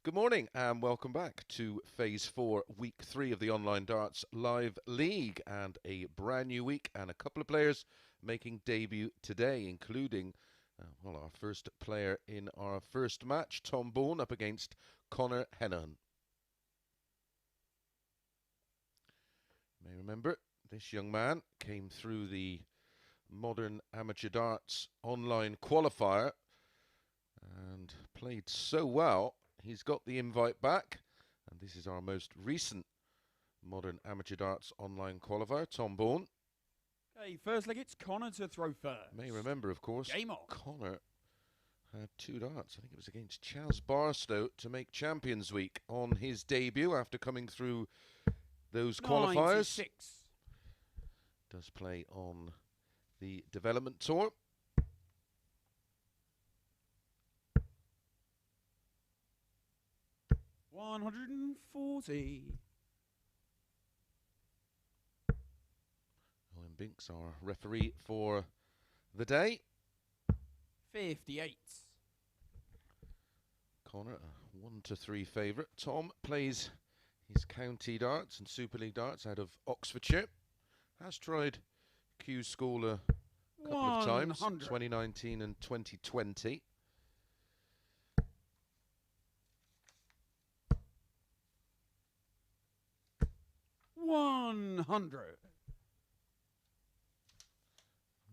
Good morning and welcome back to Phase 4, Week 3 of the Online Darts Live League, and a brand new week and a couple of players making debut today, including our first player in our first match, Tom Bourne up against Conor Heneghan. You may remember this young man came through the Modern Amateur Darts Online Qualifier and played so well. He's got the invite back, and this is our most recent Modern Amateur Darts Online Qualifier, Tom Bourne. Okay, first leg, it's Conor to throw first. You may remember, of course, Game on. Conor had 2 darts. I think it was against Charles Barstow to make Champions Week on his debut after coming through those qualifiers. 96. Does play on the development tour. $140. Owen Binks, our referee for the day. 58. Conor, a 1 to 3 favourite. Tom plays his county darts and Super League darts out of Oxfordshire. Has tried Q School a couple of times, 2019 and 2020. $100.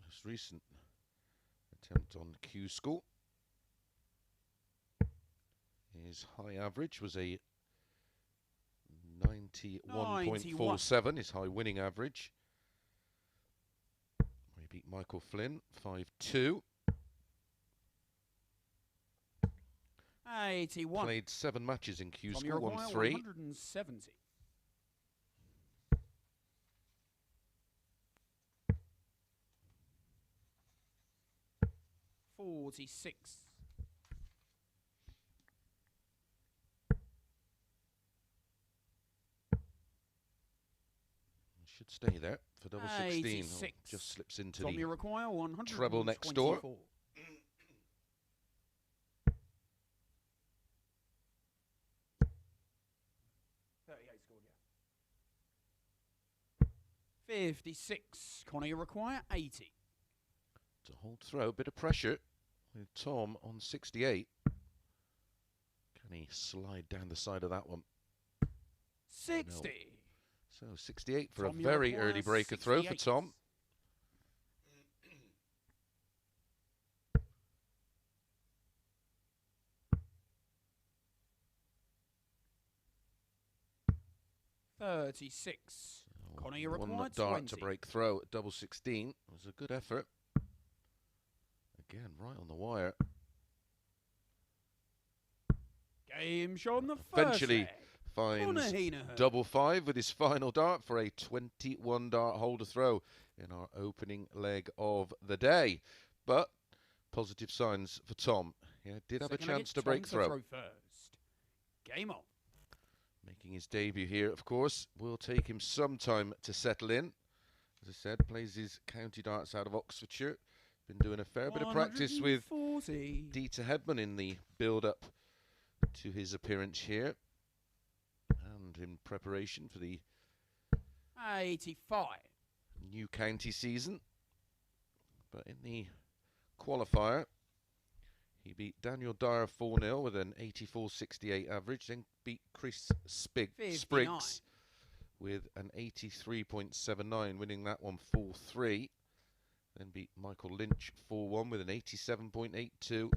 Most recent attempt on Q School. His high average was a 91.47, his high winning average. He beat Michael Flynn 5-2. 81. Played 7 matches in Q From School, won 3. 170. $46. Should stay there for double 16. 86. Just slips into From the you require 124. treble next door. 38 scored, yeah. 56. Conor, you require 80. To hold throw, bit of pressure with Tom on 68. Can he slide down the side of that one? 60. No. So 68 for Tom, a very early breaker throw for Tom. $36. Conor, you require one dart 20. to break throw at double 16. It was a good effort. Again, right on the wire. Game show on the first Eventually leg. finds Henahan. double 5 with his final dart for a 21 dart holder throw in our opening leg of the day. But positive signs for Tom. Yeah, did have a chance to break throw. First. Game on. Making his debut here, of course. Will take him some time to settle in. As I said, plays his county darts out of Oxfordshire. Been doing a fair bit of practice with Dieter Hedman in the build-up to his appearance here. And in preparation for the 85. new county season. But in the qualifier, he beat Daniel Dyer 4-0 with an 84.68 average, then beat Chris Spriggs with an 83.79, winning that one 4-3. Then beat Michael Lynch 4-1 with an 87.82.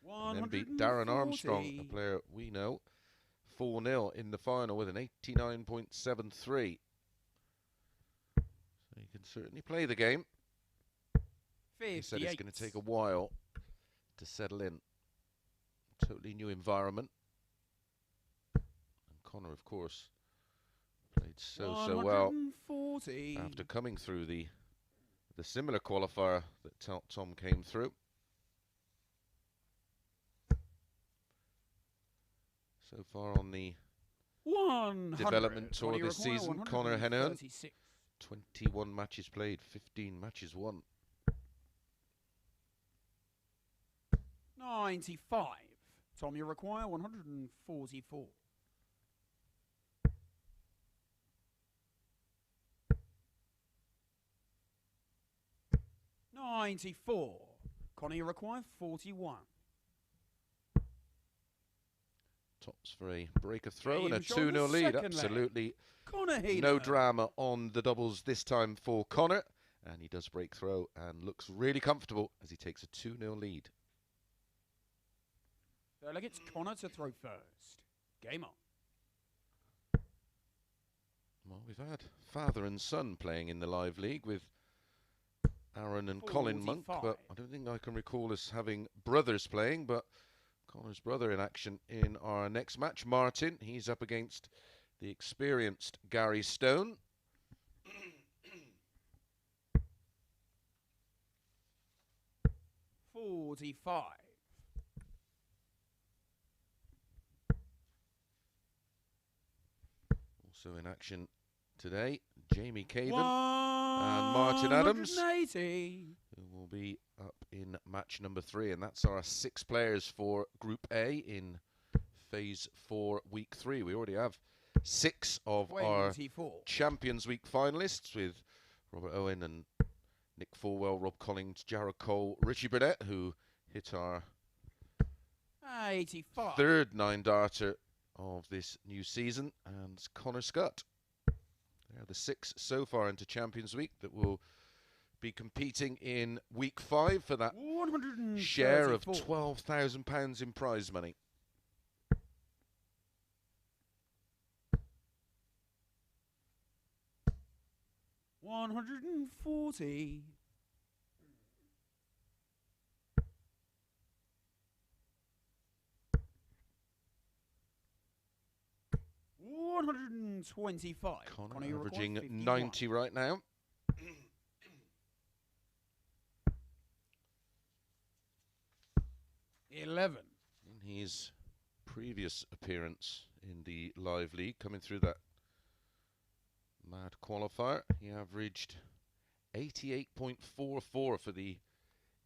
And then beat Darren Armstrong, a player we know, 4-0 in the final with an 89.73. So he can certainly play the game. He said it's going to take a while to settle in. Totally new environment. And Conor, of course, played so well after coming through the similar qualifier that Tom came through. So far on the development tour this season, Conor Heneghan, 21 matches played, 15 matches won. 95. Tom, you require 144. 94. Conor, you require 41. Tops for a break of throw and a James on 2-0 the lead. second leg. Absolutely Conor Heneghan. no drama on the doubles this time for Conor. And he does break throw and looks really comfortable as he takes a 2-0 lead. Third leg, it's Conor to throw first. Game on. Well, we've had father and son playing in the live league with Aaron and Colin Monk, 45. but I don't think I can recall us having brothers playing, but Conor's brother in action in our next match, Martin. He's up against the experienced Gary Stone. $45. Also in action today, Jamie Caven and Martin Adams, 180. who will be up in match number 3. And that's our 6 players for Group A in Phase 4, Week 3. We already have 6 of 24. our Champions Week finalists with Robert Owen and Nick Fulwell, Rob Collins, Jarrod Cole, Richie Burnett, who hit our 85. 3rd 9-darter of this new season, and Connor Scott. They're the 6 so far into Champions Week that will be competing in Week 5 for that share of £12,000 in prize money. $140. $125. Connor averaging 90 right now. $11. In his previous appearance in the live league, coming through that mad qualifier, he averaged 88.44 for the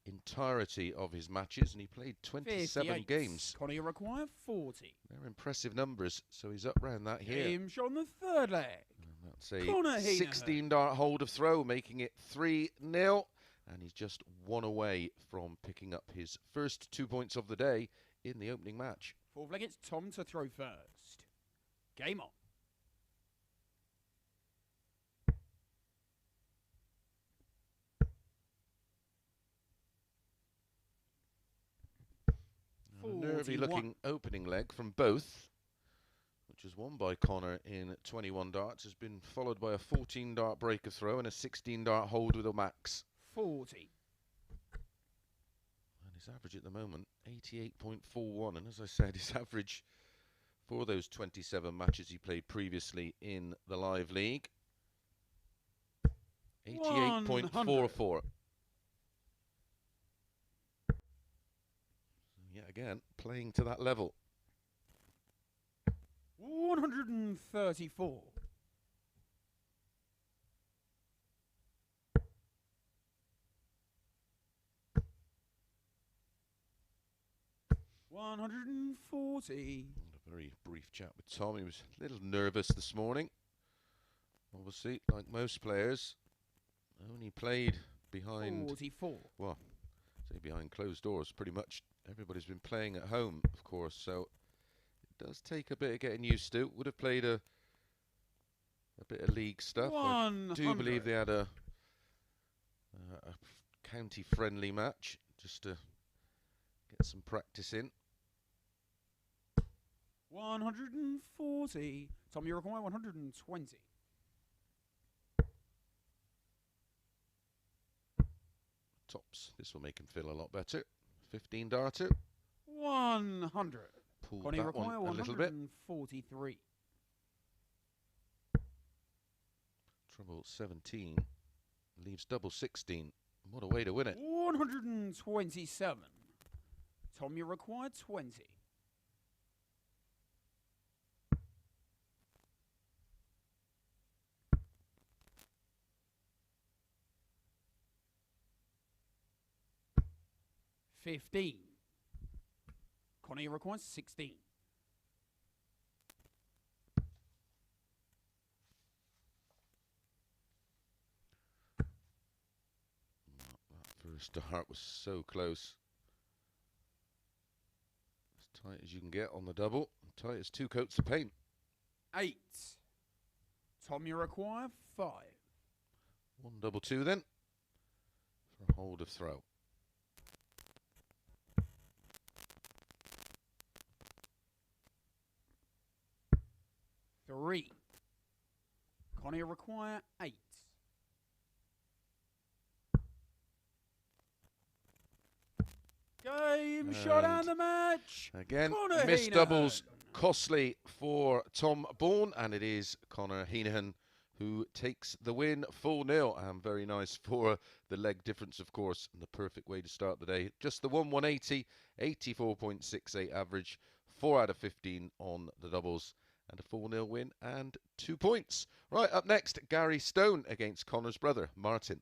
entirety of his matches, and he played 27 58. games. Conor, you require 40. They're impressive numbers, so he's up round that here. James on the third leg. And that's a Conor Heneghan. 16-dart hold of throw, making it 3-0. And he's just 1 away from picking up his first 2 points of the day in the opening match. Fourth leg, it's Tom to throw first. Game on. A nervy-looking opening leg from both, which was won by Conor in 21 darts, has been followed by a 14-dart break of throw and a 16-dart hold with a max. 40. And his average at the moment, 88.41. And as I said, his average for those 27 matches he played previously in the live league, 88.44. Yet again, playing to that level. 134. $140. A very brief chat with Tom. He was a little nervous this morning. Obviously, like most players, only played behind 44. Well, say behind closed doors. Pretty much everybody's been playing at home, of course. So it does take a bit of getting used to. Would have played a bit of league stuff. 100. I do believe they had a county-friendly match just to get some practice in. 140. Tom, you require 120. Tops. This will make him feel a lot better. 15-darter. 100. Pulled Conor, you that require one a little bit. 143. Treble 17 leaves double 16. What a way to win it. 127. Tom, you require 20. $15. Connor, you require 16. That first dart was so close. As tight as you can get on the double. Tight as 2 coats of paint. 8. Tom, you require 5. 1 double 2 then. For a hold of throw. 3. Connor, you require 8. Game, shot and the match. Again, Conor missed Heneghan. doubles costly for Tom Bourne, and it is Conor Heneghan who takes the win 4-0. And very nice for the leg difference, of course, and the perfect way to start the day. Just the 180, 84.68 average, 4 out of 15 on the doubles, and a 4-0 win and 2 points. Right, up next, Gary Stone against Conor's brother, Martin.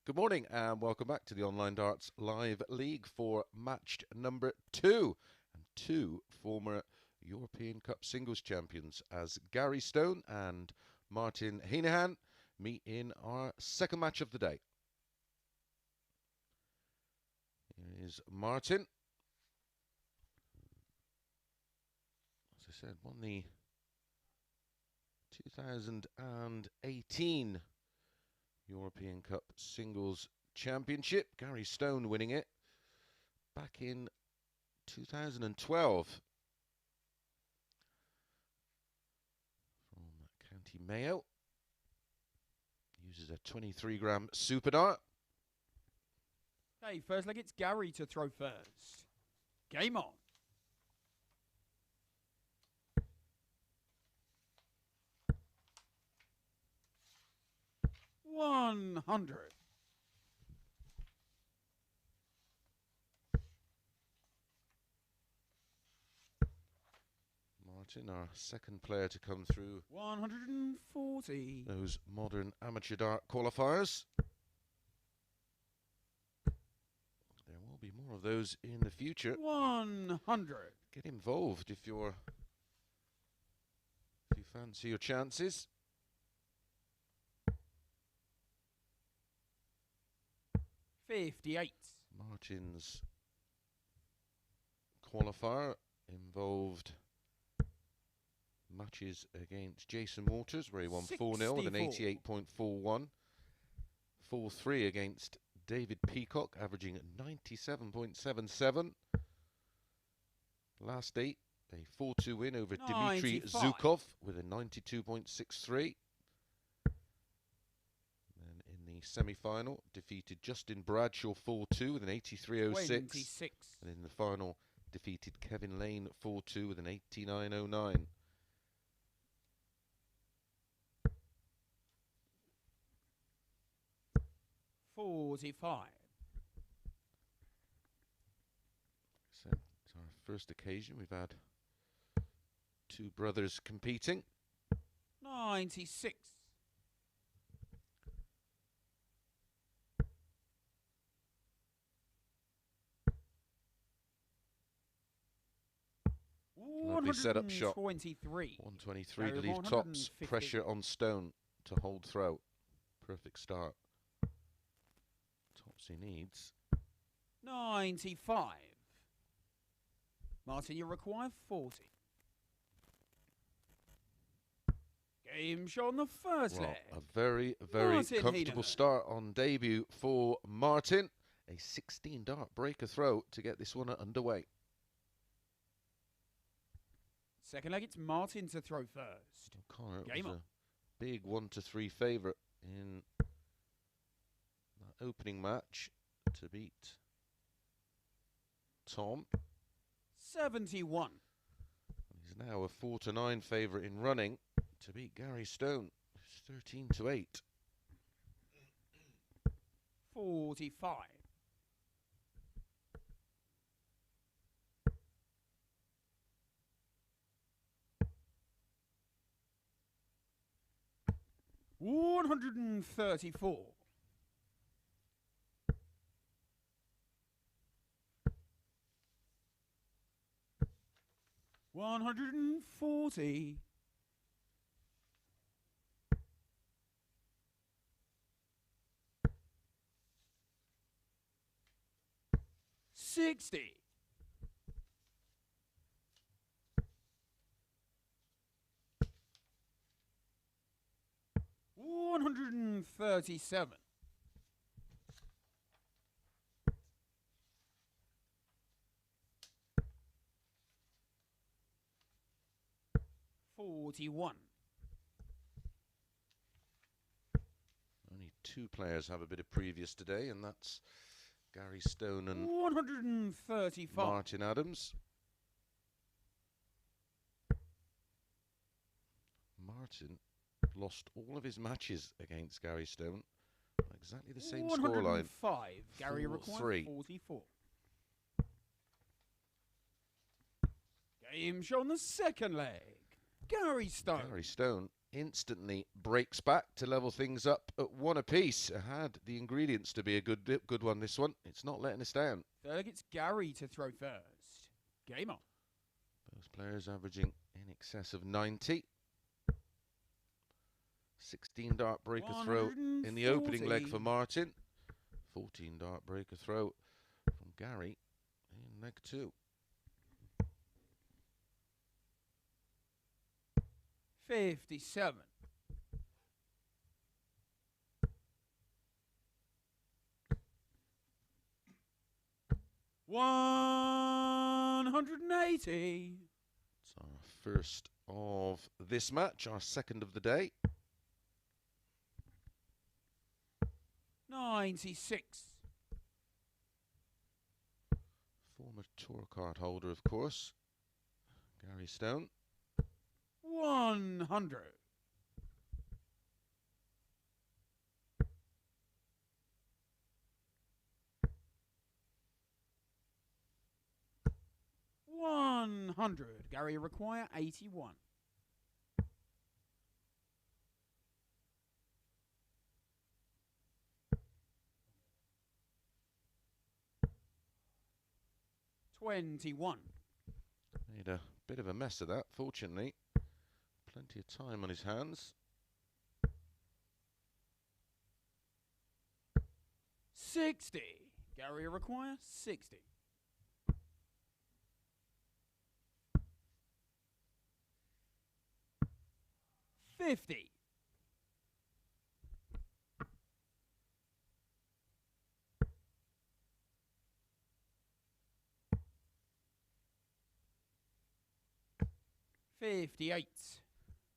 Good morning and welcome back to the Online Darts Live League for match number 2. And 2 former European Cup singles champions as Gary Stone and Martin Henahan meet in our second match of the day. Here is Martin. As I said, won the 2018 European Cup Singles Championship. Gary Stone winning it back in 2012 from County Mayo. Uses a 23-gram Super Dart. Okay, first leg, it's Gary to throw first. Game on. $100. Martin, our second player to come through 140. those modern amateur dart qualifiers. There will be more of those in the future. 100. Get involved if you fancy your chances. 58. Martin's qualifier involved matches against Jason Waters, where he won 4-0 with an 88.41. 4-3 against David Peacock, averaging 97.77. Last 8, a 4-2 win over Dmitry 95. Zhukov with a 92.63. Then in the semi-final, defeated Justin Bradshaw 4-2 with an 83.06. 26. And in the final, defeated Kevin Lane 4-2 with an 89.09. $45. So it's our first occasion we've had two brothers competing. 96. Lovely set-up shot. 123. 123 to Gary, leave tops. 150. Pressure on Stone to hold throw. Perfect start. Tops he needs. 95. Martin, you require 40. Game shot on the first Well, leg. a very, very Martin comfortable Henahan. start on debut for Martin. A 16 dart breaker throw to get this one underway. Second leg, it's Martin to throw first. Conor Game was on. a big 1-3 favourite in that opening match to beat Tom. 71. He's now a 4-9 favourite in running to beat Gary Stone. 13-8. 45. $134. $140. $60. $137. $41. Only two players have a bit of previous today, and that's Gary Stone and 135. Martin Adams. Martin lost all of his matches against Gary Stone. Exactly the same scoreline. 105. Gary required 4-3. 44. Game show on the second leg. Gary Stone. Gary Stone instantly breaks back to level things up at 1 apiece. Had the ingredients to be a good one, this one. It's not letting us down. Third, it's Gary to throw first. Game on. Both players averaging in excess of 90. 16 dart breaker throw in the opening leg for Martin. 14 dart breaker throw from Gary in leg 2. 57. 180. It's our first of this match, our second of the day. 96. Former tour card holder, of course, Gary Stone. 100. 100. Gary require 81. 21. Made a bit of a mess of that, fortunately. Plenty of time on his hands. 60. Gary require 60. 50. 58.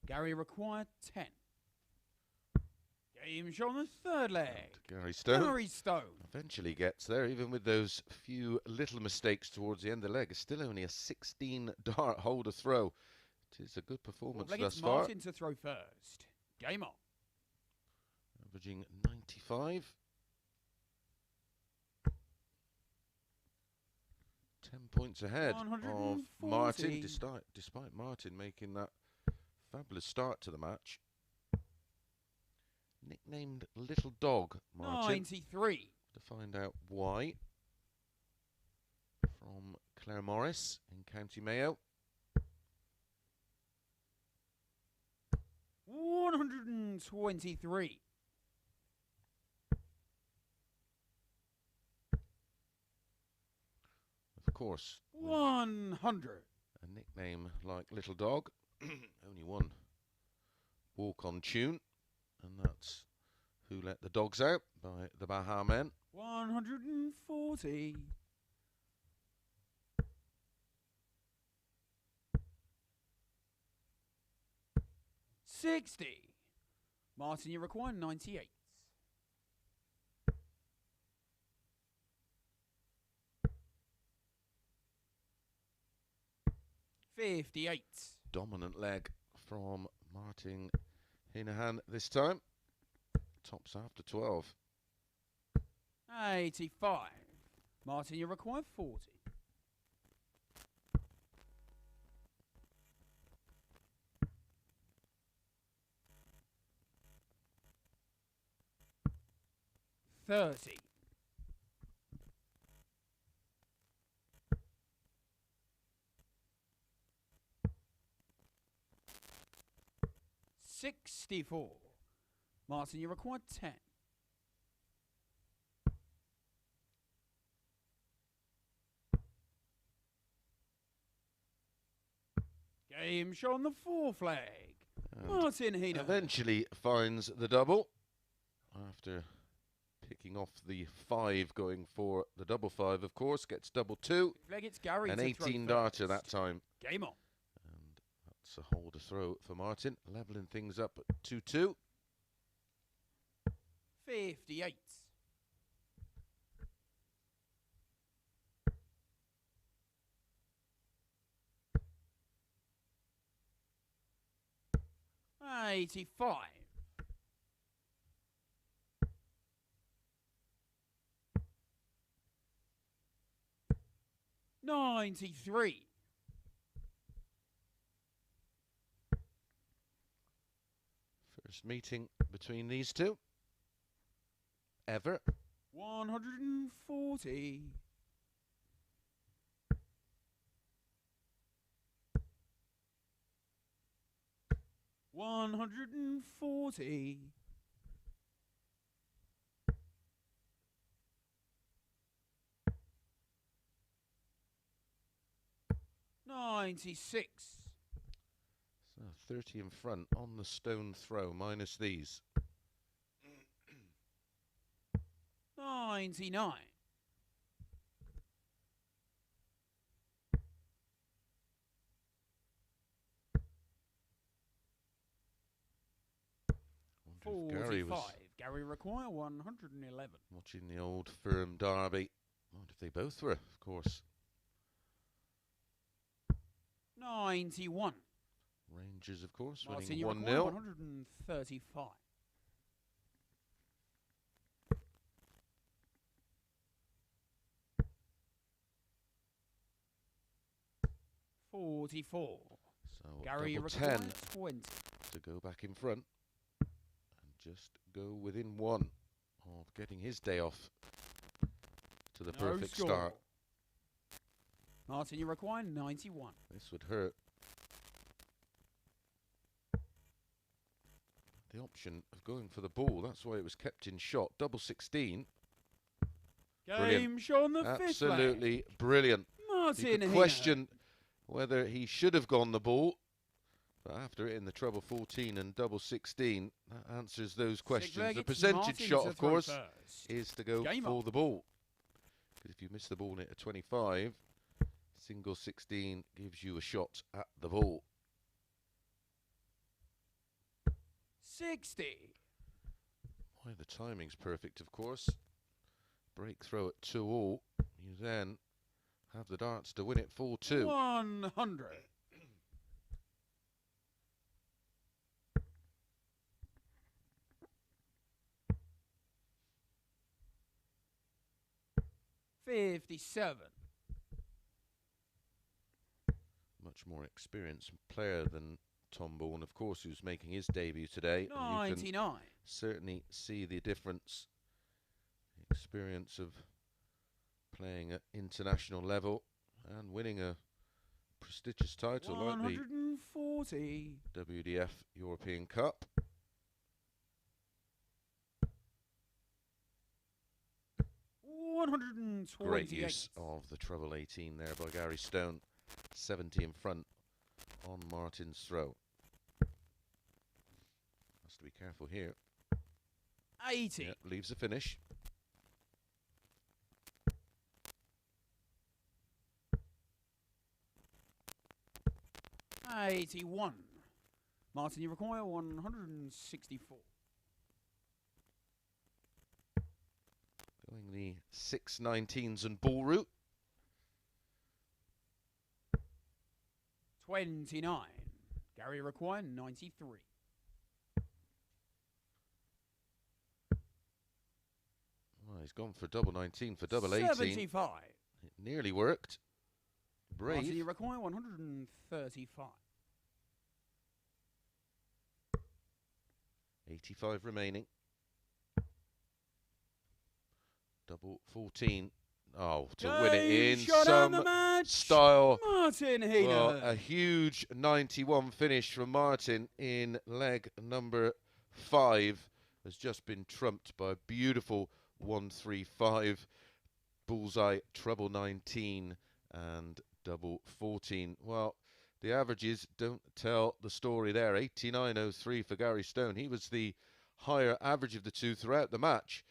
Gary required 10. Game show on the third leg. Gary Stone. Gary Stone. Eventually gets there, even with those few little mistakes towards the end of the leg. It's still only a 16 dart holder throw. It is a good performance thus far. Martin to throw first. Game on. Averaging 95. 10 points ahead of Martin, despite Martin making that fabulous start to the match. Nicknamed Little Dog, Martin. 93. To find out why. From Clare Morris in County Mayo. 123. 'Of course, 100. a nickname like Little Dog. Only one walk on tune, and that's Who Let the Dogs Out by the Baughan Men. 140. 60. Martin, you require 98. 58. Dominant leg from Martin Henahan this time. Tops after 12. 85. Martin, you require 40. 30. 64. Martin, you require 10. 'Game show on the fourth leg. Martin Henehan eventually finds the double after picking off the 5, going for the double 5, of course. Gets double 2. Leg, it's Gary. An 18 darter that time. Game on. And that's a holder throw for Martin, levelling things up at 2-2. 58. 85. 93. First meeting between these two. Ever. 140. 140. 96. So 30 in front on the stone throw, minus these. 99. 45. Gary require 111. Watching the old firm derby. What if they both were, of course. 91. Rangers, of course, Martin, winning 1-0. 135. 44. So Gary double require 10 20. to go back in front and just go within one of getting his day off to the perfect score. start. Martin, you require 91. This would hurt. The option of going for the ball, that's why it was kept in shot. Double 16. Game Brilliant. shown the fifth Absolutely leg. brilliant. Martin You could Henahan. question whether he should have gone the ball, but after hitting the treble 14 and double 16, that answers those questions. leg, The it's percentage Martin shot, to of throw course, first. is to go Game for on. the ball. Because if you miss the ball and hit a 25, single 16 gives you a shot at the ball. 60. Why, the timing's perfect, of course. Break throw at 2-all. You then have the darts to win it 4-2. 100. 57. Much more experienced player than Tom Bourne, of course, who's making his debut today. And you can 99. certainly see the difference. The experience of playing at international level and winning a prestigious title like 140. the WDF European Cup. Great use of the treble 18 there by Gary Stone. 70 in front on Martin's throw. Has to be careful here. 80. Yep, leaves a finish. '81. Martin, you require 164. Going the 6-19s and ball route. 29. Gary require 93. Well, he's gone for double 19 for double 18. 75. It nearly worked. Brave. Martin, you require 135. 85 remaining. Double 14. Oh, to win it in some style. Martin Henehan. Well, a huge 91 finish from Martin in leg number 5 has just been trumped by a beautiful 135 bullseye treble 19 and double 14. Well, the averages don't tell the story there. 89.03 for Gary Stone. He was the higher average of the two throughout the match.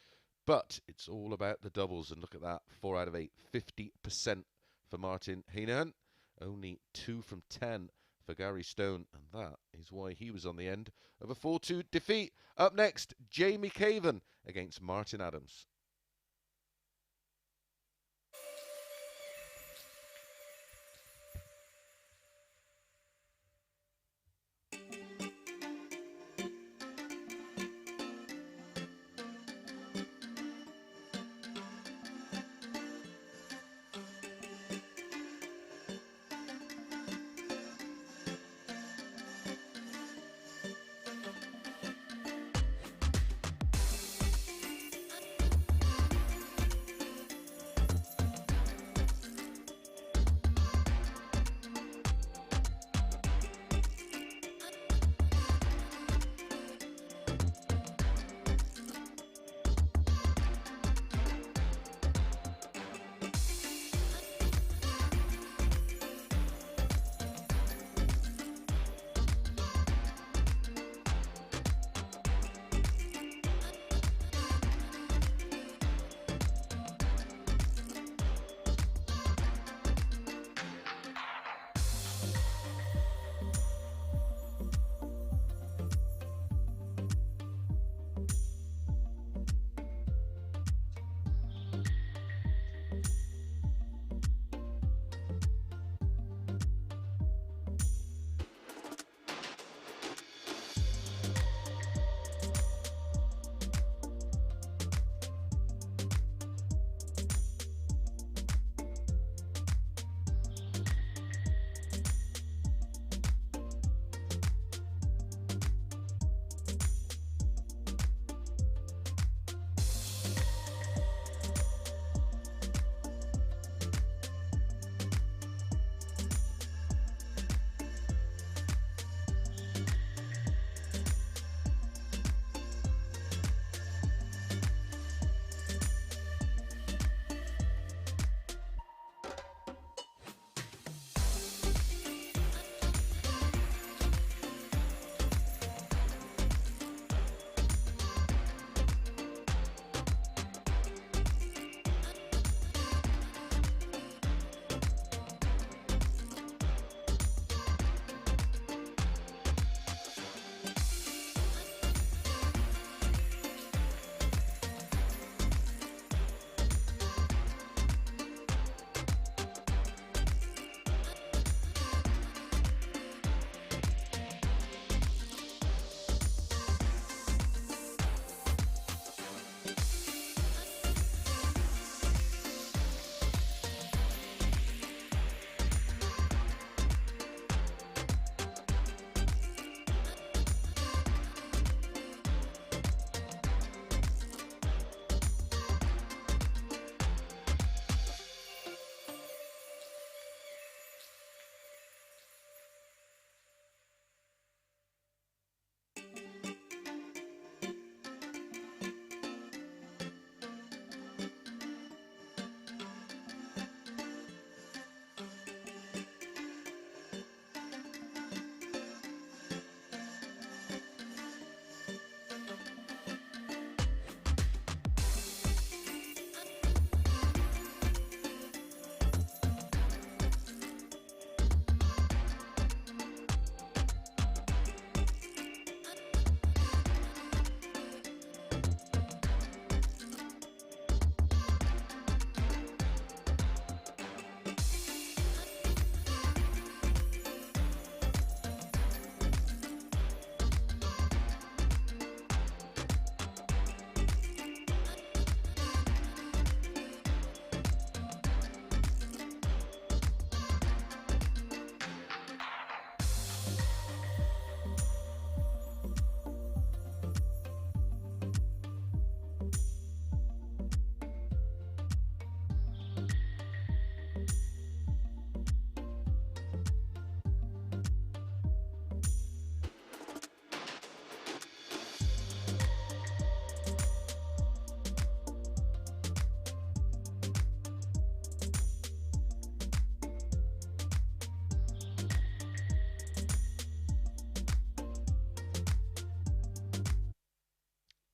But it's all about the doubles, and look at that, 4 out of 8, 50% for Martin Henahan, only 2 from 10 for Gary Stone, and that is why he was on the end of a 4-2 defeat. Up next, Jamie Caven against Martin Adams.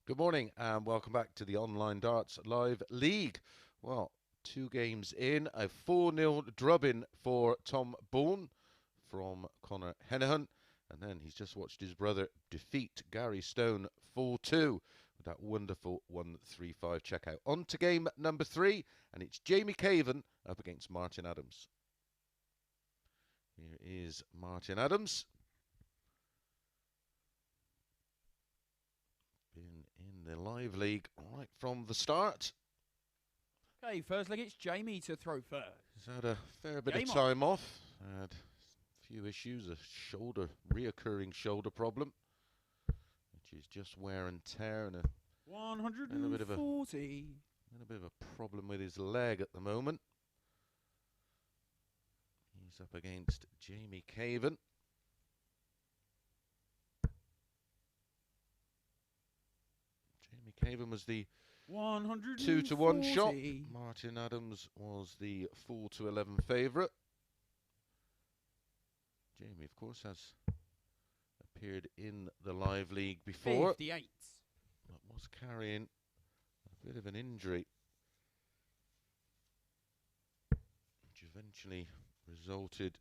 Good morning and welcome back to the Online Darts Live League. Well, 2 games in, a 4-0 drubbing for Tom Bourne from Conor Heneghan. And then he's just watched his brother defeat Gary Stone 4-2 with that wonderful 1-3-5 checkout. On to game number 3, and it's Jamie Caven up against Martin Adams. Here is Martin Adams. Been in the live league right from the start. Okay, first leg, it's Jamie to throw first. He's had a fair bit Game of time off. Had a few issues, a reoccurring shoulder problem, which is just wear and tear, and a 140. And a bit of a problem with his leg at the moment. He's up against Jamie Caven. Jamie Caven was the 2-1 shot. Martin Adams was the 4-11 favourite. Jamie, of course, has appeared in the live league before. 58. But was carrying a bit of an injury, which eventually resulted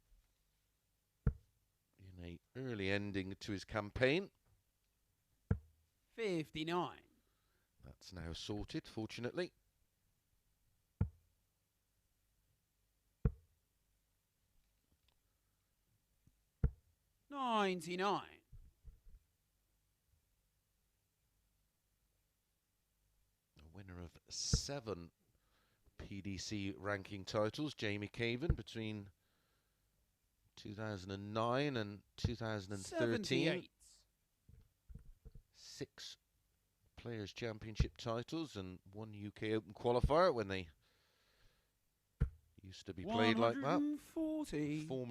in an early ending to his campaign. 59. That's now sorted, fortunately. $99. A winner of 7 PDC ranking titles, Jamie Caven, between 2009 and 2013. 78. 6 Players' Championship titles and 1 UK Open qualifier when they used to be played like that. 140. I'll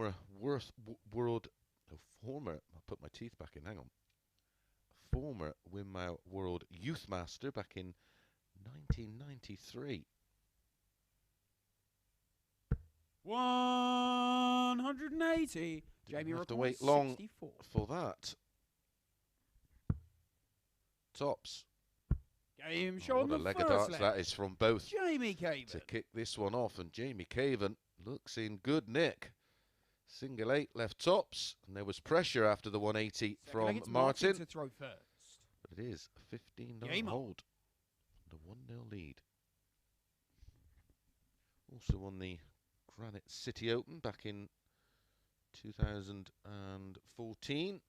put my teeth back in, hang on. Former Winmau World Youth Master back in 1993. 180. Jamie Didn't have to records wait long 64. for that. Tops. Game show on what a the leg of first darts leg. that is from both Jamie Caven. to kick this one off, and Jamie Caven looks in good nick. Single 8 left tops, and there was pressure after the 180 Second leg, from it's Martin. to throw first. But it is a 15 Game on. hold and a 1-0 lead. Also won the Granite City Open back in 2014.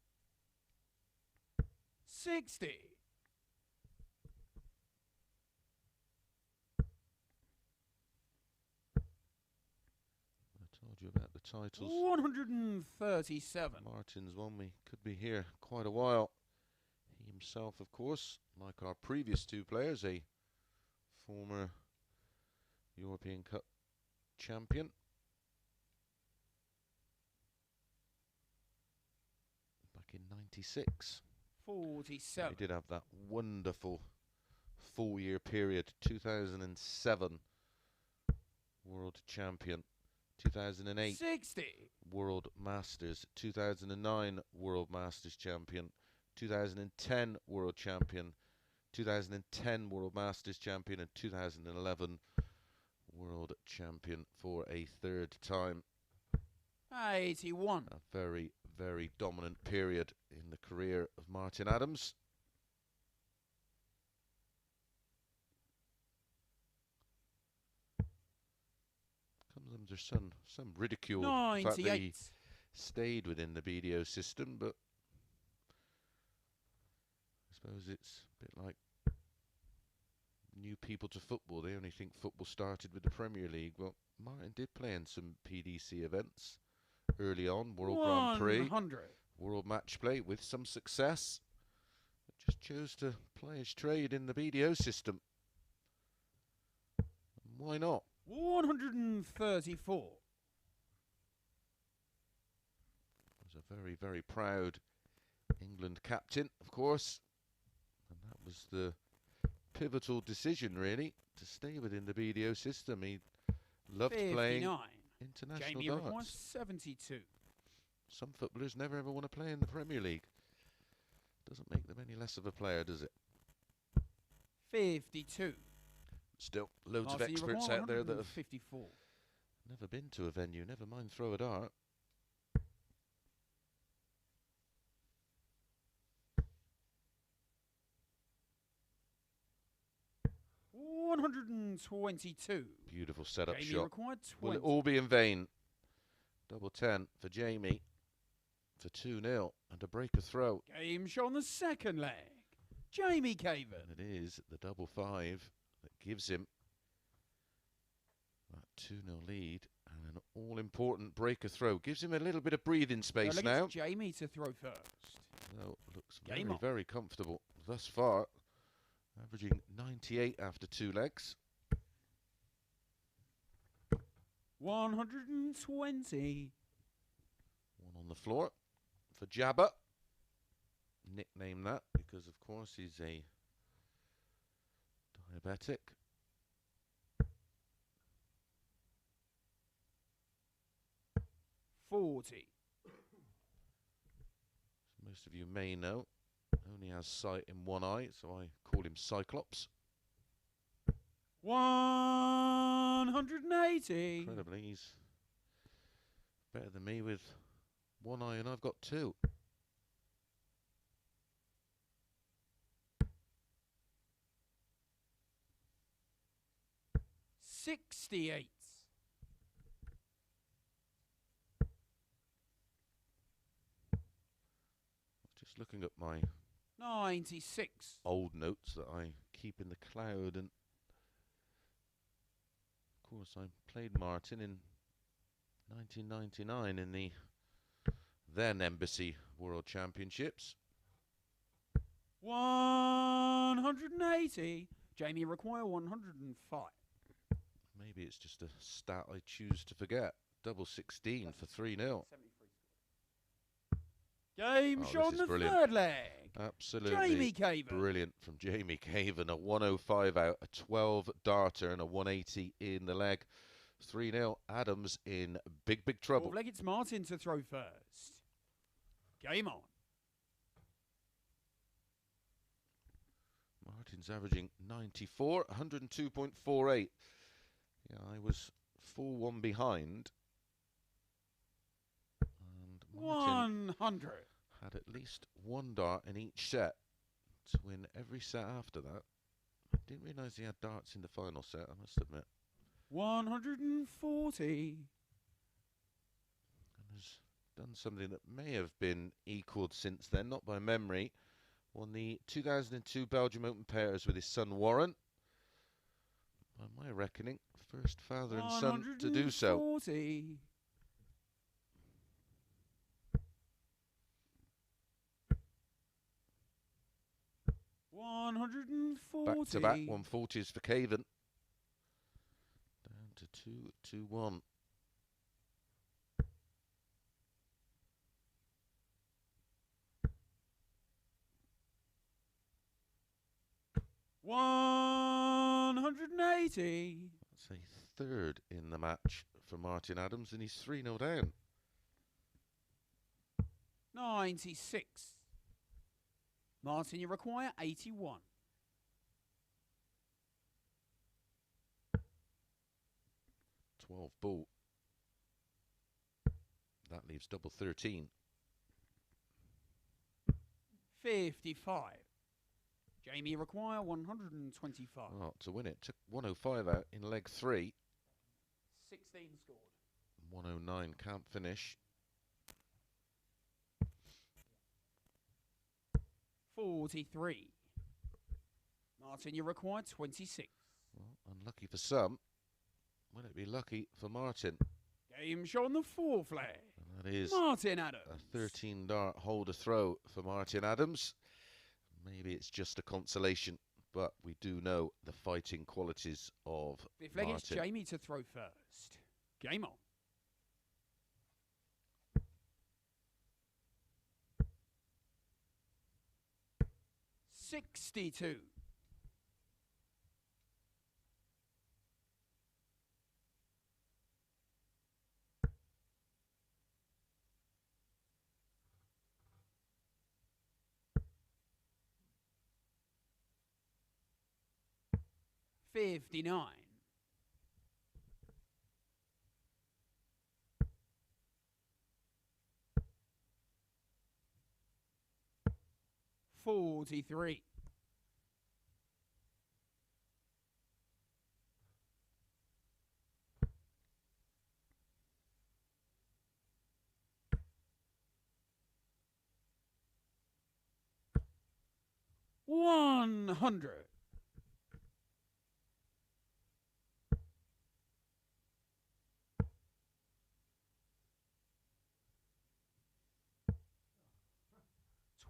60. I told you about the titles. 137. Martin's one, we could be here quite a while. He himself, of course, like our previous 2 players, a former European Cup champion. Back in 96. 47. He did have that wonderful 4-year period. 2007 World Champion. 2008 60. World Masters. 2009 World Masters Champion. 2010 World Champion. 2010 World Masters Champion. And 2011 World Champion for a 3rd time. 81. A very, very dominant period in the career of Martin Adams. Comes under some ridicule the fact that he 98. stayed within the BDO system, but I suppose it's a bit like new people to football. They only think football started with the Premier League. Well, Martin did play in some PDC events early on, World Grand Prix, 100. World Match Play, with some success. But just chose to play his trade in the BDO system. And why not? 134. Was a very, very proud England captain, of course. And that was the pivotal decision, really, to stay within the BDO system. He loved 59. playing international Jamie darts. records 72. Some footballers never ever want to play in the Premier League. Doesn't make them any less of a player, does it? 52. Still, loads of Martin, you experts require out there that have 154. never been to a venue, never mind throw a dart. 122. Beautiful setup Jamie shot. required Will 20. it all be in vain? Double 10 for Jamie for 2-0 and a breaker throw. Game shot on the second leg. Jamie Caven. And it is the double 5 that gives him that 2-0 lead and an all-important breaker throw. Gives him a little bit of breathing space now. It's Jamie to throw first. Well, looks Game very, on. very comfortable thus far. Averaging 98 after 2 legs. 120. One on the floor for Jabba. Nickname that because, of course, he's a diabetic. $40. As most of you may know, only has sight in one eye, so I call him Cyclops. 180. Incredibly, he's better than me with one eye, and I've got two. $68. Just looking at my 96. old notes that I keep in the cloud, and of course I played Martin in 1999 in the then Embassy World Championships. 180. Jamie require 105. Maybe it's just a stat I choose to forget. Double 16 for 3-0. Game shot on the third leg. Absolutely Jamie Caven. brilliant from Jamie Caven. A 105 out, a 12 darter and a 180 in the leg. 3-0. Adams in big, big trouble. Fourth leg, it's Martin to throw first. Game on. Martin's averaging 94, 102.48. Yeah, I was 4-1 behind. And Martin 100. had at least one dart in each set to win every set after that. I didn't realise he had darts in the final set, I must admit. 140. And has done something that may have been equalled since then, not by memory. Won the 2002 Belgium Open Pairs with his son Warren. By my reckoning, first father and son to do so. 140. Back to back 140s for Caven. Down to 2-2-1. $180. That's a third in the match for Martin Adams, and he's 3-0 down. 96. Martin, you require 81. Ball. That leaves double 13. 55. Jamie require 125. Well, to win it, took 105 out in leg 3. 16 scored. 109 can't finish. 43. Martin, you require 26. Well, unlucky for some. Will it be lucky for Martin? Game shot on the fourth leg. And that is Martin Adams. a 13 dart holder throw for Martin Adams. Maybe it's just a consolation, but we do know the fighting qualities of Fifth leg, Martin. it's Jamie to throw first. Game on. $62. 59. $43. 100.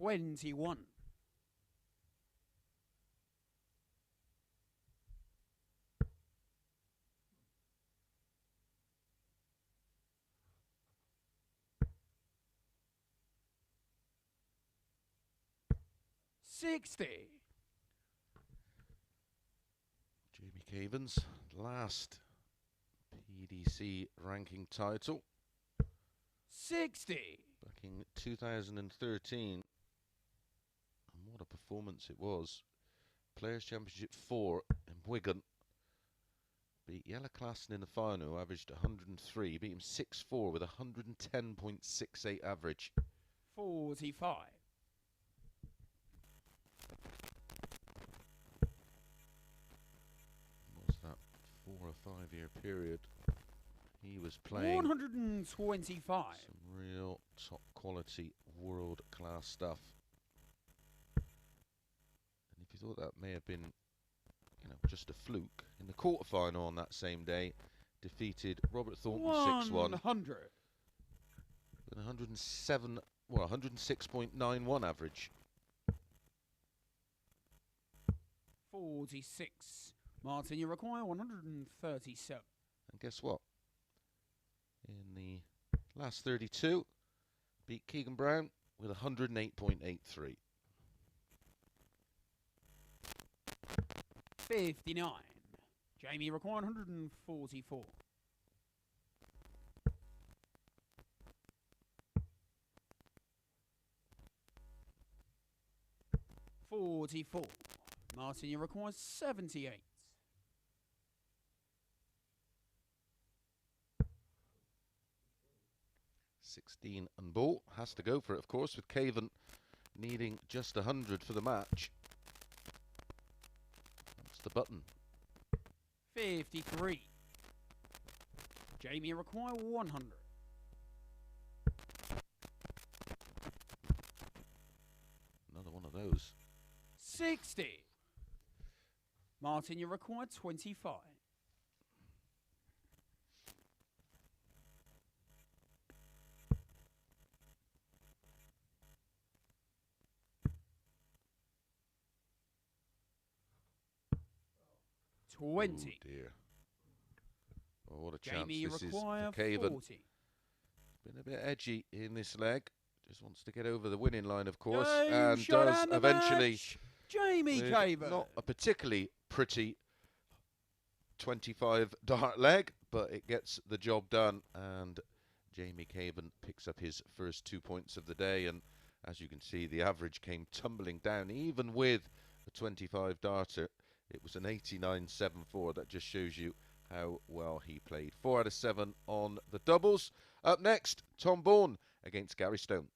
$21. 60. Jamie Caven's last PDC ranking title 60. back in 2013. And what a performance it was. Players' Championship 4 in Wigan. Beat Jelle Klaassen in the final, who averaged 103. Beat him 6-4 with 110.68 average. 45. Was that 4 or 5 year period? He was playing 125. some real top quality, world class stuff. And if you thought that may have been, you know, just a fluke, in the quarterfinal on that same day, defeated Robert Thornton 6-1 100. with 107, well, 106.91 average. 46. Martin, you require 137. And guess what? In the last 32, beat Keegan Brown with 108.83. 59. Jamie require 144. 44. Martin, you require 78. 16 and ball. Has to go for it, of course, with Caven needing just 100 for the match. That's the button. 53. Jamie require 100. 60. Martin, you require 25. 20. Oh dear. Oh, what a Jamie, you chance this is require for Caven. 40. Been a bit edgy in this leg. Just wants to get over the winning line, of course, Game and shot does and the eventually. match. Jamie with Caven. Not a particularly pretty 25 dart leg, but it gets the job done, and Jamie Caven picks up his first 2 points of the day. And as you can see, the average came tumbling down, even with a 25 darter. It was an 89.74. That just shows you how well he played. 4 out of 7 on the doubles. Up next, Tom Bourne against Gary Stone.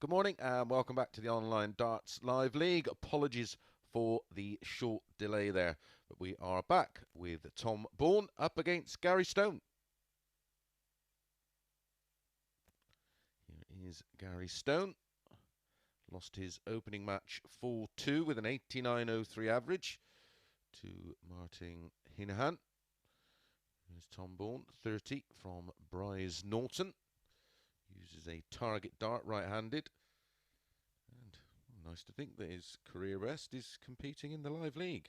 Good morning and welcome back to the online Darts Live League. Apologies for the short delay there, but we are back with Tom Bourne up against Gary Stone. Here is Gary Stone. Lost his opening match 4-2 with an 89.03 average to Martin Henahan. Here's Tom Bourne, 30 from Bryce Norton. Uses a target dart right-handed. And nice to think that his career best is competing in the live league.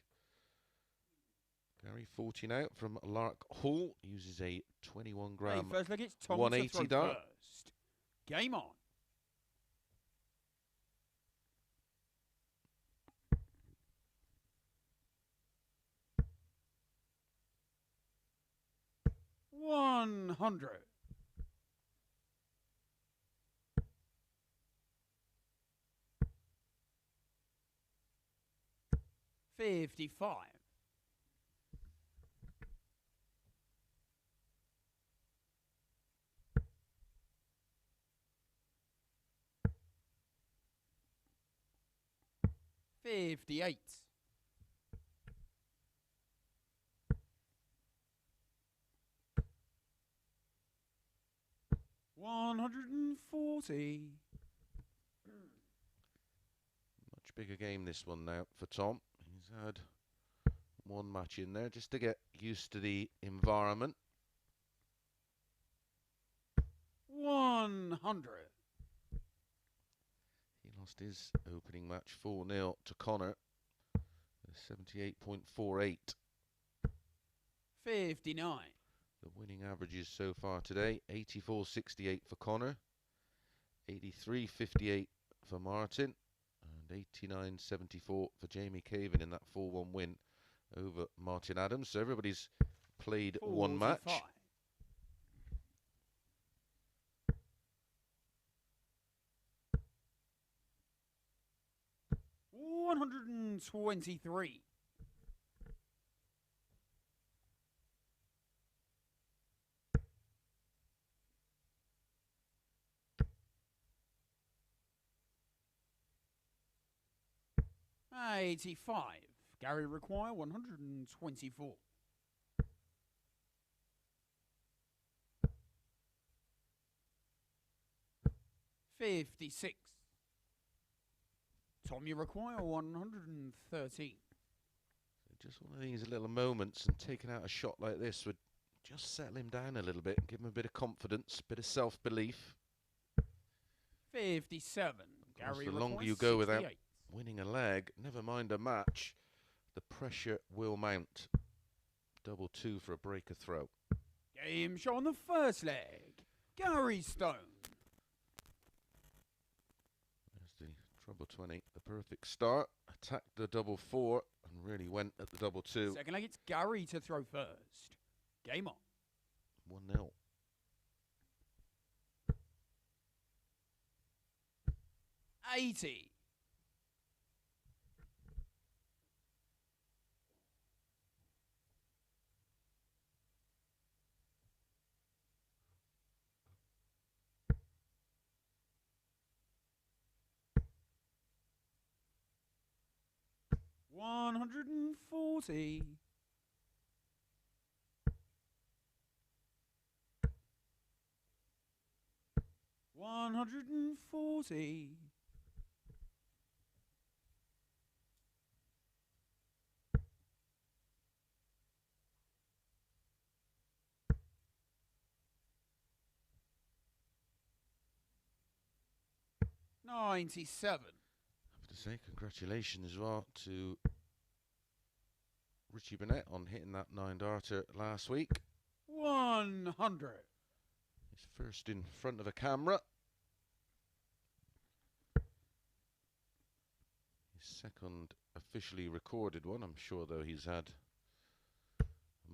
Gary 14 out from Lark Hall. Uses a 21 gram First leg, it's Tom 180 dart. First. Game on. $100. 55. 58. 140. Much bigger game this one now for Tom. He's had one match in there just to get used to the environment. 100. He lost his opening match 4-0 to Conor. 78.48. 59. The winning averages so far today, 84.68 for Conor, 83.58 for Martin, and 89.74 for Jamie Caven in that 4-1 win over Martin Adams. So everybody's played 45. one match. $123. 85. Gary require 124. 56. Tom, you require 113. Just one of these little moments, and taking out a shot like this would just settle him down a little bit and give him a bit of confidence, a bit of self-belief. 57. Gary, the longer you go without winning a leg, never mind a match, the pressure will mount. 2-2 for a breaker throw. Game show on the first leg. Gary Stone. There's the treble 20, the perfect start. Attacked the 4-4 and really went at the 2-2. Second leg, it's Gary to throw first. Game on. 1-0. 80. 140. 140. 97. I have to say congratulations as well to Richie Burnett on hitting that 9-darter last week. 100. His first in front of a camera. His second officially recorded one. I'm sure though he's had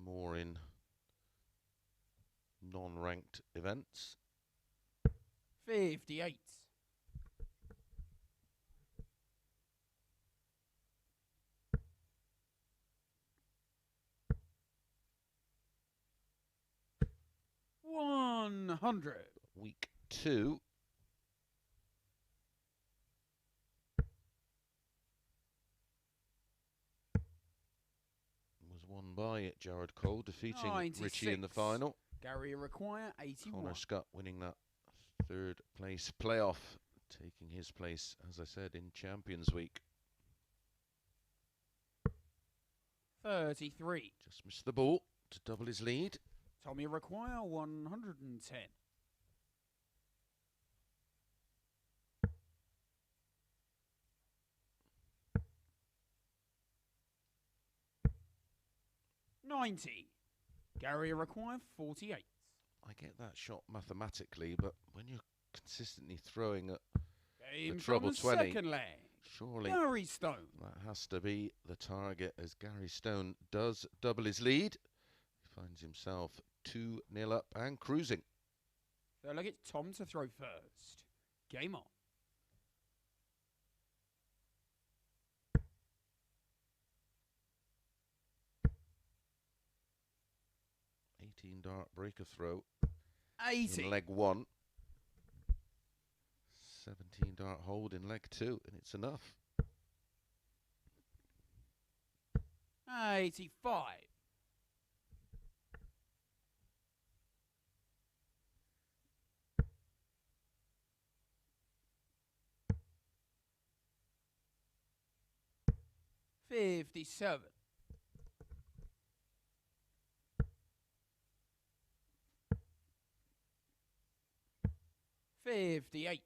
more in non-ranked events. 58. 100. Week 2. on by Jared Cole, defeating 96. Richie in the final. Gary require 81. Connor Scott winning that third place playoff, taking his place, as I said, in Champions Week. 33. Just missed the ball to double his lead. Tommy require 110. $90. Gary require 48. I get that shot mathematically, but when you're consistently throwing at Game the treble from the 20, second leg. surely Gary Stone. that has to be the target, as Gary Stone does double his lead. He finds himself 2-0 up and cruising. Third leg, it's Tom to throw first. Game on. Dart breaker throw 80. in leg 1. 17 dart hold in leg 2, and it's enough. 85. $57. 58.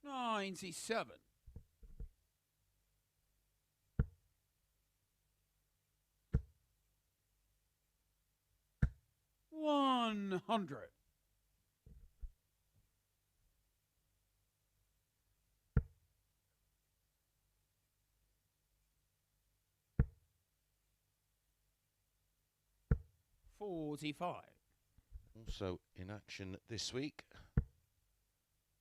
97. 100. 45. Also in action this week,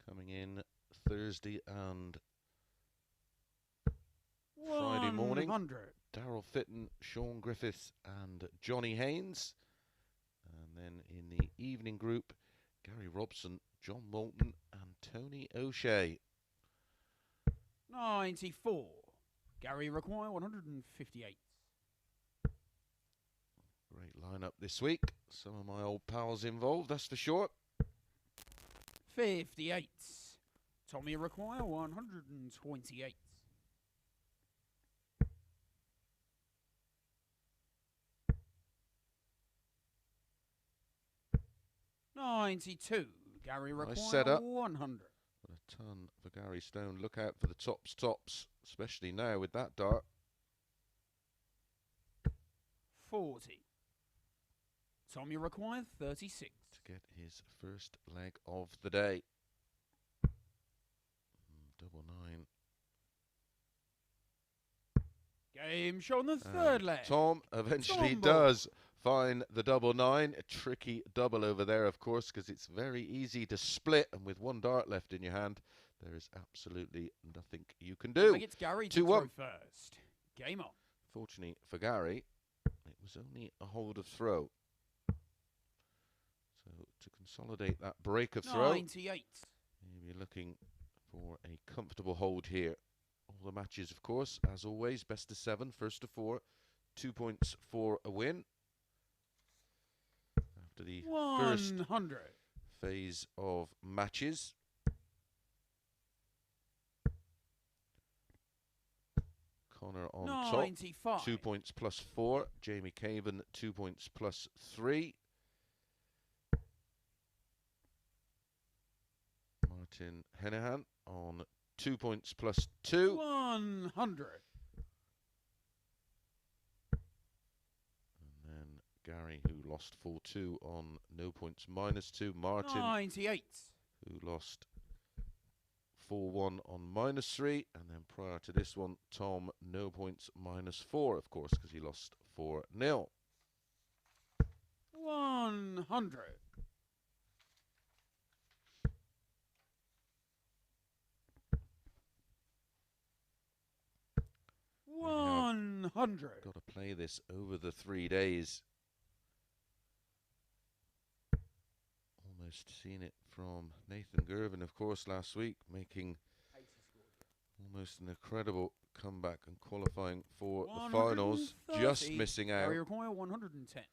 coming in Thursday and Friday morning, 100. Daryl Fitton, Sean Griffiths and Johnny Haynes. And then in the evening group, Gary Robson, John Moulton and Tony O'Shea. 94. Gary require 158. Great lineup this week. Some of my old pals involved, that's for sure. 58. Tommy require 128. 92. Gary require setup. 100. A ton for Gary Stone. Look out for the tops, especially now with that dart. 40. Tommy require 36. To get his first leg of the day. Double 9. Game show on the third leg. Tom eventually Tombo. does find the double 9. A tricky double over there, of course, because it's very easy to split, and with one dart left in your hand, there is absolutely nothing you can do. I think it's Gary to throw first. Game on. Fortunately for Gary, it was only a hold of throw. So to consolidate that break of throw, 98. you'll be looking for a comfortable hold here. All the matches, of course, as always, best of 7, first to 4, 2 points for a win. After the 100. first phase of matches. Connor on 95. top, 2 points plus 4. Jamie Caven, 2 points plus 3. Martin Henahan on 2 points plus 2. 100. And then Gary, who lost 4-2 on no points minus 2. Martin, 98. who lost 4-1 on minus 3. And then prior to this one, Tom, no points minus 4, of course, because he lost 4-0. 100. 100. Got to play this over the 3 days. Almost seen it from Nathan Gervin, of course, last week, making almost an incredible comeback and qualifying for the finals, just missing out. Gary require 110.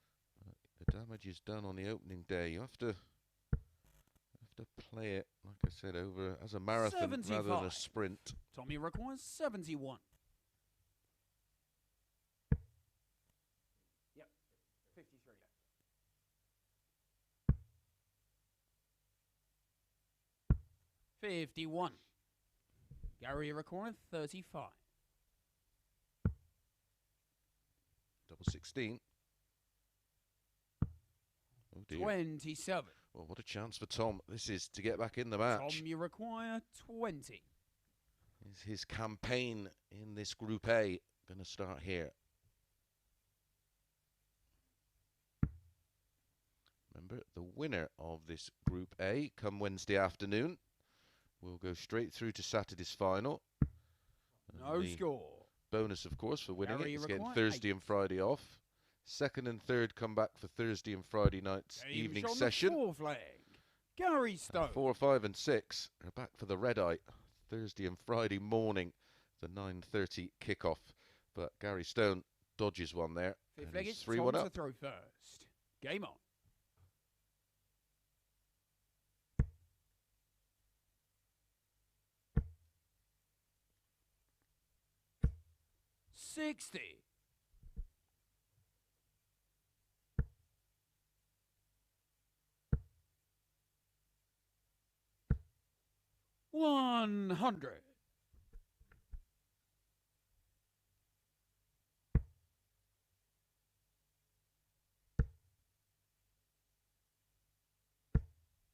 The damage is done on the opening day. You have to play it, like I said, over as a marathon 75. rather than a sprint. Tommy requires 71. Yep, 53 left. 51. Gary requires 35. Double 16. Oh dear. 27. Well, what a chance for Tom. This is to get back in the match. Tom, you require 20. Is his campaign in this Group A going to start here? Remember, the winner of this Group A come Wednesday afternoon will go straight through to Saturday's final. No score. Bonus, of course, for winning Gary it is getting 8. Thursday and Friday off. Second and third come back for Thursday and Friday night's evening session. Fourth leg. Gary Stone. 4, 5 and 6 are back for the red eye Thursday and Friday morning, the 9:30 kickoff. But Gary Stone dodges one there. Fifth leg, it's 3-1 Tom up. to throw first. Game on. $60. 100.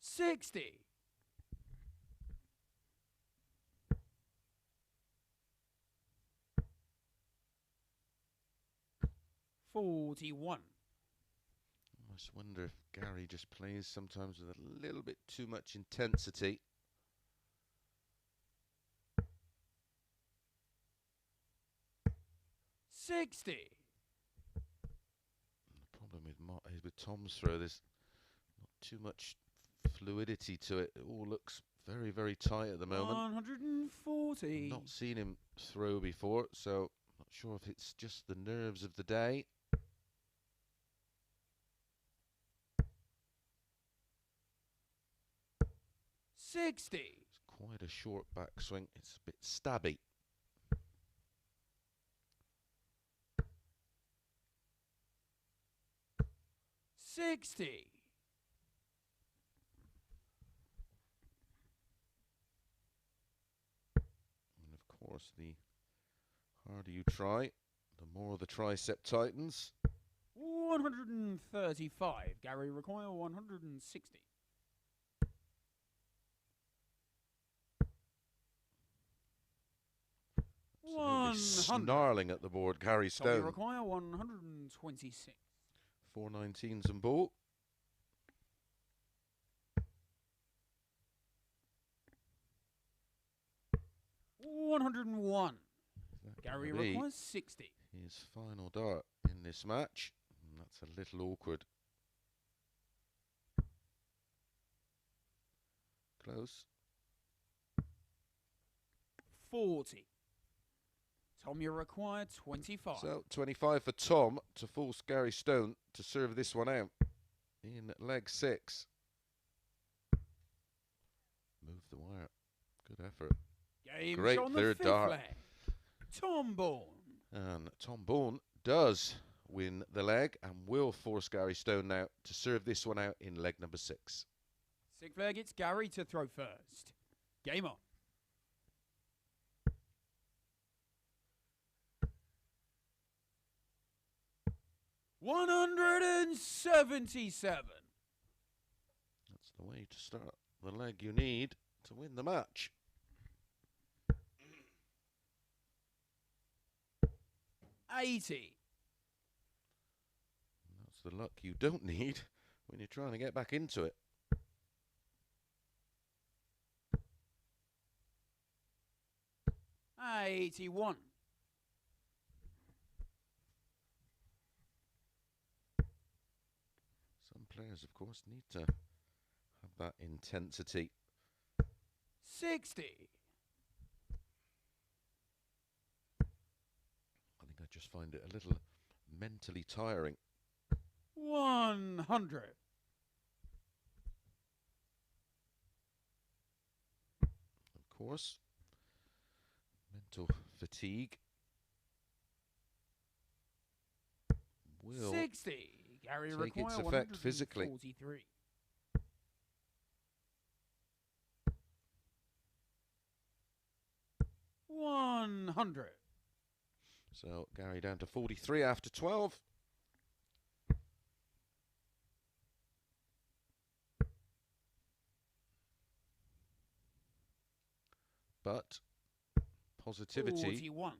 60. 41. I just wonder if Gary just plays sometimes with a little bit too much intensity. $60. The problem with Tom's throw, there's not too much fluidity to it. It all looks very, very tight at the moment. 140. Not seen him throw before, so not sure if it's just the nerves of the day. $60. It's quite a short backswing. It's a bit stabby. $60. And of course, the harder you try, the more the tricep tightens. 135. Gary require 160. Absolutely snarling at the board, Gary Tommy Stone. require 126. 419s and ball. $101. Gary requires 60. His final dart in this match. And that's a little awkward. Close. 40. Tom, you require 25. So 25 for Tom to force Gary Stone to serve this one out in leg 6. Move the wire. Good effort. Game Great on third the dart. leg. Tom Bourne. And Tom Bourne does win the leg and will force Gary Stone now to serve this one out in leg number 6. Sixth leg, it's Gary to throw first. Game on. $177. That's the way to start the leg you need to win the match. $80. That's the luck you don't need when you're trying to get back into it. $81. Some players, of course, need to have that intensity. 60. I think I just find it a little mentally tiring. 100. Of course, mental fatigue will 60. Gary take require its effect physically. 143. 100. So Gary down to 43 after 12. But positivity, 41.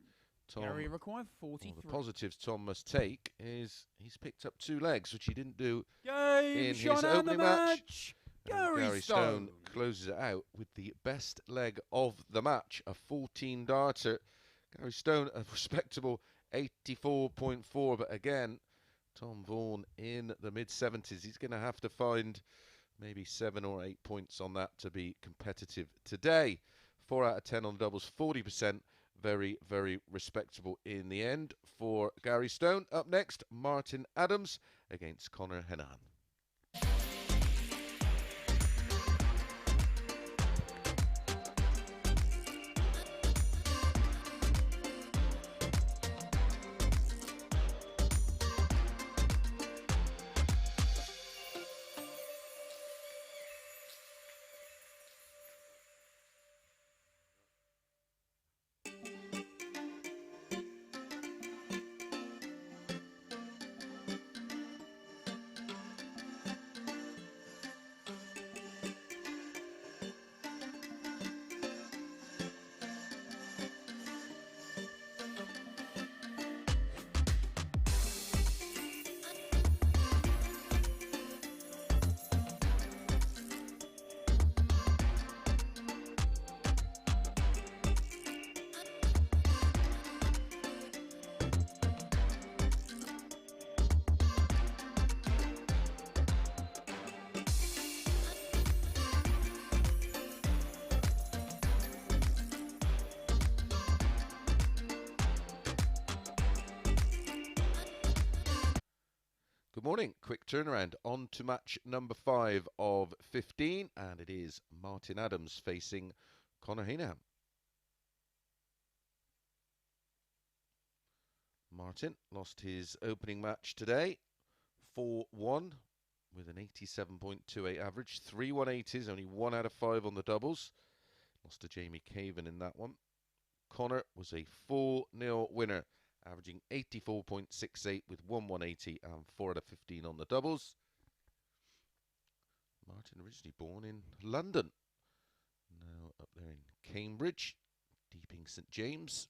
Tom, Gary require well, 43. the positives Tom must take is he's picked up 2 legs, which he didn't do Game in shot his and opening the match. And Gary Stone closes it out with the best leg of the match, a 14 darter. Gary Stone, a respectable 84.4, but again, Tom Vaughan in the mid-70s. He's going to have to find maybe 7 or 8 points on that to be competitive today. 4 out of 10 on doubles, 40%. Very, very respectable in the end for Gary Stone. Up next, Martin Adams against Conor Heneghan. Good morning. Quick turnaround on to match number 5 of 15, and it is Martin Adams facing Conor Heneghan. Martin lost his opening match today, 4-1 with an 87.28 average, 3 180s, only 1 out of 5 on the doubles. Lost to Jamie Caven in that one. Conor was a 4-0 winner, averaging 84.68 with 1 180 and 4 out of 15 on the doubles. Martin originally born in London, now up there in Cambridge, Deeping St James,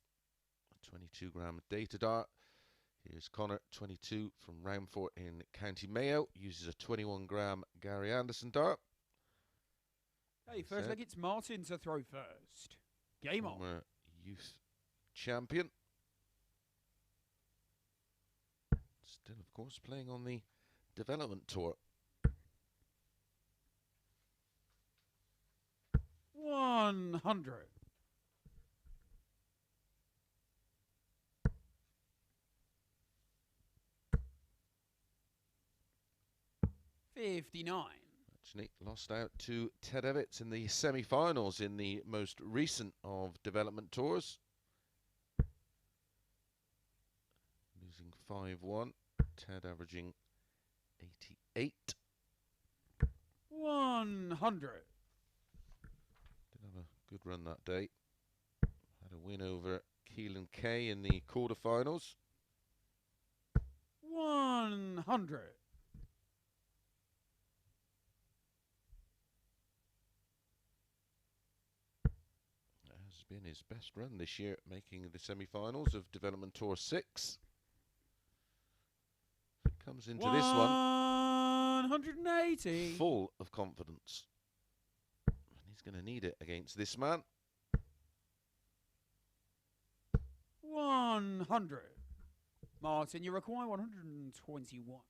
a 22-gram data dart. Here's Conor, 22, from Roundfort in County Mayo, uses a 21-gram Gary Anderson dart. Hey, first leg, it's Martin to throw first. Game on. Former youth champion. Still, of course, playing on the development tour. 100. 59. Actually lost out to Ted Evans in the semi-finals in the most recent of development tours. Losing 5-1. Ted averaging 88. 100. Did have a good run that day. Had a win over Keelan Kay in the quarterfinals. 100. Has been his best run this year, making the semi-finals of Development Tour 6. Comes into this one 180. full of confidence. And he's going to need it against this man. 100. Martin, you require 121.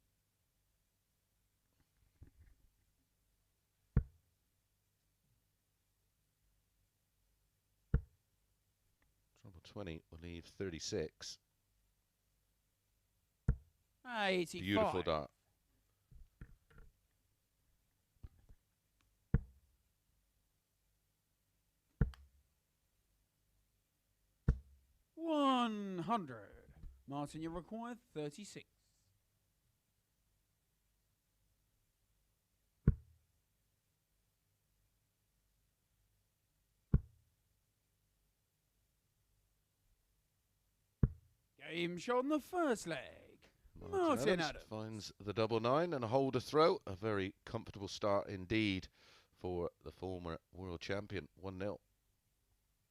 20 will leave 36. 85. Beautiful dart. $100. Martin, you require 36. Game shot on the first leg. Martin Adams finds the double nine and a holder throw. A very comfortable start indeed for the former world champion. 1-0.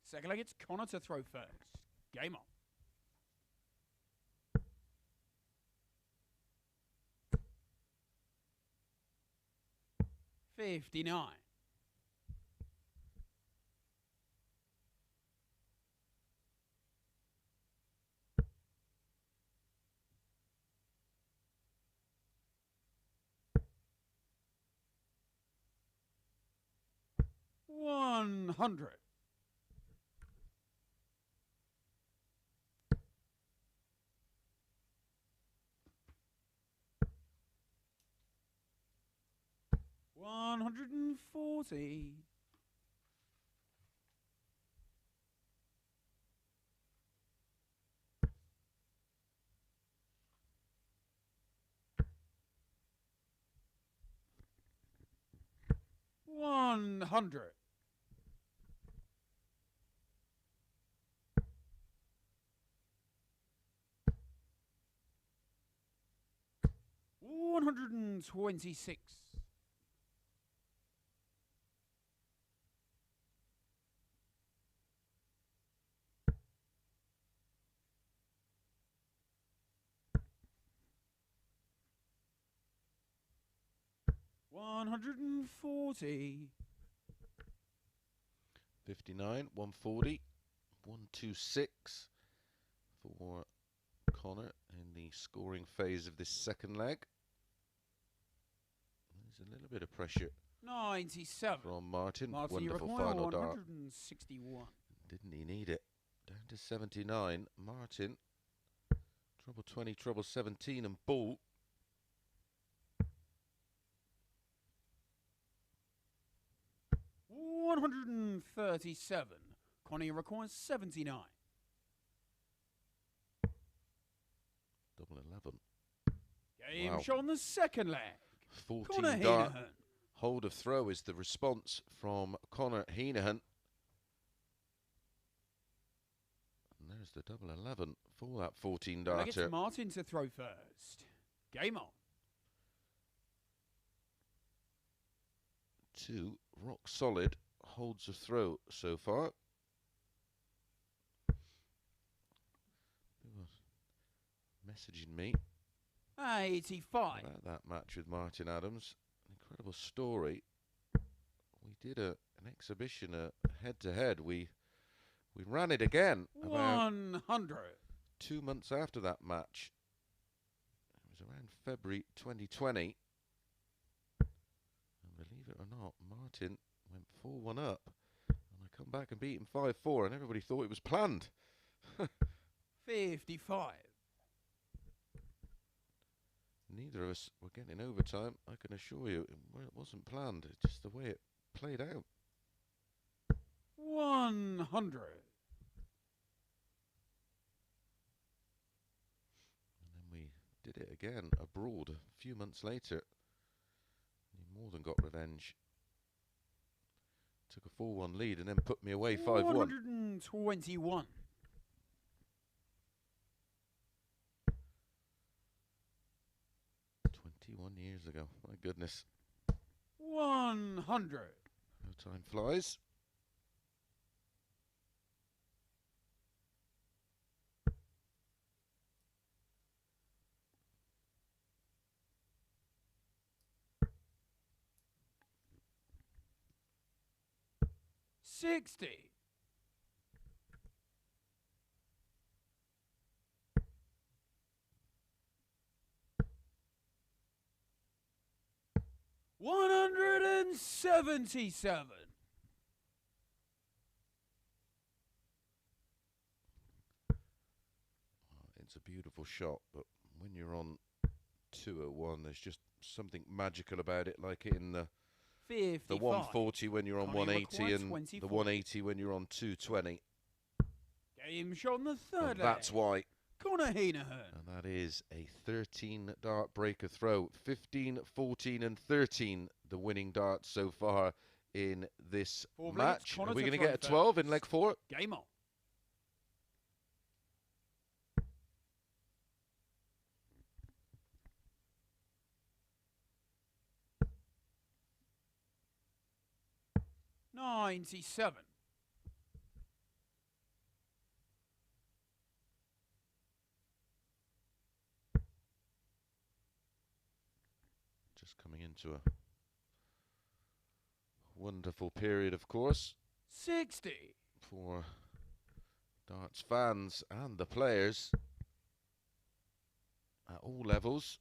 Second leg, it's Conor to throw first. Game on. $59. $100. $140. $100. $126. $140. 59, 140, 126 for Conor in the scoring phase of this second leg. There's a little bit of pressure 97. from Martin. Martin, you Wonderful require final dart. 161. Didn't he need it? Down to 79. Martin, treble 20, treble 17 and ball. $137. Conor requires 79. Double 11. Game Wow. shot on the second leg. 14 Conor dart. Heneghan. Hold of throw is the response from Conor Heneghan. And there's the double 11 for that 14 Leg, it's darter. Martin to throw first. Game on. 2 rock solid holds of throw so far. People are messaging me 85. about that match with Martin Adams. Incredible story. We did an exhibition, a head-to-head. We ran it again about 100. 2 months after that match. It was around February 2020. And believe it or not, Martin went 4-1 up. And I come back and beat him 5-4, and everybody thought it was planned. 55. Neither of us were getting overtime, I can assure you. It wasn't planned, it's just the way it played out. 100. And then we did it again abroad a few months later. He more than got revenge. Took a 4-1 lead and then put me away 5-1. 121. 21 years ago, my goodness. 100. No time flies. $60. $177. It's a beautiful shot, but when you're on 201, there's just something magical about it, like in the 140 when you're on 180 and 24. the 180 when you're on 220. Game shot on the third And that's leg. why. Conor Heneghan. And that is a 13 dart breaker throw. 15, 14 and 13 the winning darts so far in this match. Are we going to get a 12 in leg 4? Game on. $97. Just coming into a wonderful period, of course, 60 for darts fans and the players at all levels.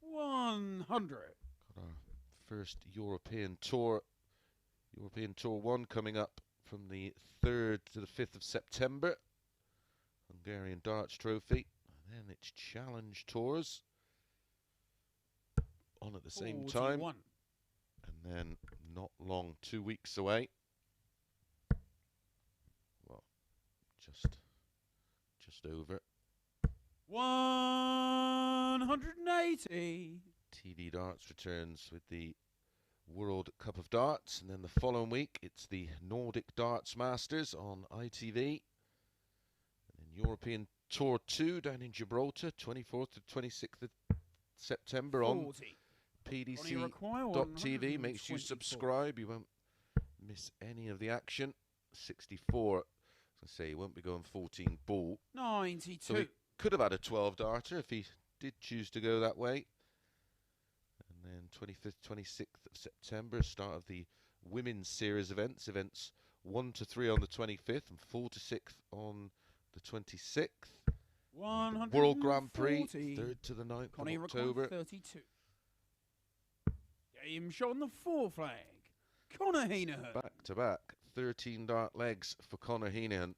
100. Got our first European Tour 1 coming up from the 3rd to the 5th of September. Hungarian Darts Trophy. And then it's Challenge Tours on at the same 41. time. And then not long, 2 weeks away. Well, just over. 180. TD Darts returns with the World Cup of Darts, and then the following week it's the Nordic Darts Masters on ITV. And then European Tour 2 down in Gibraltar, 24th to 26th of September 40. on PDC.TV. Make sure you subscribe, you won't miss any of the action. 64, as I say, he won't be going 14 ball. 92. So he could have had a 12 darter if he did choose to go that way. And then 25th, 26th of September, start of the women's series events. Events 1 to 3 on the 25th and 4 to 6 on the 26th. World Grand Prix, 3rd to the 9th of October. 32. Game shot on the 4th leg. Conor Heneghan. Back to back, 13 dart legs for Conor Heneghan.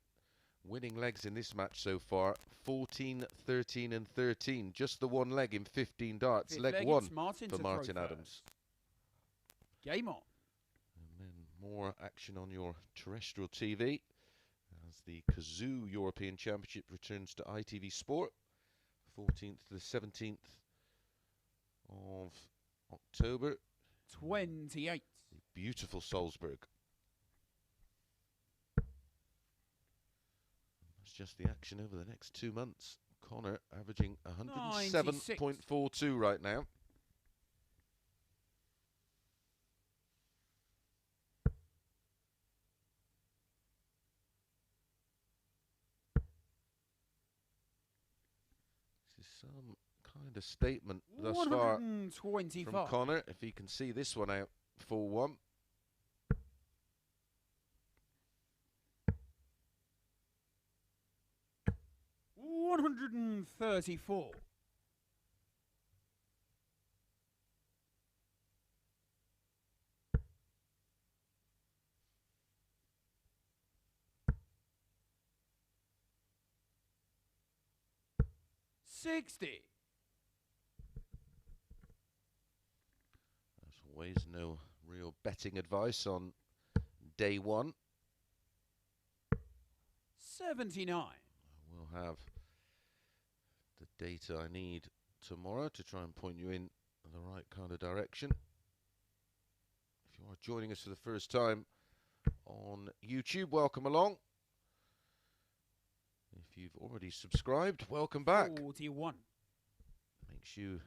Winning legs in this match so far, 14, 13 and 13. Just the one leg in 15 darts. Leg 1 for Martin Adams. Game on. And then more action on your terrestrial TV as the Kazoo European Championship returns to ITV Sport. 14th to the 17th of October. 28. The beautiful Salzburg. That's just the action over the next 2 months. Conor averaging 107.42 right now. This is some kind of statement thus far from Conor, if he can see this one out 4-1. $134. $60. As always, no real betting advice on day one. 79. We'll have the data I need tomorrow to try and point you in the right kind of direction. If you are joining us for the first time on YouTube, welcome along. If you've already subscribed, welcome back. 41. Make sure you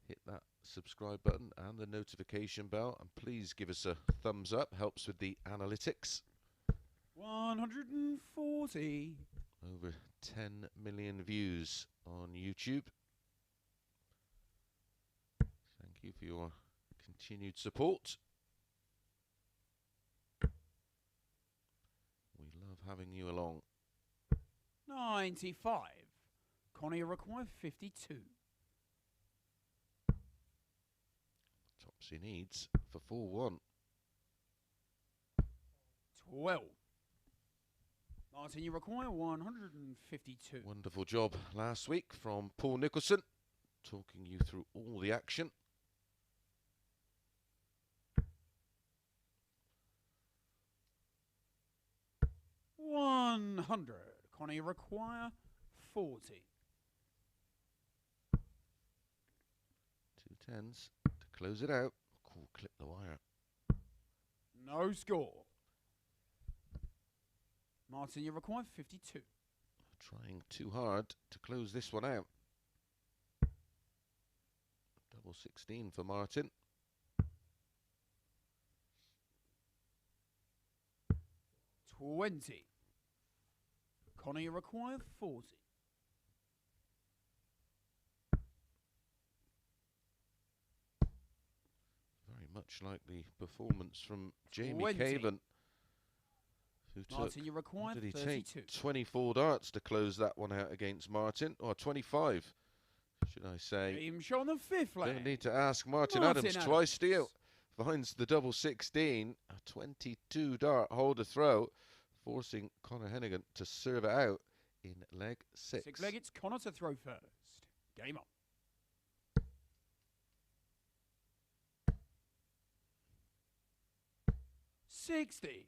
hit that subscribe button and the notification bell, and please give us a thumbs up, helps with the analytics. 140. Over 10 million views on YouTube. Thank you for your continued support. We love having you along. 95. Conor requires 52. Tops he needs for 4-1. 12. Martin, you require 152. Wonderful job last week from Paul Nicholson, talking you through all the action. $100. Conor, you require 40. 2 tens to close it out. Cool, clip the wire. No score. Martin, you require 52. Trying too hard to close this one out. Double 16 for Martin. 20. Conor, you require 40. Very much like the performance from Jamie 20. Caven, who Martin, you took, require what did he 32. take? 24 darts to close that one out against Martin, or 25, should I say. Game shot on the fifth leg. Don't need to ask Martin Martin Adams twice, do you? Finds the double 16, a 22 dart holder throw, forcing Conor Heneghan to serve it out in leg 6. 6 leg, it's Conor to throw first. Game on. $60.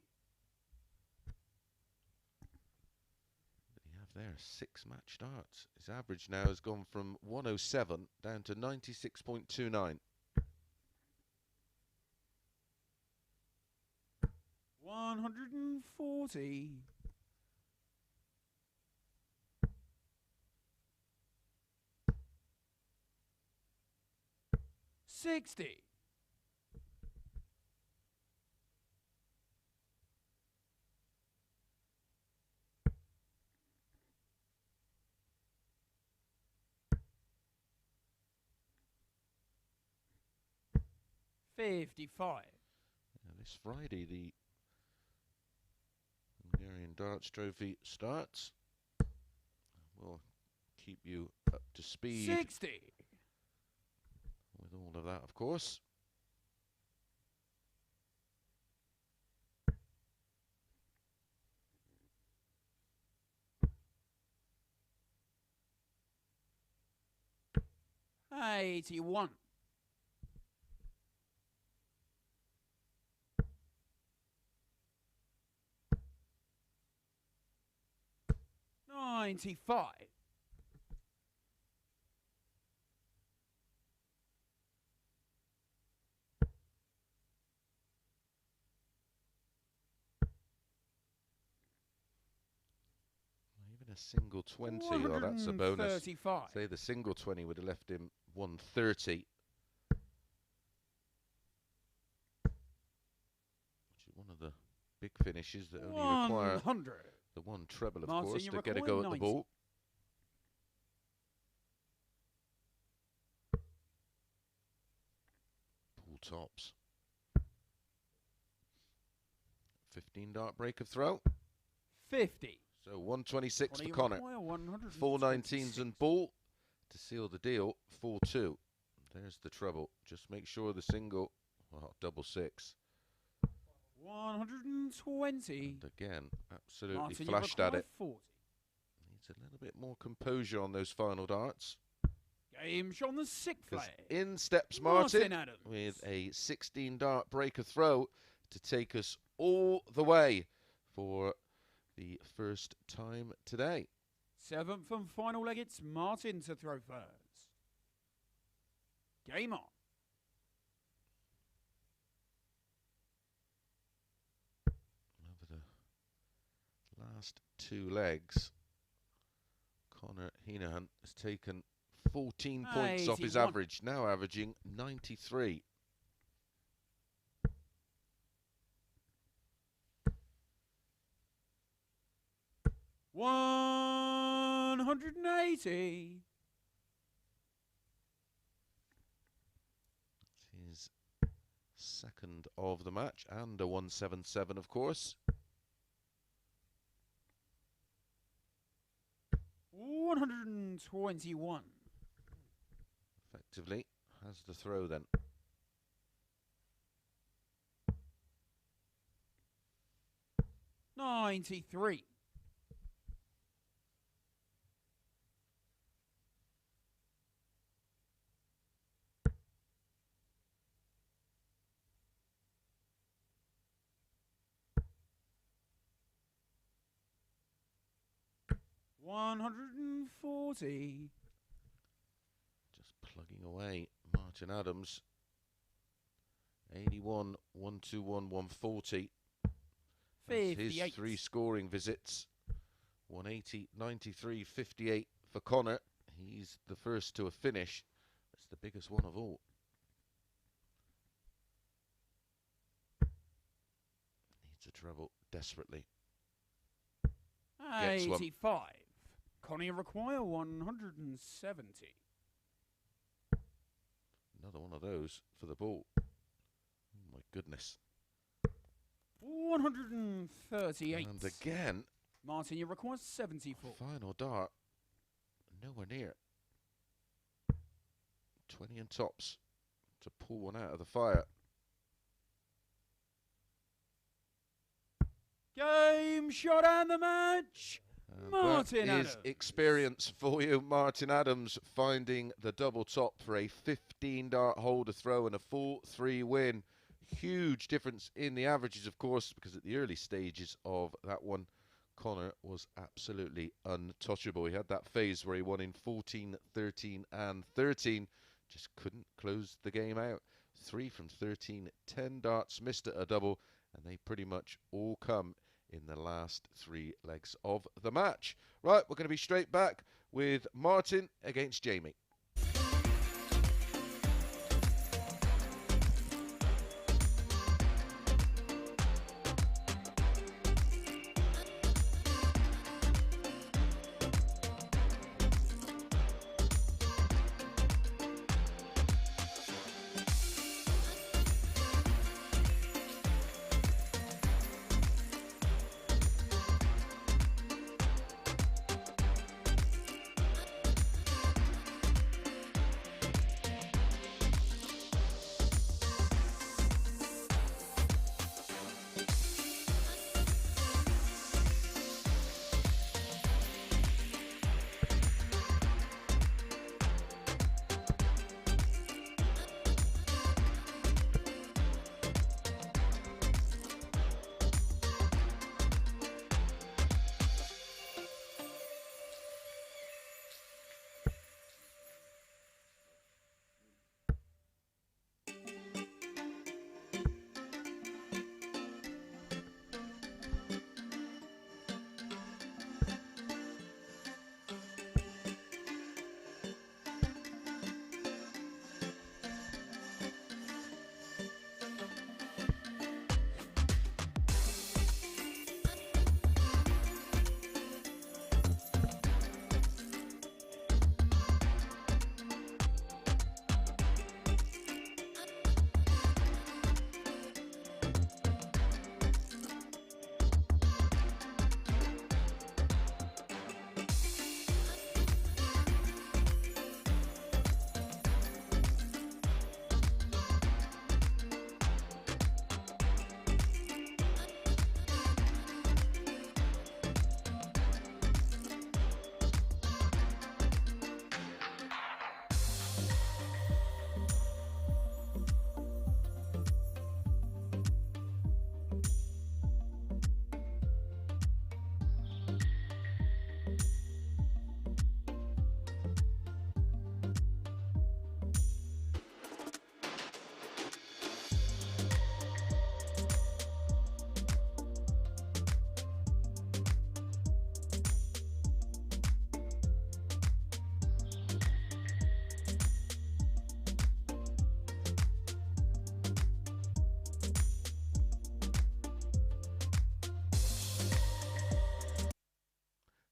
You have there 6 match darts. His average now has gone from 107 down to 96.29. 140. $60. $55. Now this Friday, the Hungarian Darts Trophy starts. We'll keep you up to speed 60. with all of that, of course. $81. $95. Even a single 20, oh, that's a bonus. 135. Say the single 20 would have left him 130. Which is one of the big finishes that only require 100. the one treble, of Martin, course, you to get a require go at the 90. ball. Pool tops. 15 dart break of throw. 50. So 126 for Conor, Conor. you require 4 126. 19s and ball to seal the deal. 4-2. There's the treble. Just make sure the single, well, double 6. 120. And again, absolutely Martin, flashed you at require it. 40. Needs a little bit more composure on those final darts. Game shot on the sixth 'Cause leg. in steps Martin Adams with a 16 dart break of throw to take us all the way for the first time today. 7th and final leg, it's Martin to throw first. Game on. Over the last 2 legs, Conor Heneghan has taken 14 points off his 81. average, now averaging 93. $180. His second of the match, and a 177, of course. 121. Effectively has the throw then. $93. 140. Just plugging away. Martin Adams. 81, 121, 140. That's his 58. 3 scoring visits. 180, 93, 58 for Conor. He's the first to a finish. That's the biggest one of all. Needs a treble desperately. Gets one. 85. Connie require 170. Another one of those for the ball. Oh my goodness. 138. And again, Martin, you require 74. final dart. Nowhere near. 20 and tops to pull one out of the fire. Game shot and the match. Martin that is Adams. Experience for you. Martin Adams finding the double top for a 15 dart hole to throw and a full 3 win. Huge difference in the averages, of course, because at the early stages of that one, Conor was absolutely untouchable. He had that phase where he won in 14, 13 and 13. Just couldn't close the game out. 3 from 13, 10 darts, missed a double, and they pretty much all come in the last 3 legs of the match. Right, we're going to be straight back with Martin against Jamie.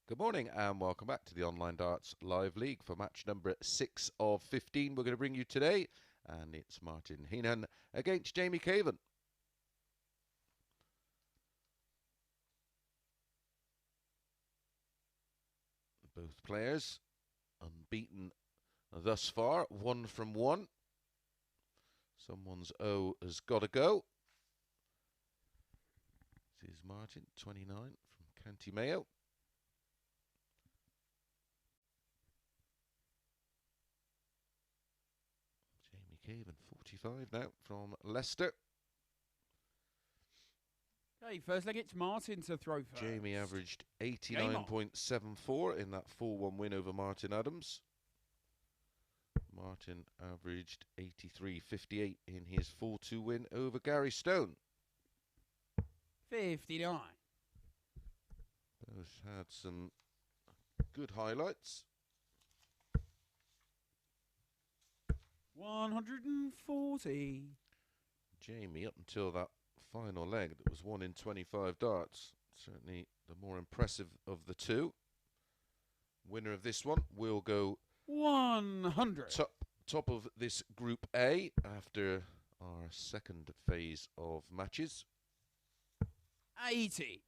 Good morning and welcome back to the Online Darts Live League for match number 6 of 15 we're going to bring you today, and it's Martin Heneghan against Jamie Caven. Both players unbeaten thus far, 1 from 1. Someone's O has got to go. This is Martin, 29 from County Mayo. Jamie Caven, 45 now from Leicester. Okay, first leg, it's Martin to throw first. Jamie averaged 89.74 in that 4-1 win over Martin Adams. Martin averaged 83.58 in his 4-2 win over Gary Stone. 59. Both had some good highlights. 140. Jamie, up until that final leg that was 1 in 25 darts, certainly the more impressive of the two. Winner of this one will go 100. top of this Group A after our second phase of matches. 80.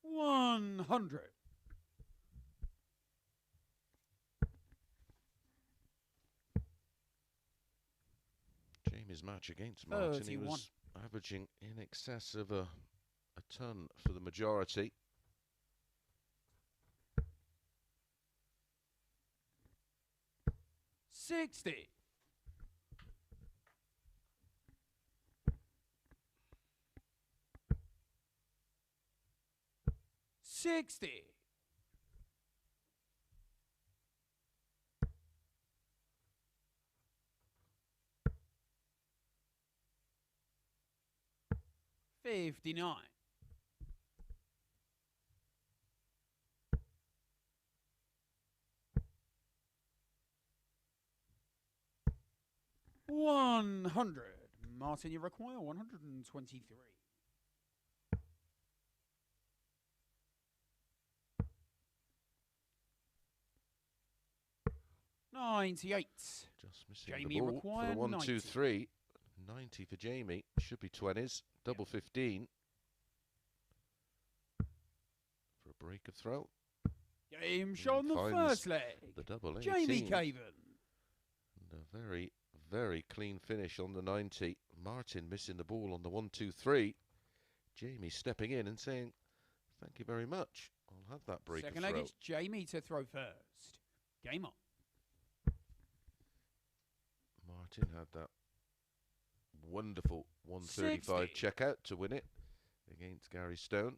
100. Jamie's match against Martin, 31. he was averaging in excess of a ton for the majority. 60. 60. 59. 100. Martin, you require 123. 98. Just missing Jamie the ball for required the 1, 90. 2, 3. 90 for Jamie. Should be 20s. Double 15. For a break of throw. Game shot on the first leg. The double 18. Jamie Caven. And a very, very clean finish on the 90. Martin missing the ball on the 1, 2, 3. Jamie stepping in and saying, thank you very much. I'll have that break Second of leg, throw. it's Jamie to throw first. Game on. Martin had that wonderful 135 checkout to win it against Gary Stone.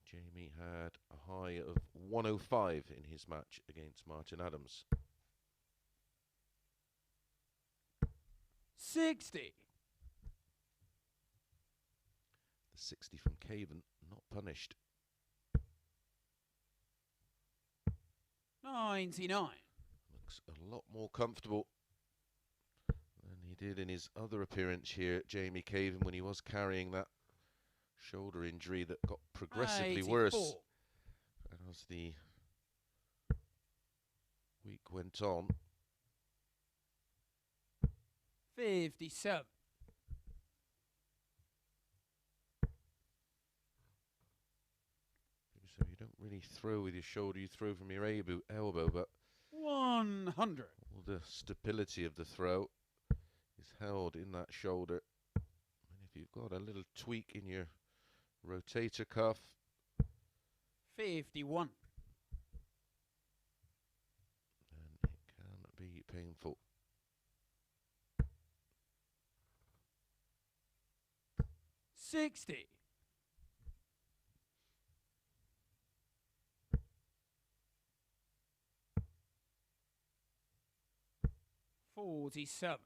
Jamie had a high of 105 in his match against Martin Adams. 60. The 60 from Caven, not punished. 99. Looks a lot more comfortable than he did in his other appearance here, Jamie Caven, when he was carrying that shoulder injury that got progressively 84. worse as the week went on. 57. So you don't really throw with your shoulder, you throw from your elbow, but 100. all the stability of the throw is held in that shoulder. And if you've got a little tweak in your rotator cuff, 51. then it can be painful. 60. 47.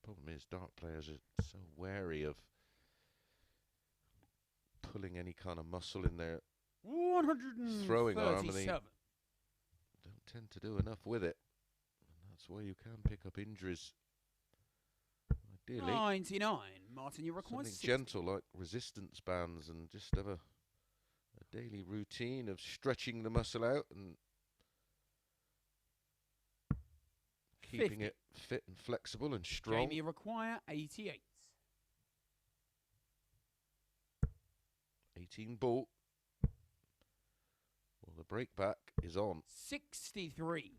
Problem is, dart players are so wary of pulling any kind of muscle in their 137. throwing arm, and they don't tend to do enough with it. And that's why you can pick up injuries. Ideally, 99. Martin, you require something 60. gentle like resistance bands, and just have a daily routine of stretching the muscle out and keeping 50. it fit and flexible and strong. Jamie require 88. 18 ball. Well, the break back is on. 63.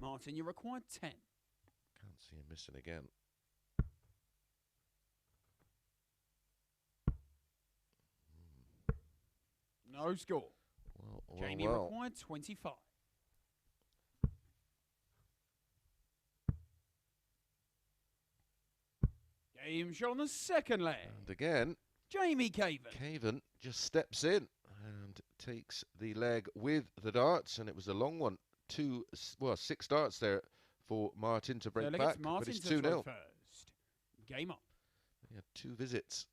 Martin, you require 10. Can't see him missing again. No score. Well, Jamie required 25. Game shot on the second leg. And again, Jamie Caven. Caven just steps in and takes the leg with the darts, and it was a long one. 6 darts there for Martin to break back, but it's 2-0. First. Game up. They had 2 visits.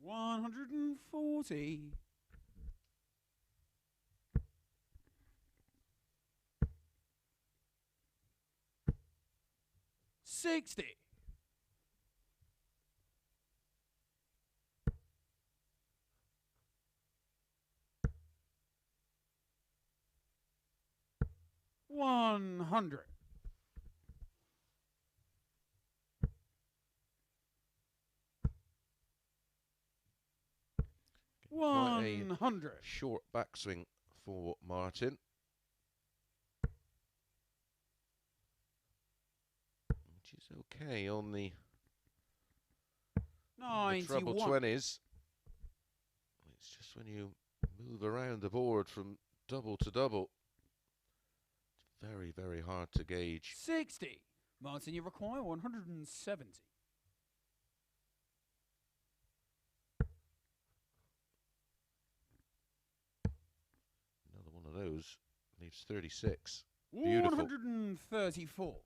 $140. 60. $100. Quite a 100. short backswing for Martin. Which is okay on the treble 20s. It's just when you move around the board from double to double, it's very, very hard to gauge. 60. Martin, you require 170. Another one of those leaves 36. Beautiful. 134.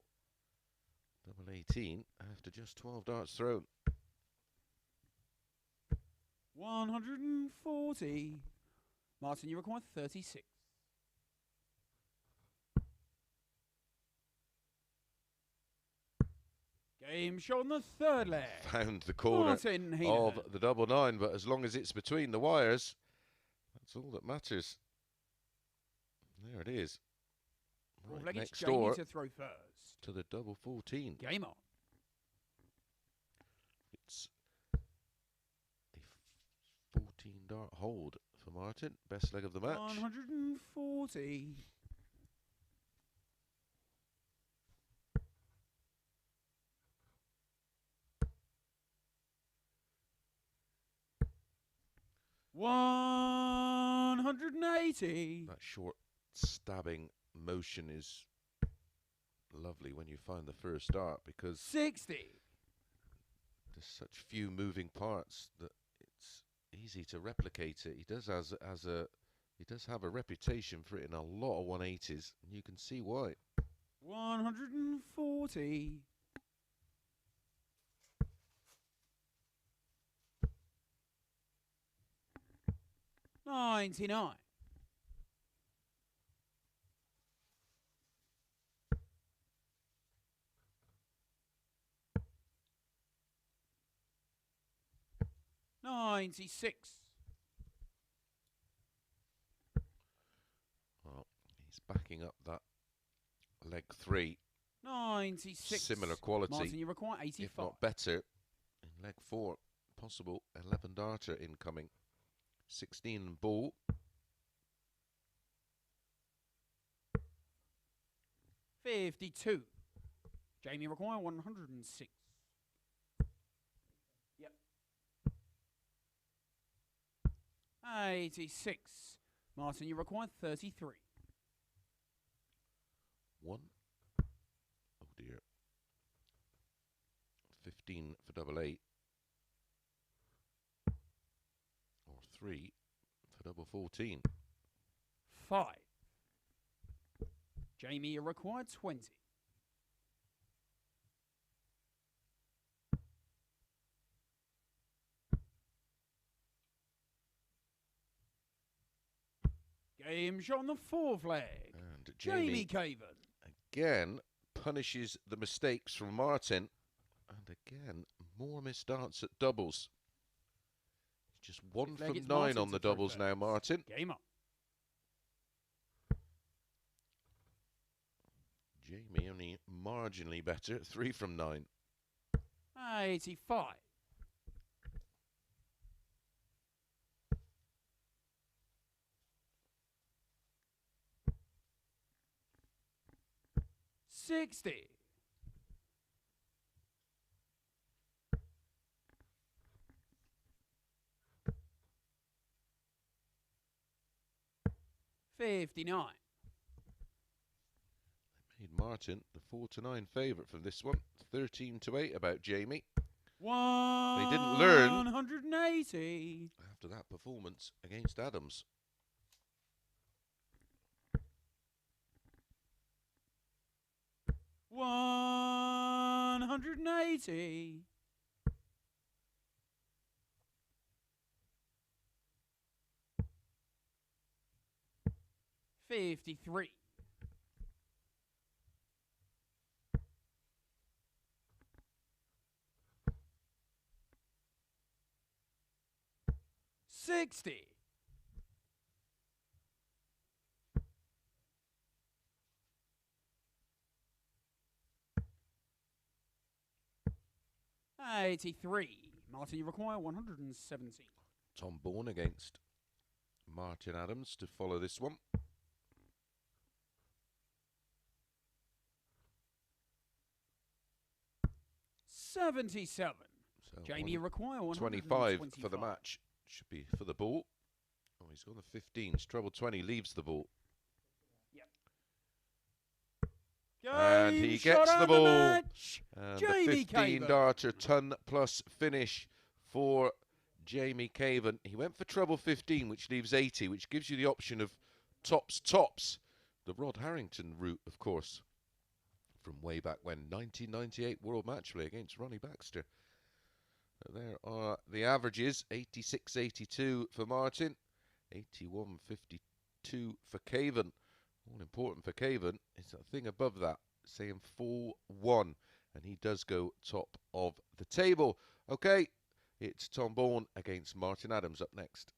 Double 18 after just 12 darts thrown. 140. Martin, you require 36. Game shot on the third leg. Found the corner Martin of Henahan. the double 9, but as long as it's between the wires, that's all that matters. There it is. Right next door to throw first. to the double 14. Game on. It's a 14 dart hold for Martin. Best leg of the match. 140. $180. That short stabbing motion is lovely when you find the first dart, because 60. there's such few moving parts that it's easy to replicate it. He does have a reputation for it in a lot of 180s, and you can see why. 140. $99. $96. Well, he's backing up that leg 3. 96. Similar quality, Martin, you require 85. if not better, in leg 4. Possible 11 darter incoming. 16 ball. 52. Jamie require 106. Yep. 86. Martin, you require 33. 1. Oh dear. 15 for double 8. Or 3 for double 14. 5. Jamie, you require 20. Game shot on the fourth leg. And Jamie Caven. again punishes the mistakes from Martin. And again, more missed darts at doubles. Just 1 from 9 on the doubles now, Martin. Game up. Jamie only marginally better, 3 from 9. 85. $60. 59. Made Martin the 4-9 favourite for this one. 13-8 about Jamie. They didn't learn 180. After that performance against Adams. $180. 53. 60. 83. Martin, you require 170. Tom Bourne against Martin Adams to follow this one. $77. So Jamie, you require 25 125 for the match. Should be for the ball. Oh, he's on the 15s. Treble 20 leaves the ball. Yep. And he gets the ball. And Jamie the 15 Caven. darter ton plus finish for Jamie Caven. He went for treble 15, which leaves 80, which gives you the option of tops. The Rod Harrington route, of course, from way back when, 1998 World Match Play against Ronnie Baxter. There are the averages, 86.82 for Martin, 81.52 for Caven. All important for Caven is that thing above that, saying 4-1, and he does go top of the table. Okay, it's Tom Bourne against Martin Adams up next.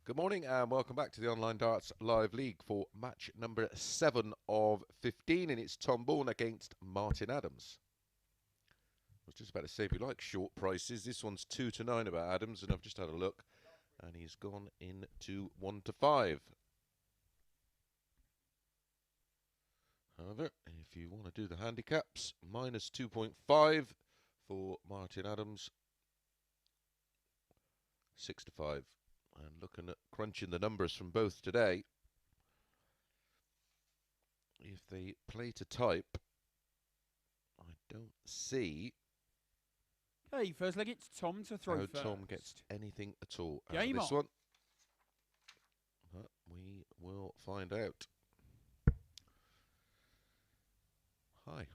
Good morning and welcome back to the Online Darts Live League for match number 7 of 15, and it's Tom Bourne against Martin Adams. I was just about to say, if you like short prices, this one's 2-9 about Adams, and I've just had a look, and he's gone into 1-5. However, if you want to do the handicaps, minus 2.5 for Martin Adams, 6-5. And looking at crunching the numbers from both today, if they play to type, I don't see Okay, first leg, it's Tom to throw how first. Tom gets anything at all out of Game this on. one. But we will find out. Hi.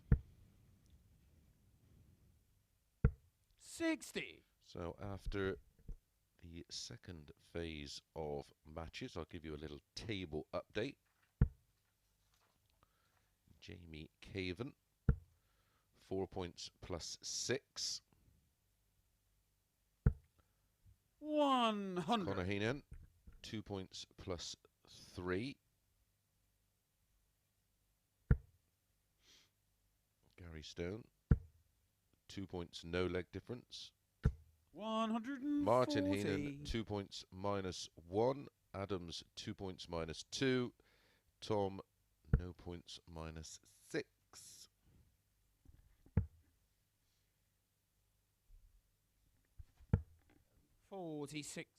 60. So after the second phase of matches, I'll give you a little table update. Jamie Caven, 4 points plus 6. 100. Conor Heneghan, 2 points plus 3. Gary Stone, 2 points, no leg difference. 140. Martin Henahan, 2 points minus 1. Adams, 2 points minus 2. Tom, no points minus 6. 46.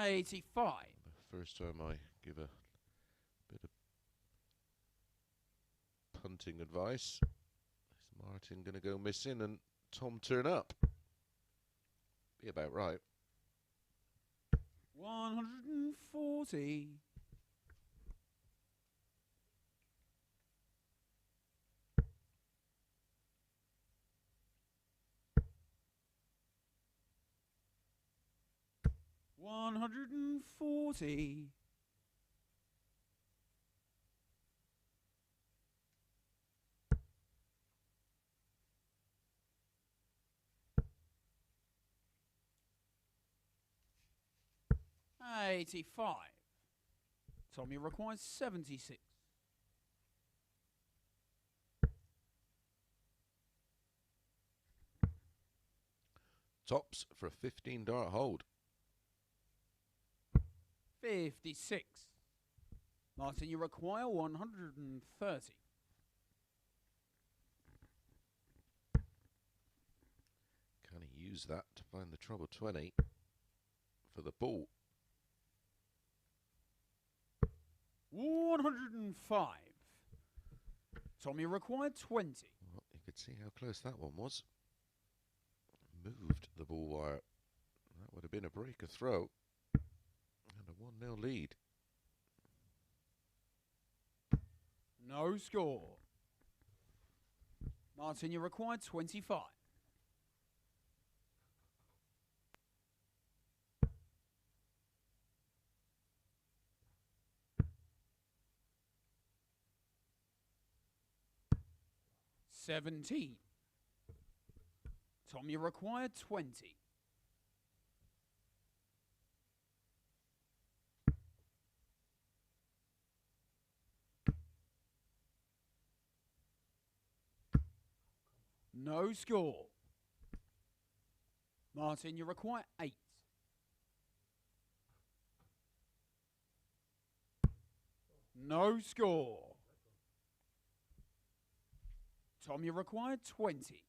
85. The first time I give a bit of punting advice. Is Martin going to go missing and Tom turn up? Be about right. 140. 140. 85. Tommy requires 76. Tops for a 15 dart hold. 56. Martin, you require 130. Can he use that to find the treble 20 for the ball? 105. Tommy required 20. Well, you could see how close that one was. Moved the ball wire. That would have been a breaker throw. And a 1-0 lead. No score. Martin, you required 25. 17. Tom, you required 20. 'No score. Martin, you require 8. 'No score. Tom, you required 20.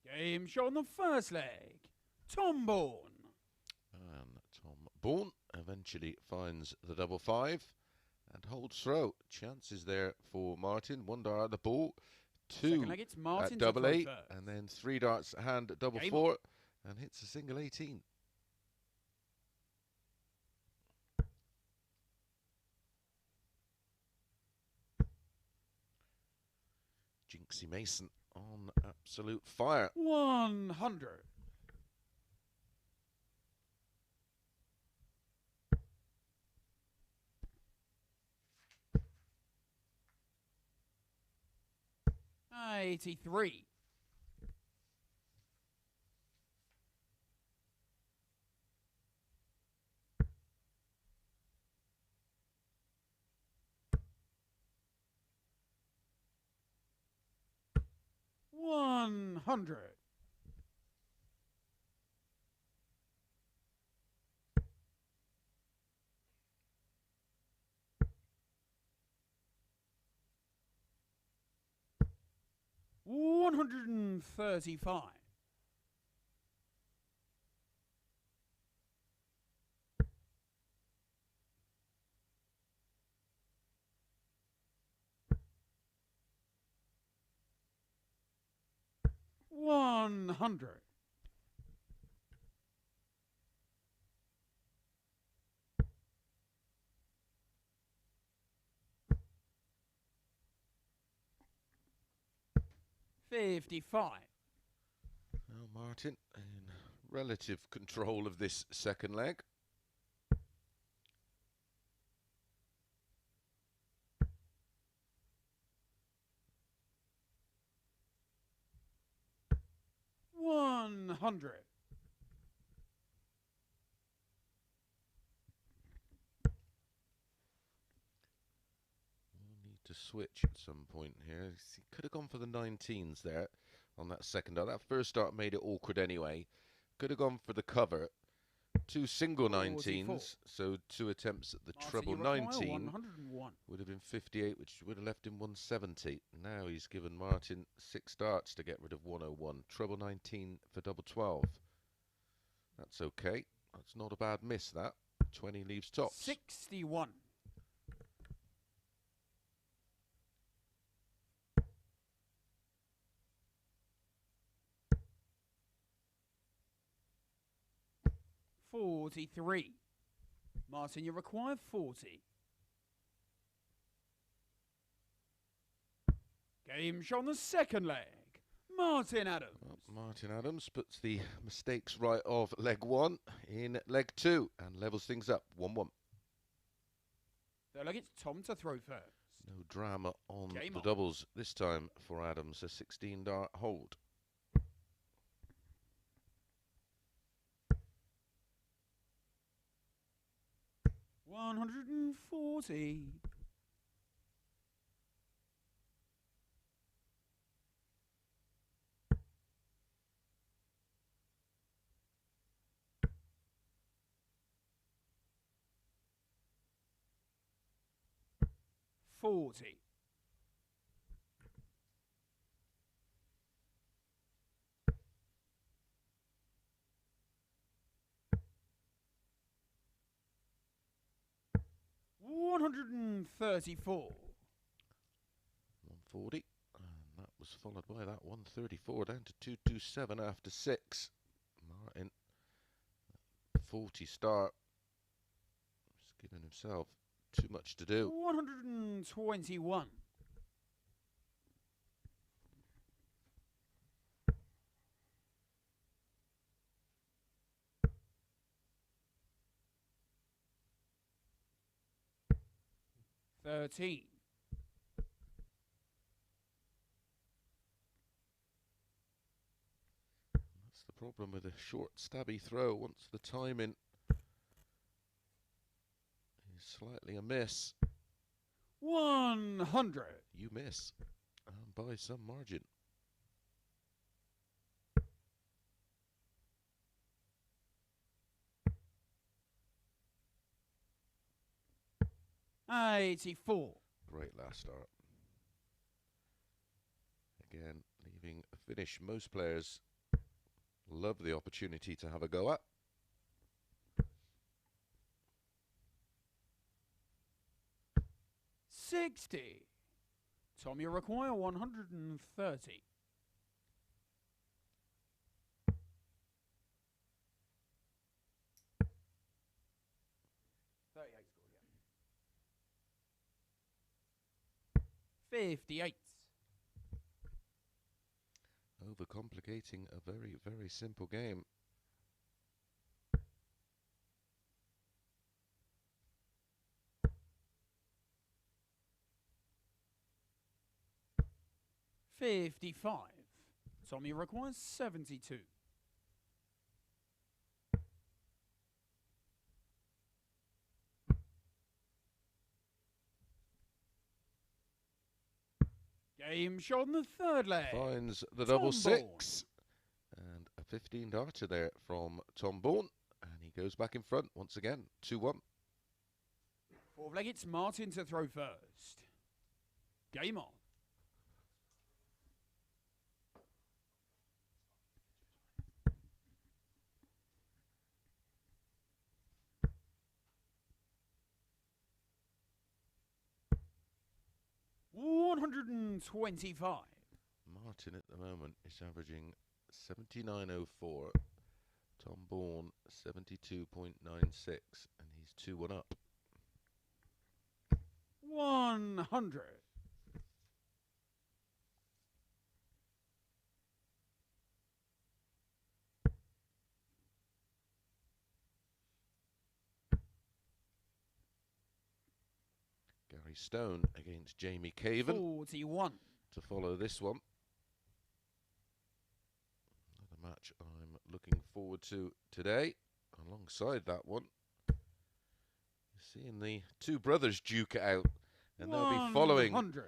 'Game shot on the first leg. Tom Bourne. And Tom Bourne eventually finds the double 5 and holds throw. Chances there for Martin. 1 dart at the ball. 2 Second leg, it's Martin at double to 8. throw first. And then 3 darts at hand at double Game 4. And hits a single 18. Jinxie Mason on absolute fire. 100. 83. 100. 135. 100. 55. Now Martin in relative control of this second leg. $100. We'll need to switch at some point here. He could have gone for the 19s there on that second dart. That first dart made it awkward anyway. Could have gone for the cover. Two single 19s, so two attempts at the treble 19 101. would have been 58, which would have left him 170. Now he's given Martin 6 darts to get rid of 101. Treble 19 for double 12. That's okay. That's not a bad miss, that. 20 leaves tops. 61. $43. Martin, you require 40. Game shot on the second leg. Martin Adams. Well, Martin Adams puts the mistakes right of leg 1 in leg 2 and levels things up 1-1. Third leg, it's Tom to throw first. No drama on Game the on. doubles this time for Adams. A 16 dart hold. $140. $40. $134. 140, and that was followed by that 134 down to 227 after 6. Martin, 40 start, just giving himself too much to do. 121. $13. That's the problem with a short stabby throw. Once the timing is slightly amiss, 100. you miss, and by some margin. $84. Great last start. Again, leaving a finish. Most players love the opportunity to have a go at. $60. Tom, you require 130. $58. Overcomplicating a very, very simple game. $55. Tommy requires 72. Game shot on the third leg. Finds the double Tom 6. And a 15 darter there from Tom Bourne. And he goes back in front once again. 2-1. Fourth leg, it's Martin to throw first. Game on. $125. Martin at the moment is averaging 79.04. Tom Bourne 72.96. And he's 2-1 up. 100. Gary Stone against Jamie Caven 41. to follow this one. Another match I'm looking forward to today. Alongside that one, you're seeing the two brothers duke it out, and they'll be following 100.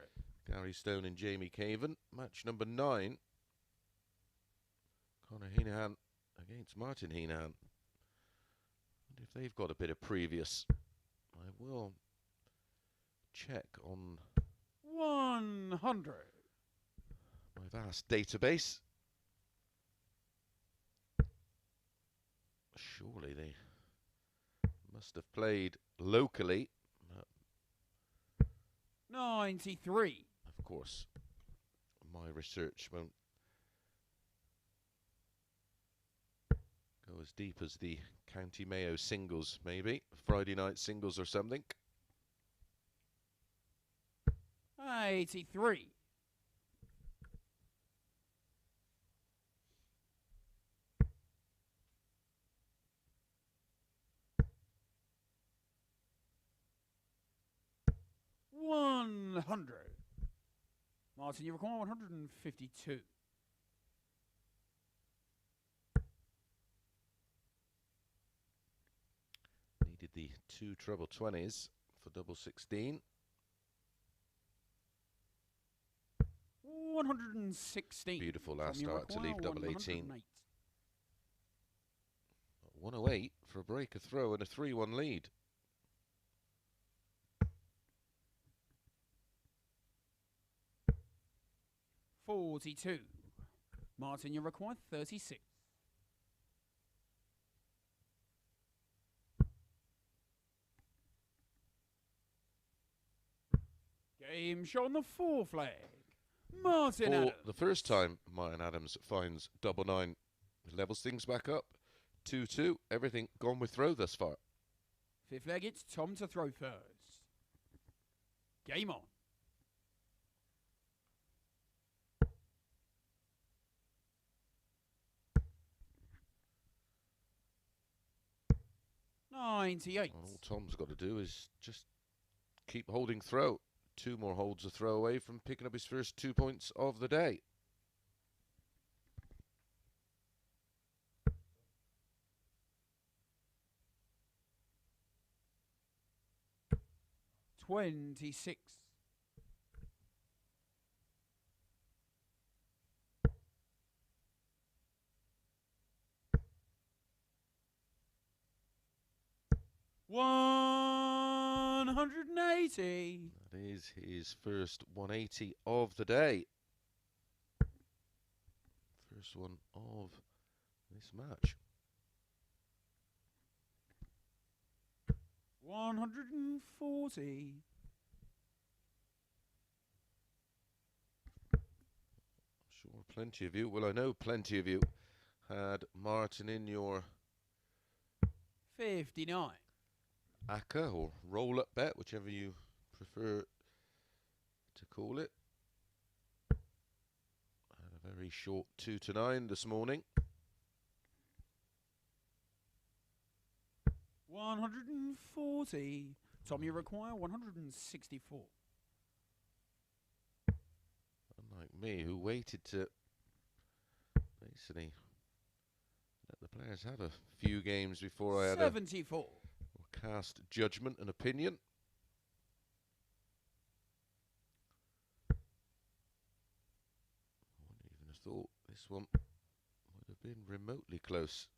Gary Stone and Jamie Caven. Match number 9. Conor Heneghan against Martin Henahan. And if they've got a bit of previous, I will check on 100. my vast database. Surely they must have played locally. 93. Of course, my research won't go as deep as the County Mayo singles, maybe. Friday night singles or something. 83. 100. Martin, you require 152. Needed the 2 treble 20s for double 16. 116. Beautiful last You start to require leave double 18. 108. 108 for a break, a throw, and a 3-1 lead. $42. Martin, you require 36. Game show on the 4 flag. Martin For Adams. the first time, Martin Adams finds double 9. Levels things back up. 2-2. Everything gone with throw thus far. 5th leg, it's Tom to throw first. Game on. $98. All Tom's got to do is just keep holding throw. 2 more holds a throw away from picking up his first 2 points of the day. $26. $180. That is his first 180 of the day. First one of this match. 140. Sure, plenty of you. Well, I know plenty of you had Martin in your 59. ACCA or roll-up bet, whichever you prefer to call it. Had a very short 2 to 9 this morning. 140. Tom, you require 164. Unlike me, who waited to basically let the players have a few games before I had 74. cast judgment and opinion. I wouldn't even have thought this one would have been remotely close.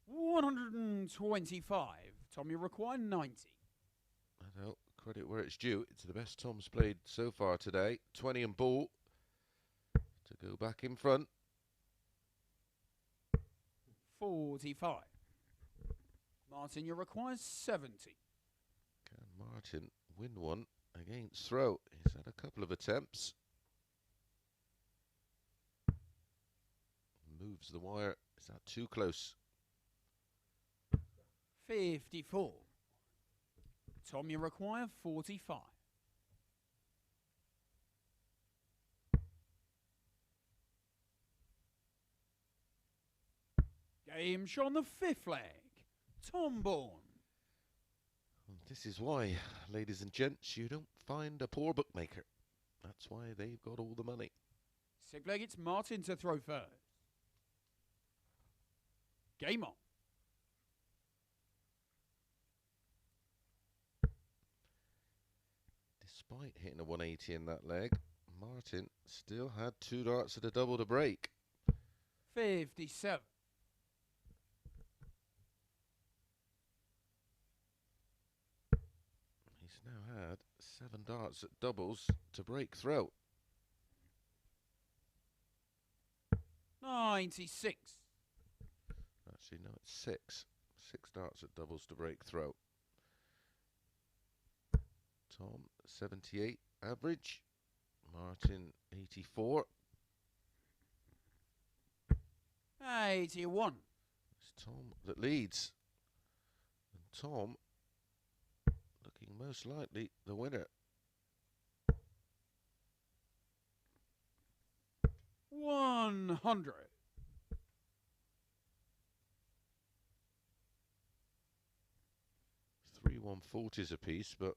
125. Tom, you require 90. I know, credit where it's due. It's the best Tom's played so far today. 20 and ball to go back in front. 45. Martin, you require 70. Can Martin win one against throw? He's had a couple of attempts. Moves the wire. Is that too close? 54. Tom, you require 45. Game show on the 5th leg. Tom Bourne. This is why, ladies and gents, you don't find a poor bookmaker. That's why they've got all the money. Six leg, it's Martin to throw first. Game on. Despite hitting a 180 in that leg, Martin still had 2 darts at a double to break. 57. He's now had 7 darts at doubles to break through. 96. Actually, no, it's 6. 6 darts at doubles to break through. Tom, 78 average. Martin, 84. 81. It's Tom that leads. And Tom looking most likely the winner. 100. 3 140s apiece, but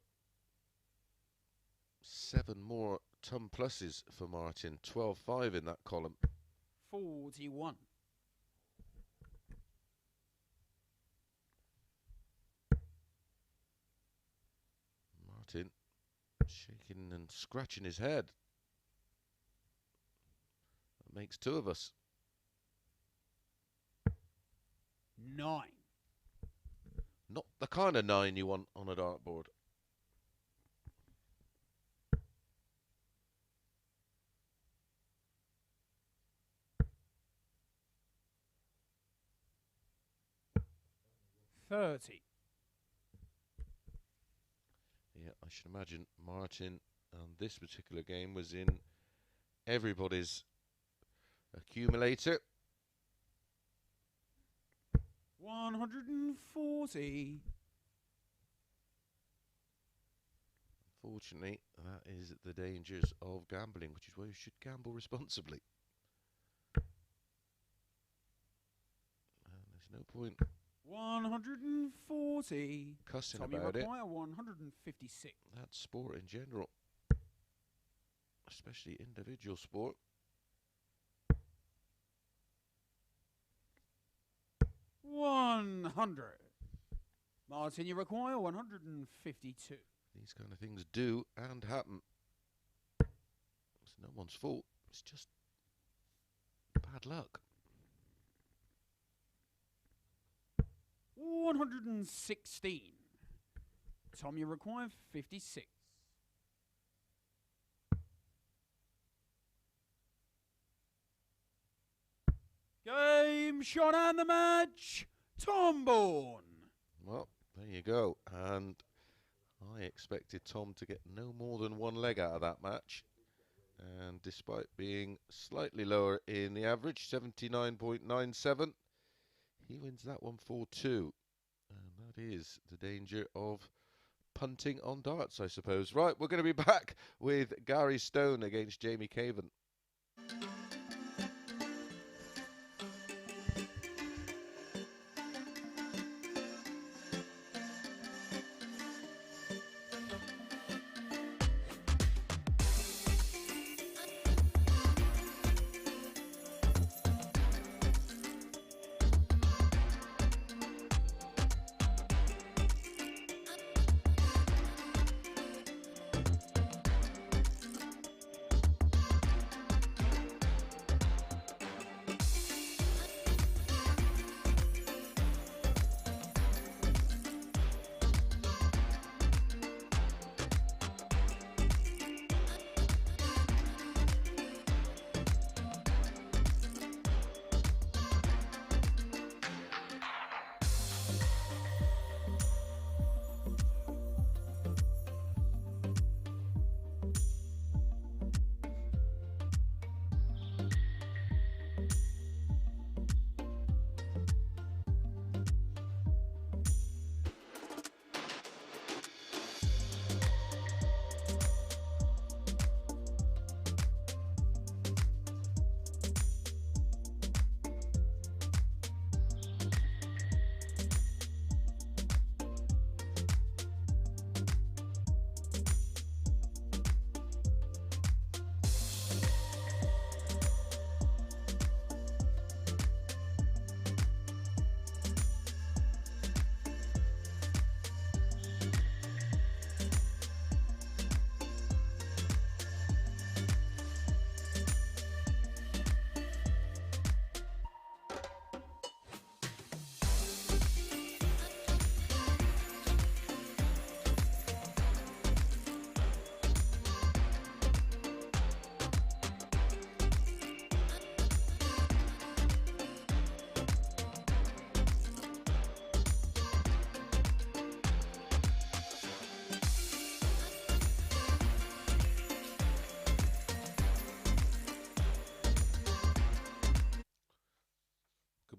7 more ton pluses for Martin. 12-5 in that column. 41. Martin shaking and scratching his head. That makes 2 of us. 9. Not the kind of 9 you want on a dartboard. $30. Yeah, I should imagine Martin on this particular game was in everybody's accumulator. 140. Unfortunately, that is the dangers of gambling, which is why you should gamble responsibly. And there's no point 140. cussing Tommy about it. require 156. That's sport in general, especially individual sport. 100. Martin, you require 152. These kind of things do and happen. It's no one's fault. It's just bad luck. 116. Tom, you require 56. Game, shot and the match, Tom Bourne. Well, there you go. And I expected Tom to get no more than 1 leg out of that match. And despite being slightly lower in the average, 79.97, he wins that one 4-2. And that is the danger of punting on darts, I suppose. Right, we're going to be back with Gary Stone against Jamie Caven.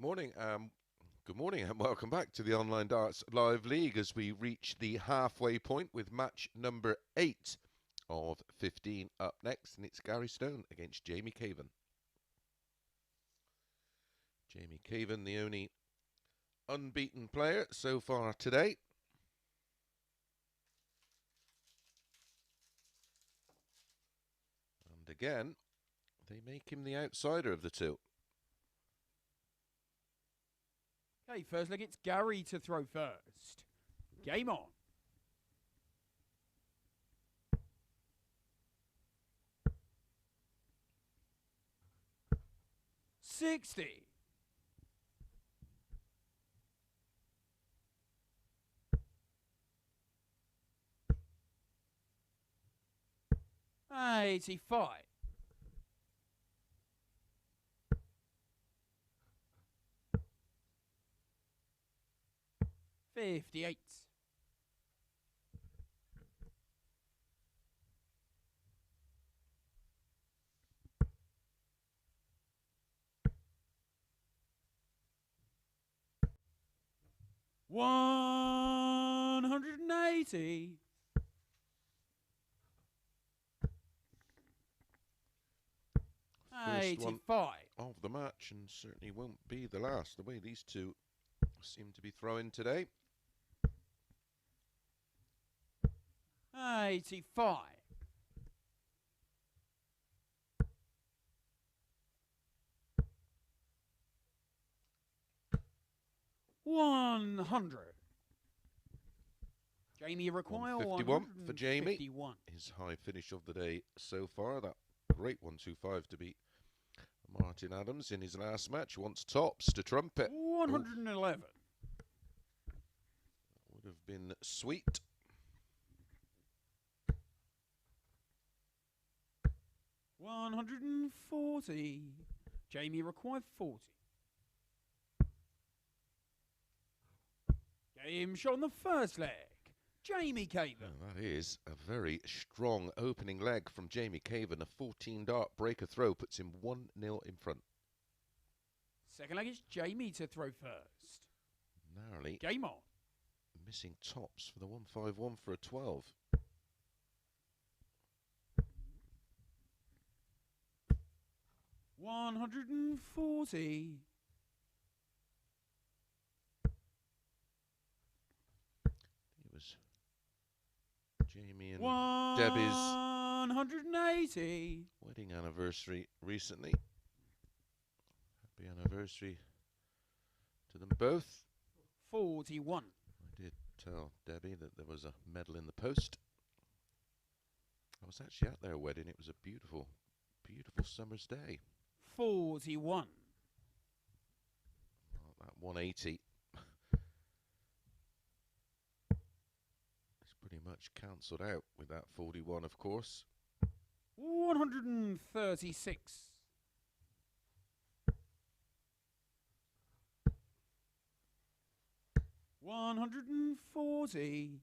Good morning and welcome back to the Online Darts Live League as we reach the halfway point with match number 8 of 15 up next, and it's Gary Stone against Jamie Caven. Jamie Caven, the only unbeaten player so far today. And again, they make him the outsider of the two. Okay, first leg, it's Gary to throw first. Game on. $60. 85. 58. 180. 85. Of the match, and certainly won't be the last, the way these two seem to be throwing today. 85. 100. Jamie require 151 for Jamie. 151. His high finish of the day so far. That great 125 to beat Martin Adams in his last match. Wants tops to trumpet. 111. Would have been sweet. 140. Jamie required 40. Game shot on the first leg. Jamie Caven. Oh, that is a very strong opening leg from Jamie Caven. A 14 dart breaker throw puts him 1-0 in front. Second leg is Jamie to throw first. Narrowly Game on. missing tops for the 151 for a 12. 140. It was Jamie and 180. Debbie's wedding anniversary recently. Happy anniversary to them both. 41. I did tell Debbie that there was a medal in the post. I was actually at their wedding. It was a beautiful, beautiful summer's day. 41. Oh, that 180 is pretty much cancelled out with that 41, of course. 136. 140.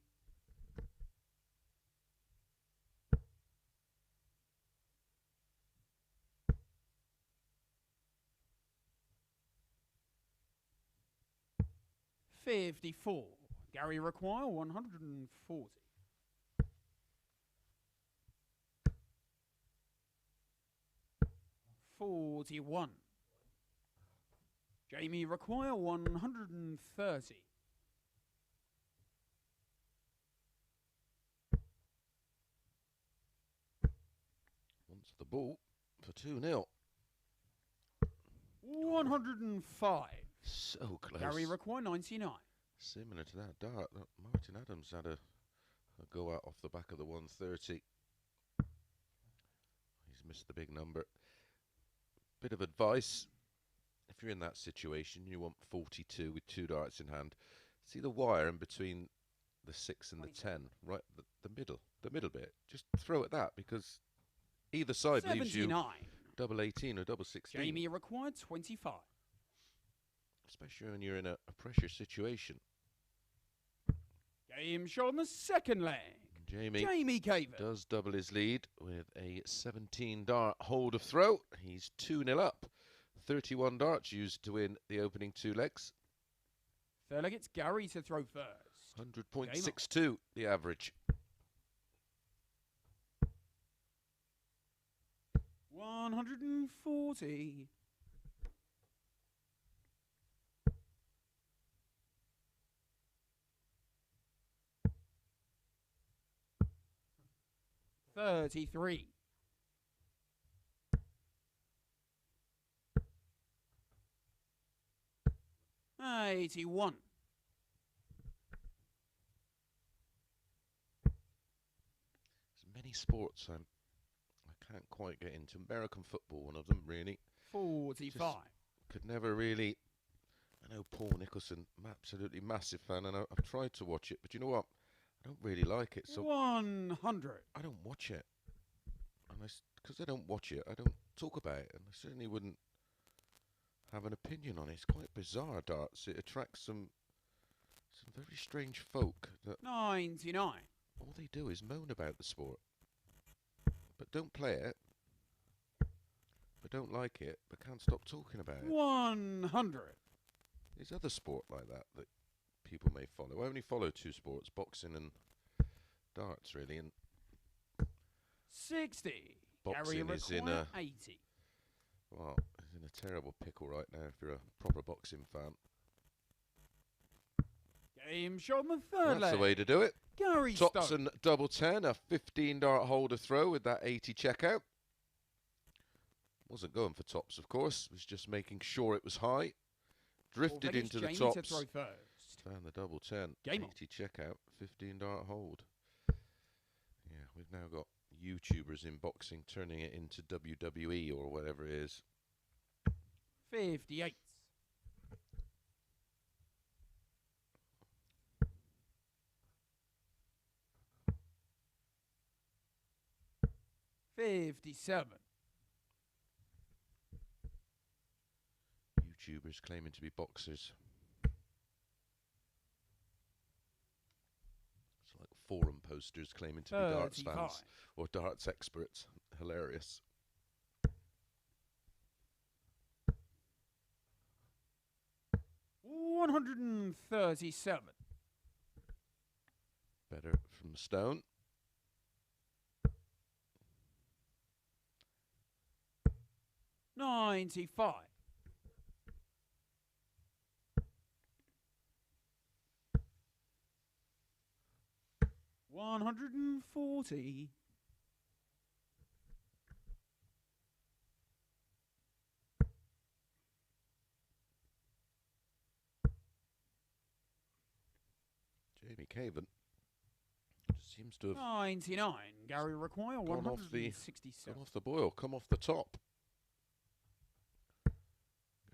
54. Gary require 140. 41. Jamie require 130. Wants the ball for 2-0. 105. So close. Gary require 99. Similar to that dart that Martin Adams had a go out off the back of the 130. He's missed the big number. Bit of advice. If you're in that situation, you want 42 with 2 darts in hand. See the wire in between the 6 and the 10, right? The middle bit. Just throw at that, because either side 79. leaves you double 18 or double 16. Jamie required 25. Especially when you're in a pressure situation. Game shot on the second leg. Jamie Caven does double his lead with a 17 dart hold of throw. He's 2-0 up. 31 darts used to win the opening 2 legs. Third leg, it's Gary to throw first. 100.62 the average. 140. 33. 81. There's many sports I can't quite get into. American football, one of them, really. 45. Could never really. I know Paul Nicholson, absolutely massive fan, and I've tried to watch it, but you know what? I don't really like it. So 100. I don't watch it, and because I don't watch it, I don't talk about it, and I certainly wouldn't have an opinion on it. It's quite bizarre, darts. It attracts some very strange folk that 99. all they do is moan about the sport, but don't play it, but don't like it, but can't stop talking about it. 100. There's other sport like that people may follow. I only follow 2 sports, boxing and darts, really, and 60. boxing is in a 80. well, it's in a terrible pickle right now if you're a proper boxing fan. Game shot on the third That's leg. the way to do it. Gary Tops Stone. and double 10, a 15 dart holder throw with that 80 checkout. Wasn't going for tops, of course. Was just making sure it was high. Drifted into the Jamie tops. to throw first. Found the double 10. Game 80 checkout, 15 dart hold. Yeah, we've now got YouTubers in boxing turning it into WWE or whatever it is. 58. 57. YouTubers claiming to be boxers. It's like forum posters claiming to be darts 35. fans or darts experts. Hilarious. $137. Better from Stone. 95. 140. 'Caven seems to have 99. Gary require gone off the 167. boil, come off the top.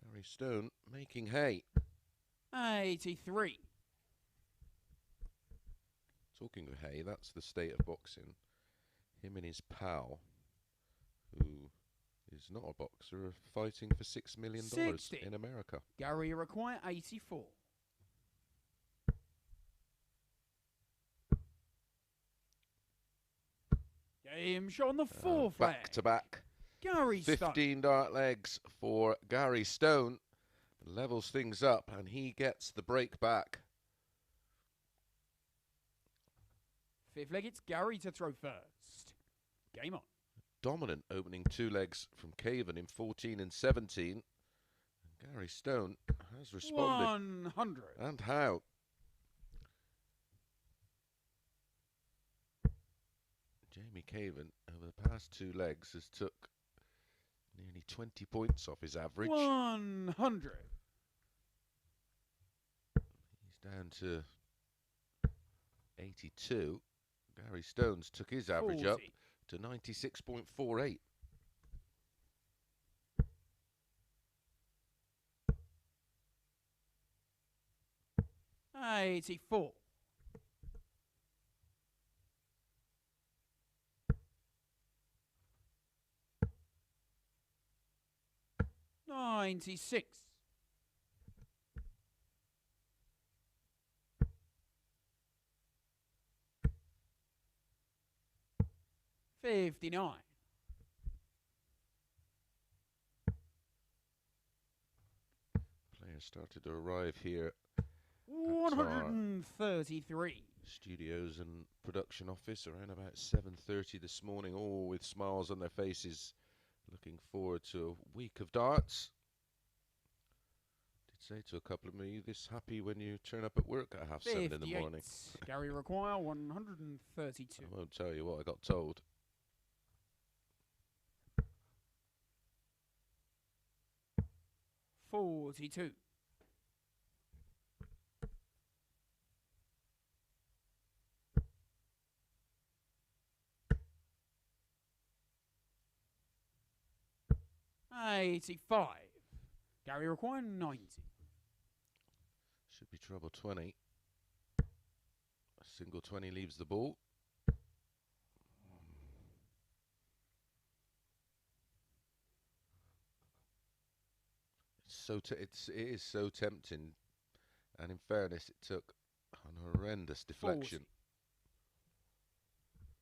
Gary Stone making hay. 83. Talking of hay, that's the state of boxing. Him and his pal, who is not a boxer, are fighting for $6 million 60. in America. Gary require 84. Game shot on the fourth leg. Back to back. Gary Stone. 15 dart legs for Gary Stone. Levels things up and he gets the break back. Fifth leg, it's Gary to throw first. Game on. Dominant opening 2 legs from Caven in 14 and 17. And Gary Stone has responded. 100. And how? Jamie Caven, over the past 2 legs, has took nearly 20 points off his average. 100. He's down to 82. Gary Stone's took his average 40. up to 96.48. $84. 96. 59. started to arrive here. 133. Studios and production office around about 7:30 this morning, all with smiles on their faces, looking forward to a week of darts. Did say to a couple of them, are you this happy when you turn up at work at 7:30 in the morning? Gary require 132. I won't tell you what I got told. $42. $85. Gary require 90. Should be treble 20. A single 20 leaves the ball. It is so tempting, and in fairness, it took an horrendous deflection.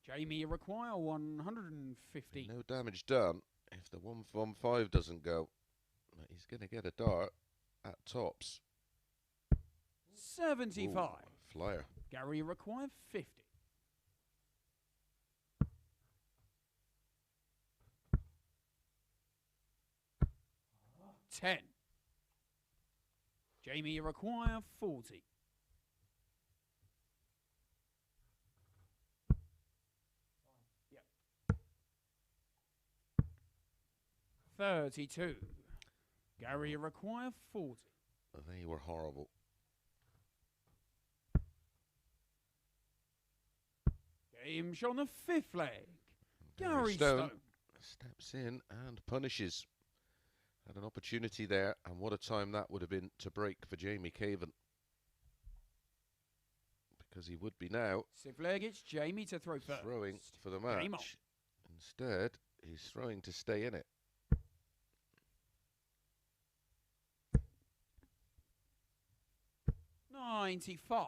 40. Jamie require 150. No damage done if the 115 doesn't go. But he's going to get a dart at tops. 75. Ooh, flyer. Gary require 50. $10. Jamie require 40. Yep. 32. Gary require 40. They were horrible. Game shot on the fifth leg. Gary Stone steps in and punishes. Had an opportunity there, and what a time that would have been to break for Jamie Caven. Because he would be now. Fifth leg, it's Jamie to throw first. Throwing for the match. Instead, he's throwing to stay in it. $95.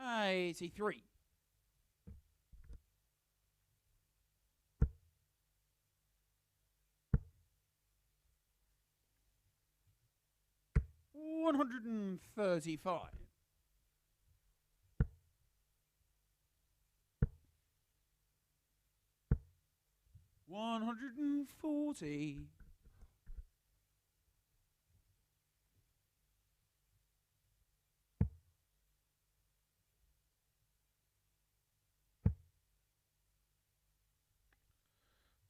$83. $135. $140.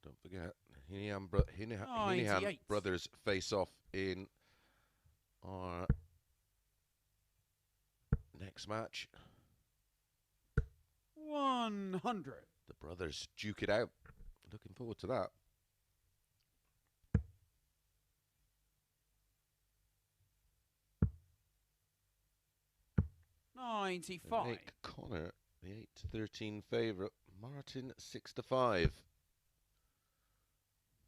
Don't forget, Henahan brothers face off in our next match. 100. The brothers duke it out. Looking forward to that. $95. Make Conor the 8-13 favourite. Martin 6-5.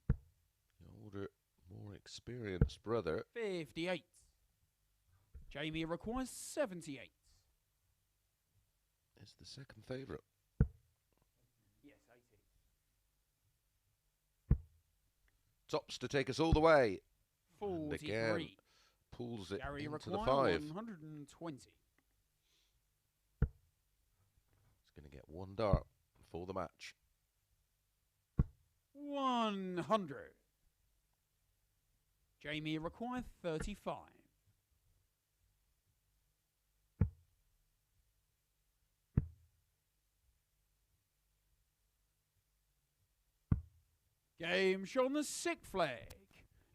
The older, more experienced brother. 58. Jamie requires 78. Is the second favourite. Yes, 80. Tops to take us all the way. 43. And again, pulls it Gary into the require 5. 120. He's going to get one dart for the match. 100. Jamie require 35. Game shot on the sixth flag.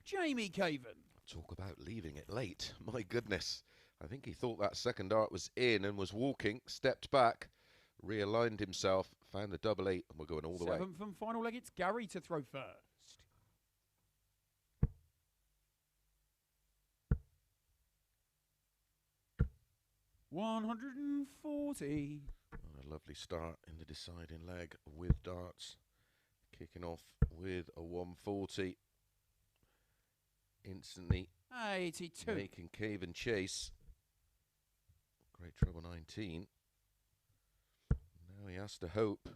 Jamie Caven. Talk about leaving it late. My goodness. I think he thought that second dart was in and was walking, stepped back, realigned himself, found the double 8, and we're going all the way. Seventh and final leg, it's Gary to throw first. $140. What a lovely start in the deciding leg with darts. Kicking off with a 140. Instantly 82. making Caven chase. Great treble 19. Now he has to hope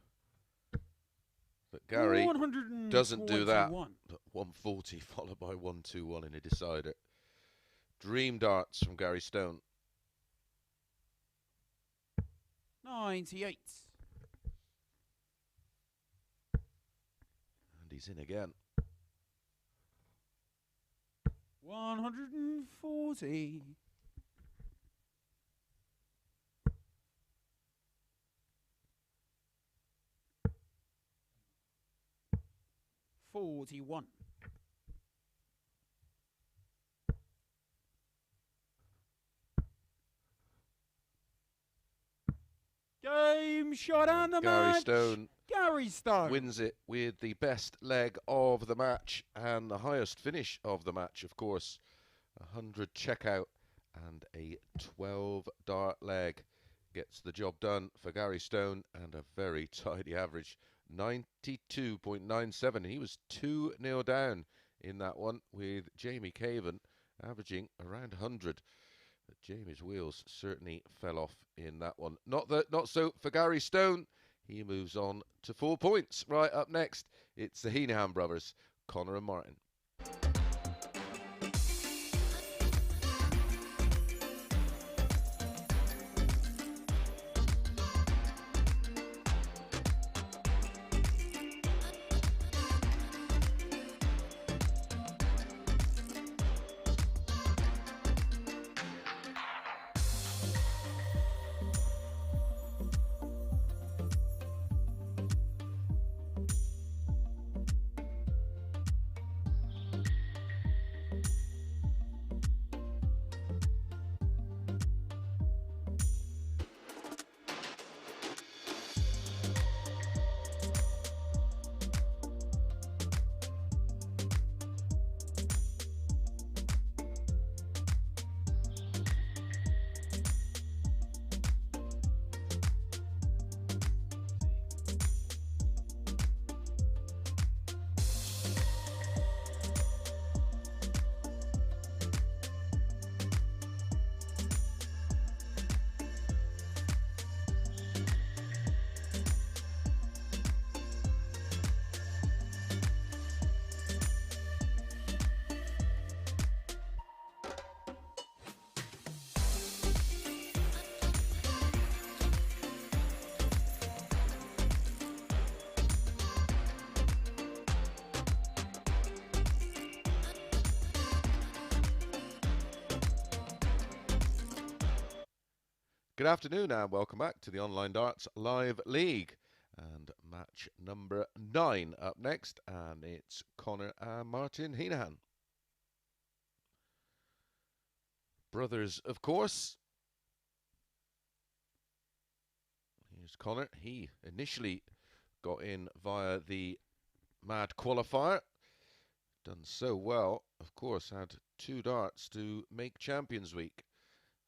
that Gary doesn't do that. But 140 followed by 121 in a decider. Dream darts from Gary Stone. 98. And he's in again. 140. 41. Game shot and the Gary match. Stone. Gary Stone wins it with the best leg of the match and the highest finish of the match, of course. 100 checkout and a 12 dart leg gets the job done for Gary Stone, and a very tidy average, 92.97. He was 2-0 down in that one, with Jamie Caven averaging around 100. But Jamie's wheels certainly fell off in that one. Not so for Gary Stone. He moves on to 4 points. Right up next, it's the Henahan brothers, Conor and Martin. Good afternoon and welcome back to the Online Darts Live League. And match number 9 up next, and it's Conor and Martin Henahan. Brothers, of course. Here's Conor. He initially got in via the Mad Qualifier. Done so well, of course, had 2 darts to make Champions Week.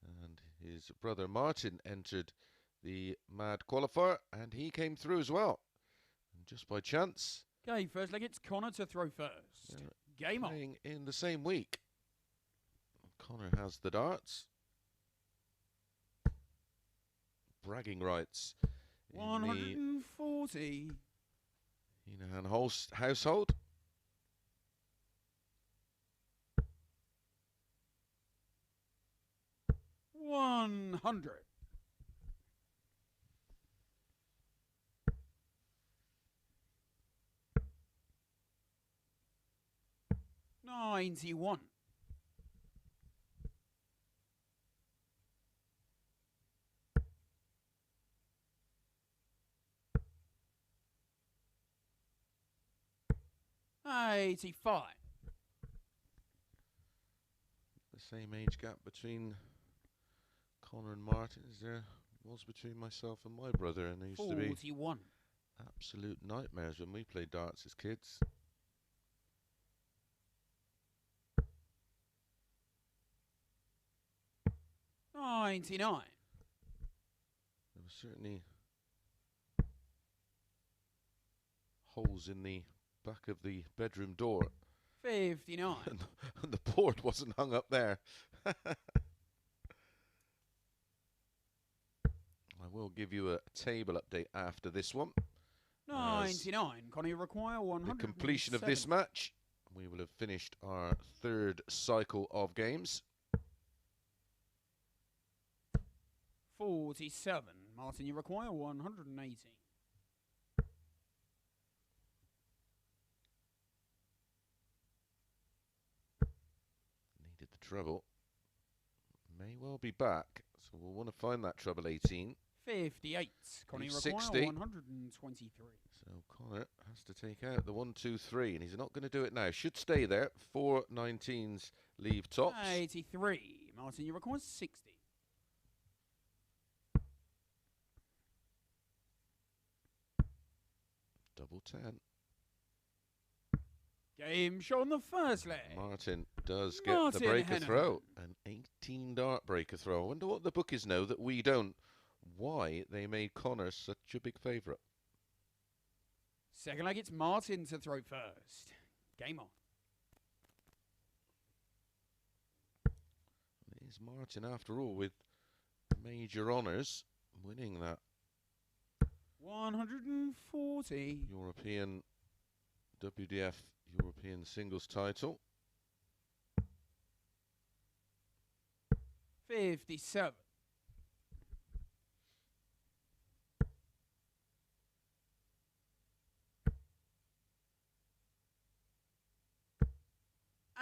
And his brother Martin entered the Mad Qualifier, and he came through as well. And just by chance... Okay, first leg, it's Conor to throw first. Game on. Playing in the same week. Conor has the darts. Bragging rights. 140. Henahan household. 100. 91. 85. The same age gap between Conor and Martin as there was between myself and my brother, and there used 41. to be absolute nightmares when we played darts as kids. $99. There were certainly holes in the back of the bedroom door. 59. And the board wasn't hung up there. I will give you a table update after this one. 99. Conor, you require 100. The completion of this match, we will have finished our third cycle of games. 47. Martin, you require 180. Needed the treble. May well be back, so we'll want to find that treble 18. 58. Conor, you require 60. 123. So Conor has to take out the 1, 2, 3, and he's not going to do it now. Should stay there. 4 19s leave tops. 83. Martin, you require 60. Double 10. Game show on the first leg. Martin does get the breaker throw. An 18 dart breaker throw. I wonder what the bookies know that we don't. Why they made Conor such a big favourite. Second leg, it's Martin to throw first. Game on. It is Martin, after all, with major honours, winning that 140. European WDF European singles title. 57.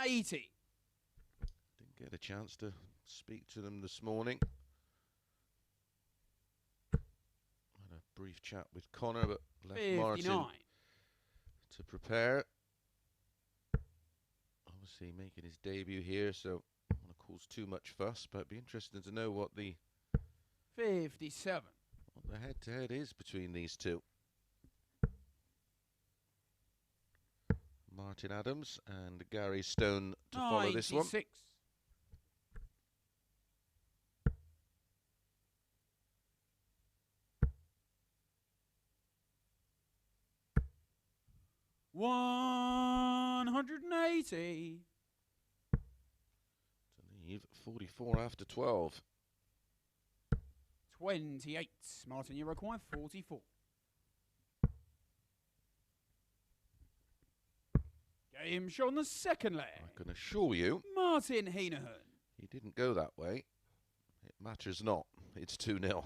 80. Didn't get a chance to speak to them this morning. Had a brief chat with Conor, but left 59. Martin to prepare. Obviously making his debut here, so I don't want to cause too much fuss, but it'd be interesting to know what the 57. What the head-to-head is between these two. Martin Adams and Gary Stone to follow this one. 96. 180. To leave 44 after 12. 28. Martin, you require 44. Game show on the second leg. I can assure you, Martin Henahan. he didn't go that way. It matters not. It's 2-0. Third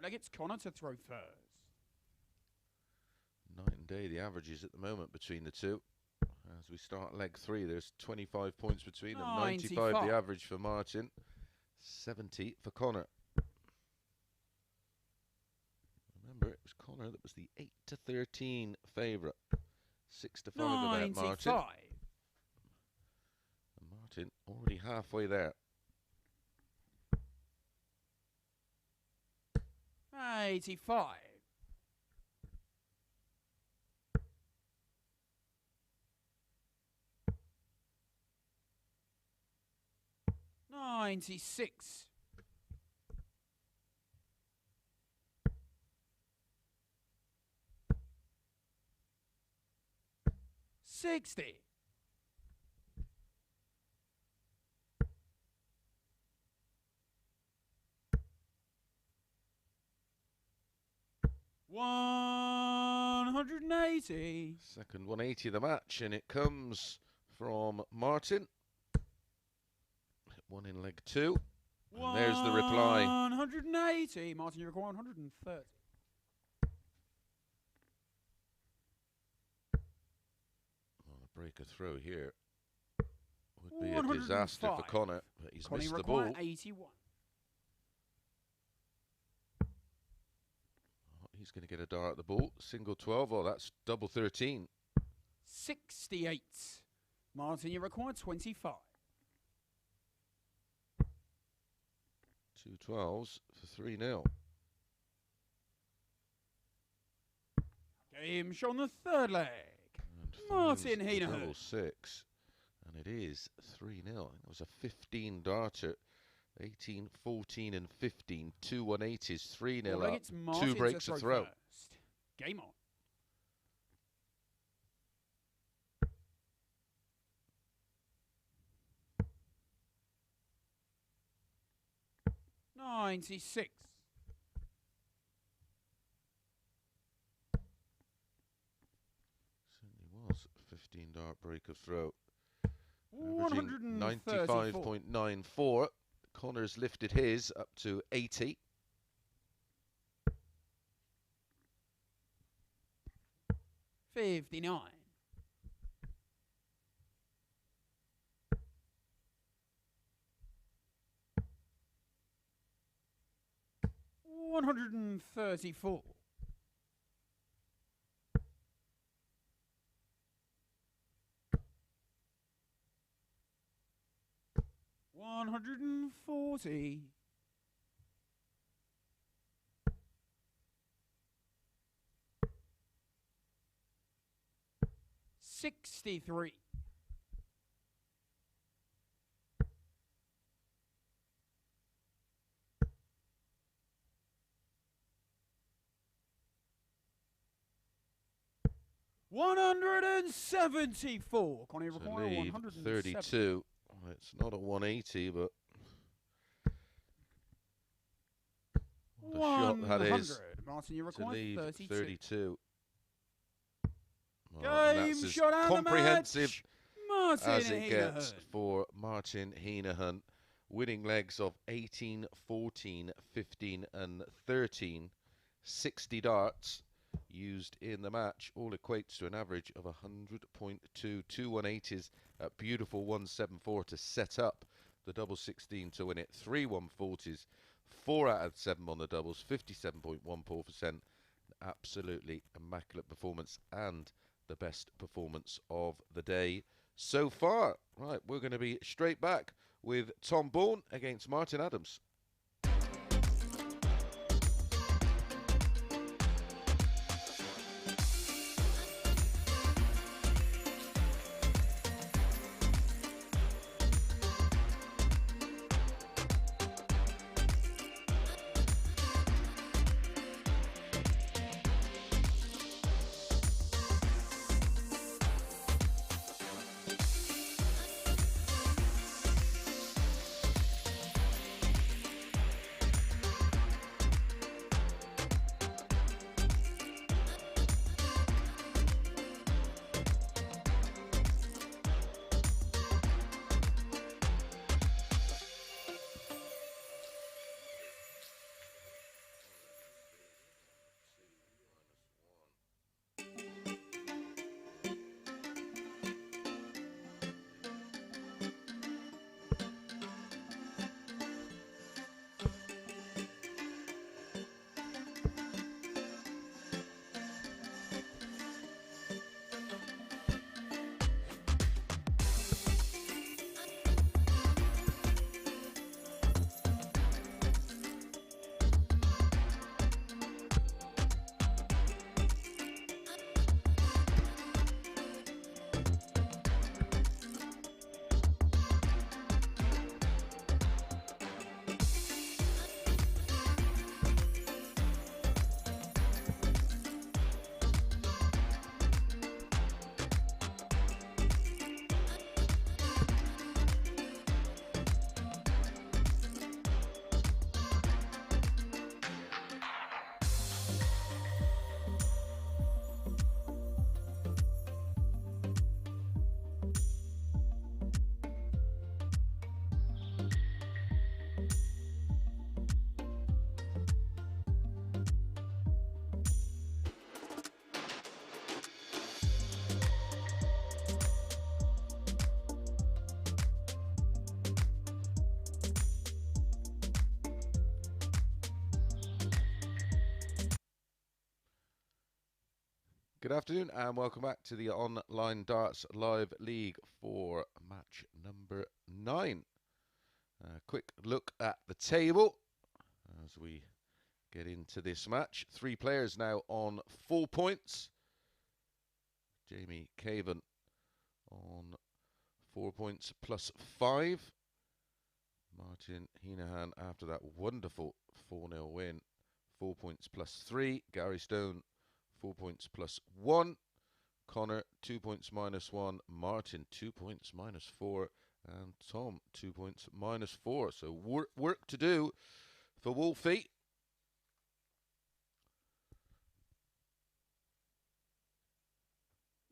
leg, it's Conor to throw first. Night and day the averages at the moment between the two. As we start leg 3, there's 25 points between them. 95 the average for Martin, 70 for Conor. Remember, it was Conor that was the 8-13 favourite. 6-5 about Martin. And Martin already halfway there. 85. 96. 60. 180. Second 180 of the match, and it comes from Martin. One in leg 2. And there's the reply. 180. Martin, you require 130. Well, a breaker throw here would be a disaster for Conor, but he's missed the ball. 81. He's going to get a dart at the ball. Single 12. Oh, that's double 13. 68. Martin, you require 25. 2 12s for 3-0. Game show on the third leg. And Martin Henahan. double 6. And it is 3-0. I think it was a 15 darter. 18, 14 and 15. 2 180s, 3-0 up. 2 breaks a throw. First. Game on. 96. Certainly was a 15 dart break of throw. 134. 95.94. Conor's lifted his up to 80. 59. 134. 140. 63. 174. Connie To require leave 170. 32. Well, it's not a 180, but what a shot that is. Martin, you To require leave 32. 32. Well, and Game that's as shot out of the comprehensive match. Martin as it gets Henahan. for Martin Henahan. Winning legs of 18, 14, 15 and 13. 60 darts used in the match. All equates to an average of 100.2. 2 180s at beautiful 174 to set up the double 16 to win it. 3 140s. 4 out of 7 on the doubles. 57.14%. Absolutely immaculate performance and the best performance of the day so far. Right, we're going to be straight back with Tom Bourne against Martin Adams. Good afternoon and welcome back to the Online Darts Live League for match number 9. Quick look at the table as we get into this match. 3 players now on 4 points. Jamie Caven on 4 points plus 5. Martin Henahan after that wonderful 4-0 win. 4 points plus 3. Gary Stone 4 points plus 1. Conor 2 points minus 1. Martin 2 points minus 4. And Tom 2 points minus 4. So work to do for Wolfie.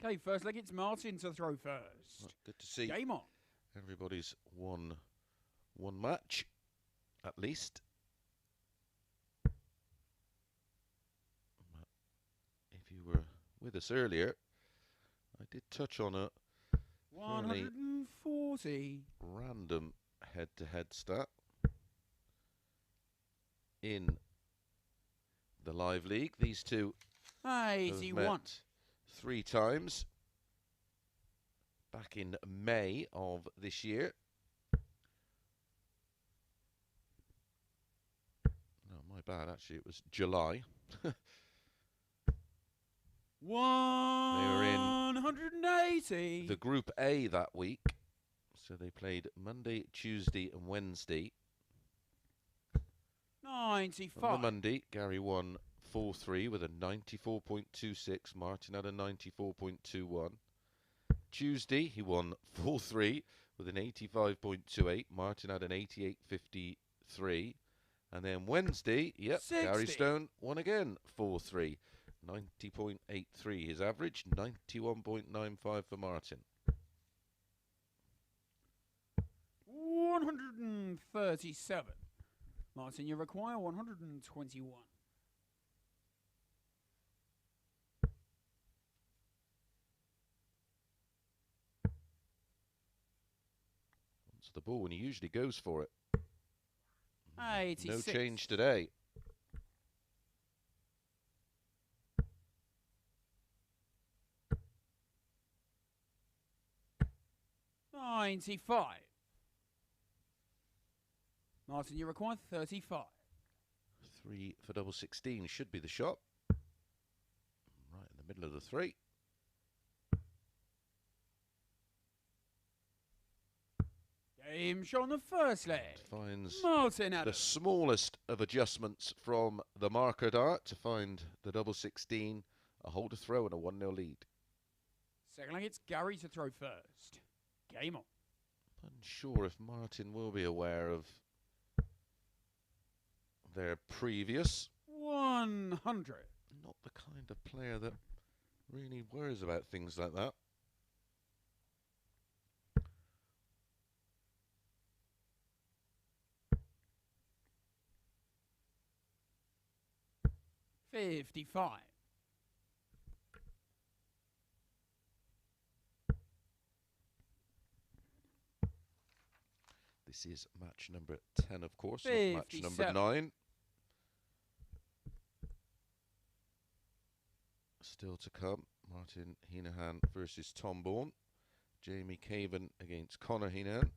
Okay, first leg, it's Martin to throw first. Well, good to see. Game on. Everybody's won one match, at least. If you were with us earlier, I did touch on a 140. random head-to-head stat in the live league. These two have 81. met 3 times back in May of this year. No, my bad, actually, it was July. 180. The Group A that week, so they played Monday, Tuesday and Wednesday. 95. On the Monday, Gary won 4-3 with a 94.26. Martin had a 94.21. Tuesday, he won 4-3 with an 85.28. Martin had an 88.53. And then Wednesday, yep, 60. Gary Stone won again 4-3. 90.83 his average, 91.95 for Martin. 137. Martin, you require 121. It's the ball when he usually goes for it. 86. No change today. $95. Martin, you require 35. 3 for double 16 should be the shot. Right in the middle of the 3. Game shot on the first leg. Finds Martin the Adams. smallest of adjustments from the marker dart to find the double 16, a hole to throw and a 1-0 lead. Second leg, it's Gary to throw first. Game on. Unsure if Martin will be aware of their previous. 100. Not the kind of player that really worries about things like that. $55. This is match number 10, of course, not match number 57. 9. Still to come, Martin Henahan versus Tom Bourne. Jamie Caven against Conor Heneghan. And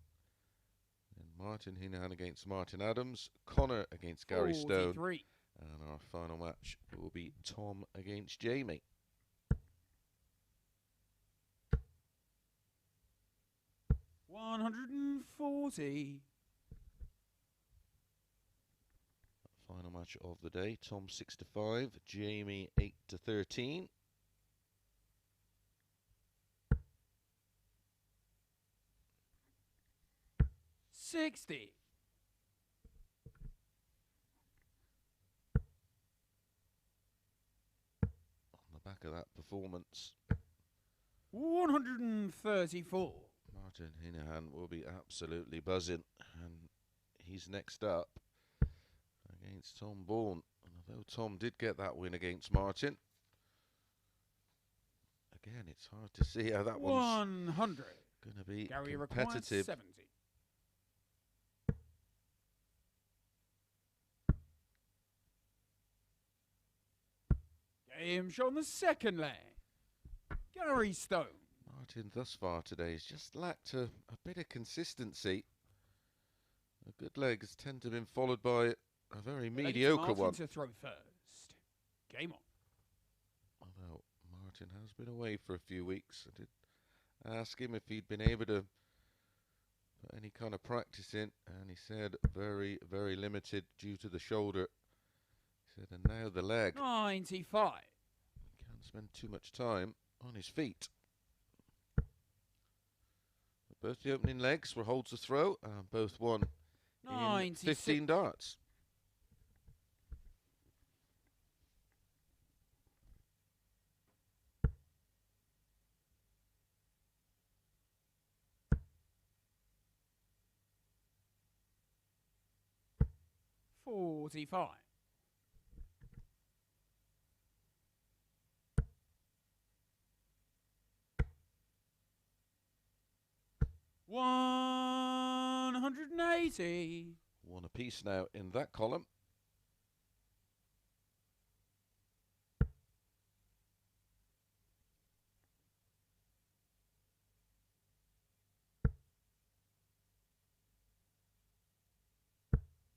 Martin Henahan against Martin Adams. Conor against Gary Stone. 43. And our final match will be Tom against Jamie. $140. Final match of the day. Tom 6-5, Jamie 8-13. $60. On the back of that performance, $134. Martin Henahan will be absolutely buzzing, and he's next up against Tom Bourne. And although Tom did get that win against Martin, again, it's hard to see how that one's 100. going to be Gary competitive. requires 70. Game shot on the second leg. Gary Stone. Martin thus far today has just lacked a bit of consistency. The good legs tend to have been followed by a very mediocre Martin one. to throw first. Game on. Although Martin has been away for a few weeks. I did ask him if he'd been able to put any kind of practice in, and he said very, very limited due to the shoulder. He said, and now the leg. 95. He can't spend too much time on his feet. But both the opening legs were holds to throw, and both won in 96. 15 darts. 45. 180. One apiece now in that column.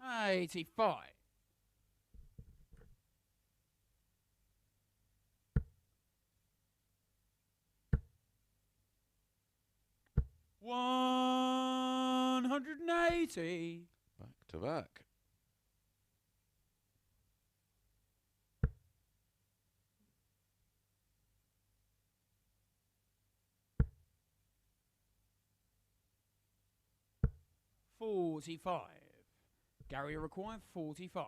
$85. 180. Back to back. $45. Gary required 45.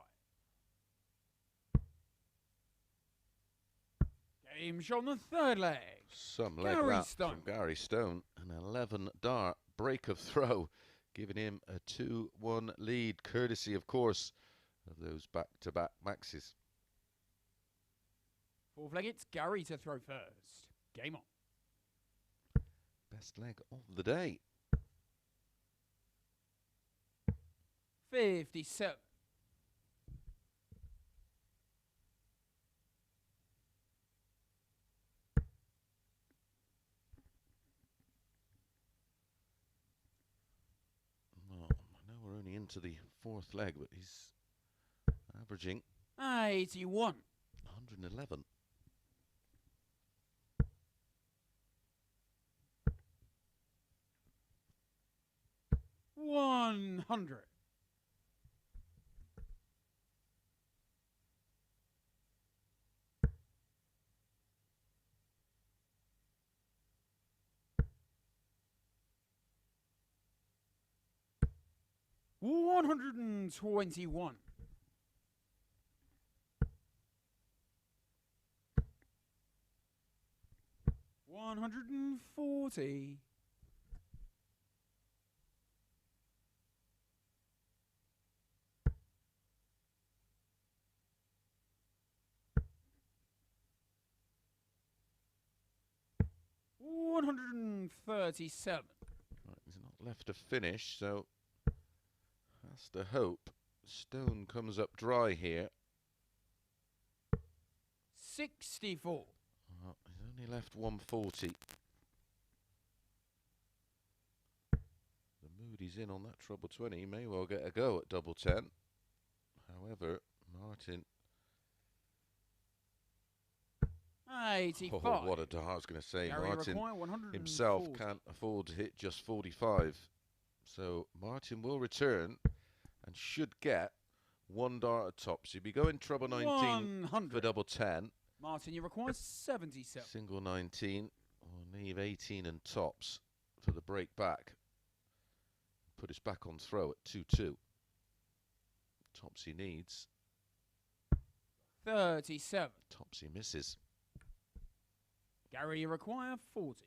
Game shot on the third leg. Some leg Gary that Stone. from Gary Stone. An 11 dart break of throw, giving him a 2-1 lead, courtesy, of course, of those back-to-back maxes. Fourth leg, it's Gary to throw first. Game on. Best leg of the day. 57. Well, I know we're only into the fourth leg, but he's averaging 81. 111. 100. 121. 140. 137. Right, he's not left to finish, so has to hope Stone comes up dry here. 64. He's only left 140. The mood he's in on that treble 20, he may well get a go at double 10. However, Martin... 85. Oh, what a dart, I was going to say. Gary Martin require himself 140. can't afford to hit just 45. So Martin will return and should get one dart at tops. He'd be going treble 19 100. for double 10. Martin, you require 77. Single 19, or leave 18 and tops for the break back. Put us back on throw at 2-2. Tops he needs. 37. Tops he misses. Gary, you require 40.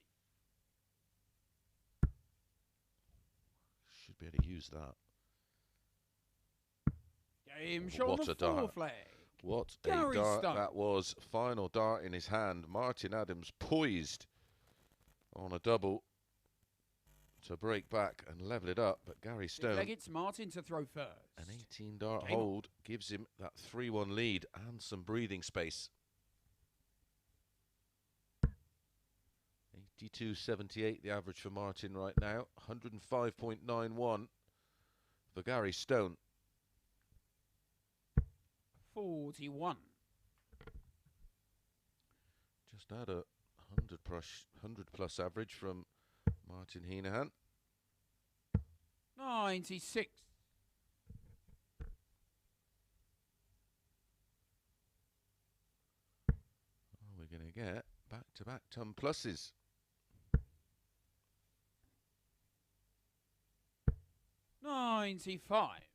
Should be able to use that. Game shot on What the a dart. fourth leg. What Gary a dart Stone. that was. Final dart in his hand. Martin Adams poised on a double to break back and level it up. But Gary Fifth leg, Stone, it's Martin to throw first. an 18 dart Game on. hold, gives him that 3-1 lead and some breathing space. 82.78 the average for Martin right now. 105.91 for Gary Stone. 41. Just had a 100 plus average from Martin Henahan. 96. We're going to get back-to-back ton pluses. 95.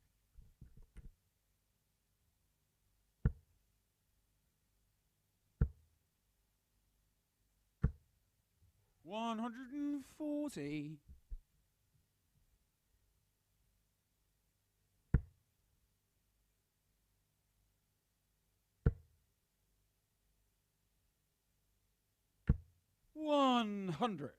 140. 100.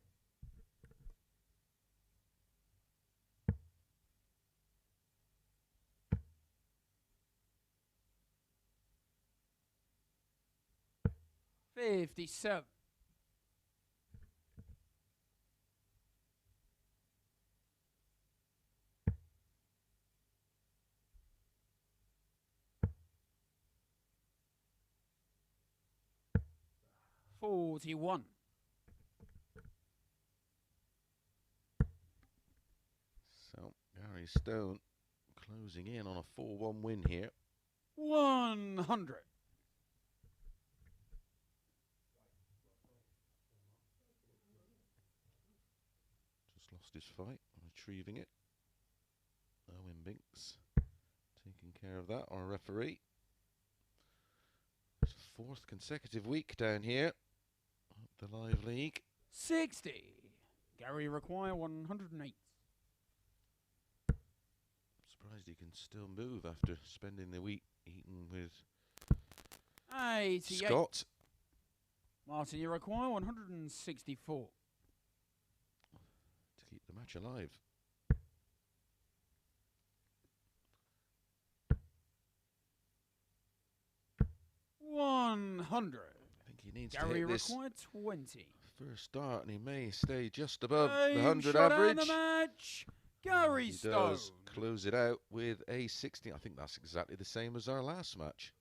57. 41. So, Gary Stone closing in on a 4-1 win here. 100. Just lost his fight, retrieving it. Owen Binks taking care of that, our referee. It's a 4th consecutive week down here at the Live League. 60. Gary require 108. Surprised he can still move after spending the week eating with 88. Scott. Martin, you require 164. To keep the match alive. $100. I think he needs to Gary hit this required 20. first start, and he may stay just above the Game 100 shot average. and the match. Gary He Stone. does close it out with a 60. I think that's exactly the same as our last match.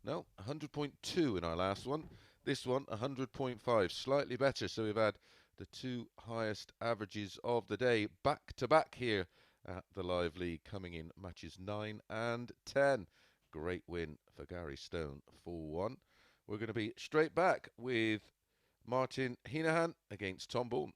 No, 100.2 in our last one. This one, 100.5, slightly better. So we've had the 2 highest averages of the day back to back here at the Live League, coming in matches 9 and 10. Great win for Gary Stone, 4-1. We're going to be straight back with Martin Henahan against Tom Bourne.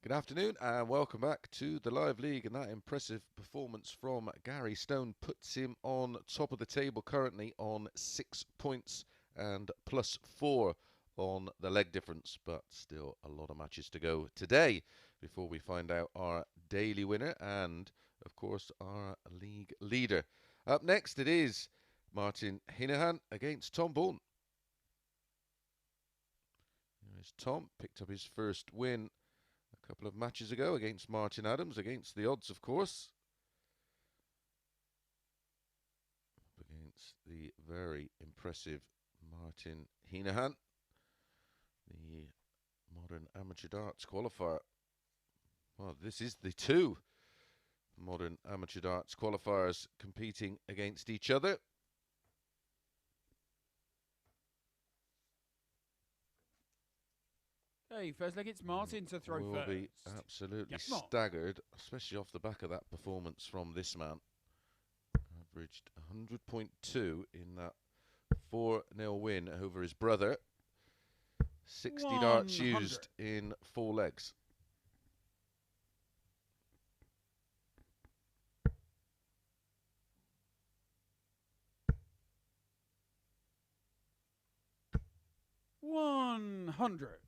Good afternoon and welcome back to the Live League, and that impressive performance from Gary Stone puts him on top of the table currently on 6 points and +4 on the leg difference, but still a lot of matches to go today before we find out our daily winner and of course our league leader. Up next it is Martin Henehan against Tom Bourne. Here's Tom, picked up his first win a couple of matches ago against Martin Adams, against the odds of course, against the very impressive Martin Henahan, the modern amateur darts qualifier. Well, this is the 2 modern amateur darts qualifiers competing against each other. Hey, first leg, it's Martin to throw will first. Be absolutely Yep, Mark. staggered, especially off the back of that performance from this man. Averaged 100.2 in that 4-0 win over his brother. 60 darts 100. used in 4 legs. $100. 100.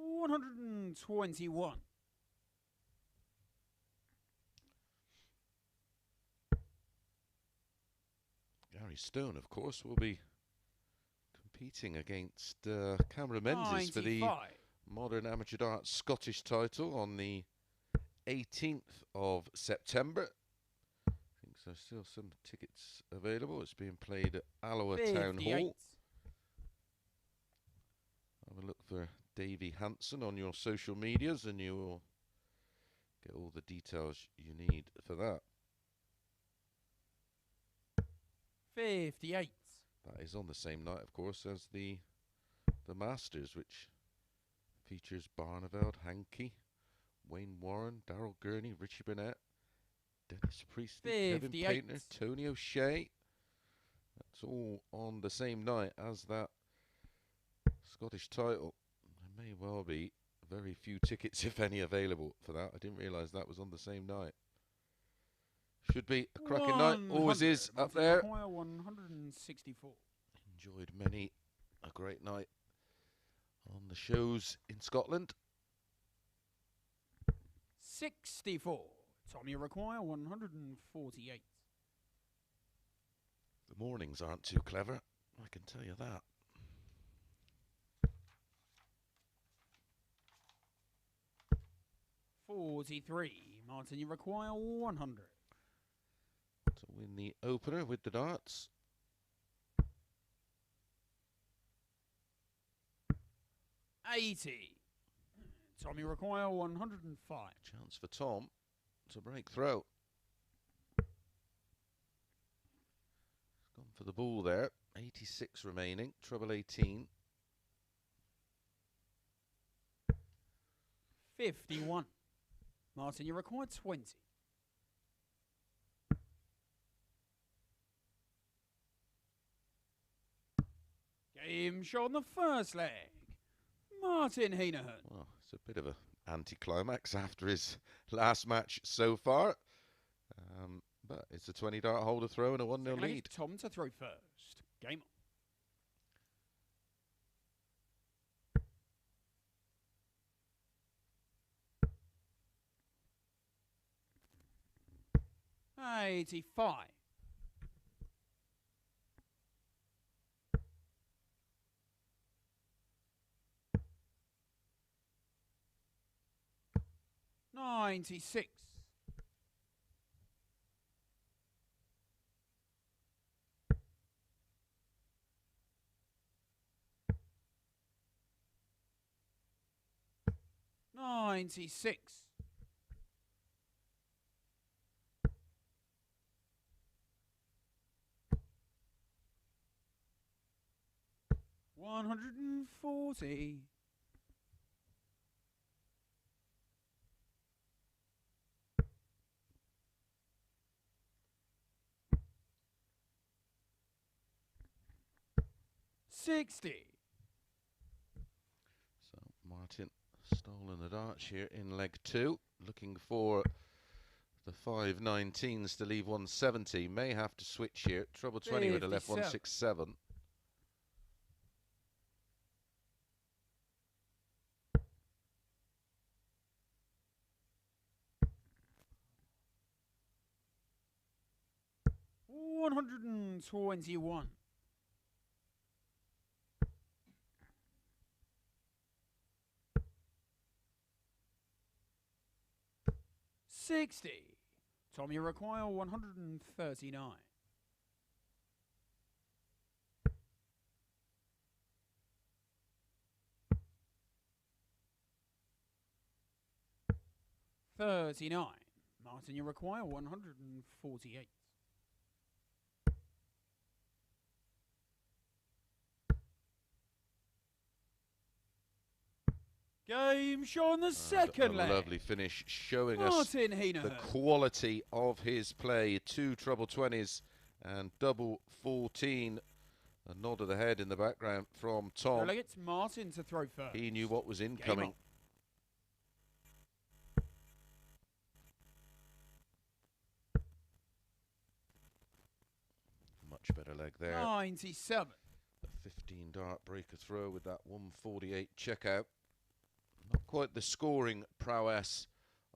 121. Gary Stone, of course, will be competing against Cameron Menzies for the 95. Modern Amateur Darts Scottish title on the 18th of September. I think there's still some tickets available. It's being played at Alloa Town 58. Hall. Have a look for Davey Hansen on your social medias and you will get all the details you need for that. 58. That is on the same night, of course, as the Masters, which features Barneveld, Hankey, Wayne Warren, Darryl Gurney, Richie Burnett, Dennis Priestley, Kevin 58. Painter, Tony O'Shea. That's all on the same night as that Scottish title. There may well be very few tickets, if any, available for that. I didn't realise that was on the same night. Should be a cracking night. Always is up there. 164. Enjoyed many a great night on the shows in Scotland. 64. Tommy require 148. The mornings aren't too clever, I can tell you that. $43. Martin, you require 100. To win the opener with the darts. $80. Tommy require 105. Chance for Tom to break through. He's gone for the ball there. 86 remaining. Treble 18. 51. Martin, you require 20. Game shot on the first leg. Martin Henahan. Well, it's a bit of an anticlimax after his last match so far. But it's a 20 dart holder throw and a 1-0 Second leg lead. is Tom to throw first. Game on. 85. $96. $96. $140. $60. So Martin stolen the darts here in leg 2. Looking for the 519s to leave 170. May have to switch here. Trouble 20 with a left 167. $121. $60. Tom, you require 139. $39. Martin, you require 148. Game shot on the second leg. Lovely finish, showing us Martin Henahan. the quality of his play. 2 treble 20s and double 14. A nod of the head in the background from Tom. Well, it's Martin to throw first. He knew what was incoming. Much better leg there. 97. A 15 dart breaker throw with that 148 checkout. quite the scoring prowess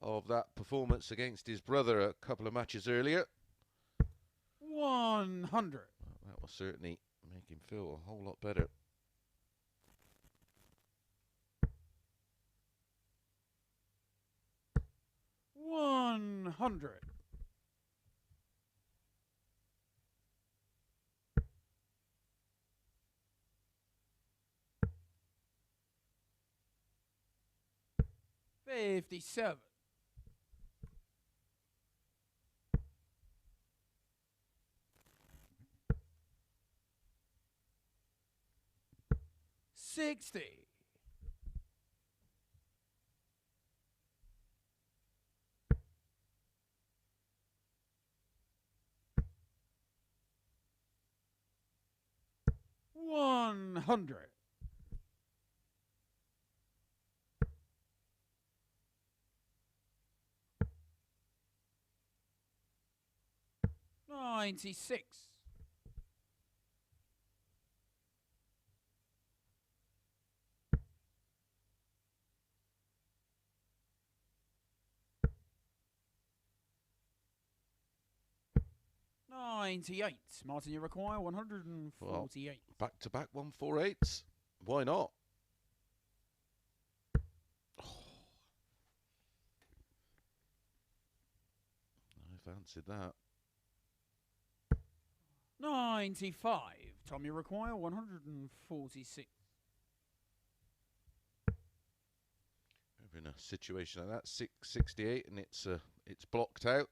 of that performance against his brother a couple of matches earlier. 100. Well, that will certainly make him feel a whole lot better. $100. 57. 60. 100. 96. 98. Martin, you require 148. Well, back-to-back 148s. Why not? Oh. I fancied that. 95. Tom, you require 146. We're in a situation like that, 668, and it's blocked out.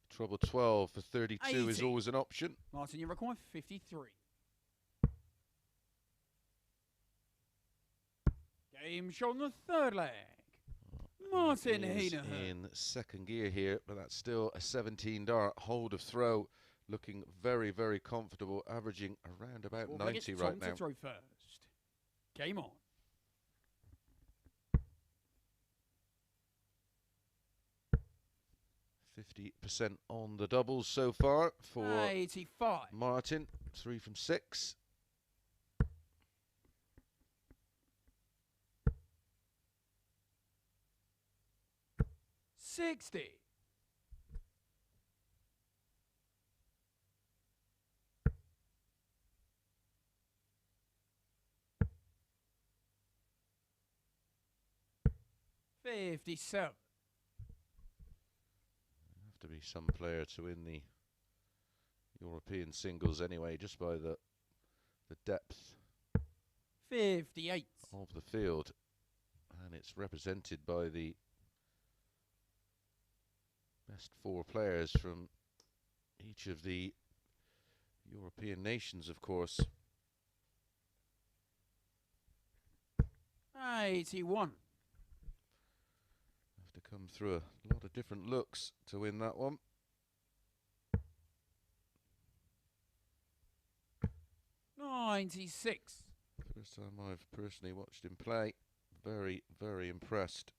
Trouble 12 for 32 80. is always an option. Martin, you require 53. Game shot on the third leg. Martin Henahan. In second gear here, but that's still a 17 dart hold of throw, looking very, very comfortable, averaging around about 90 right now. To throw first. Game on. 50% on the doubles so far for 85. Martin. 3 from 6. 60. 57. Have to be some player to win the European singles anyway, just by the depth 58. of the field, and it's represented by the best 4 players from each of the European nations, of course. 81. Have to come through a lot of different looks to win that one. 96. First time I've personally watched him play. Very, very impressed.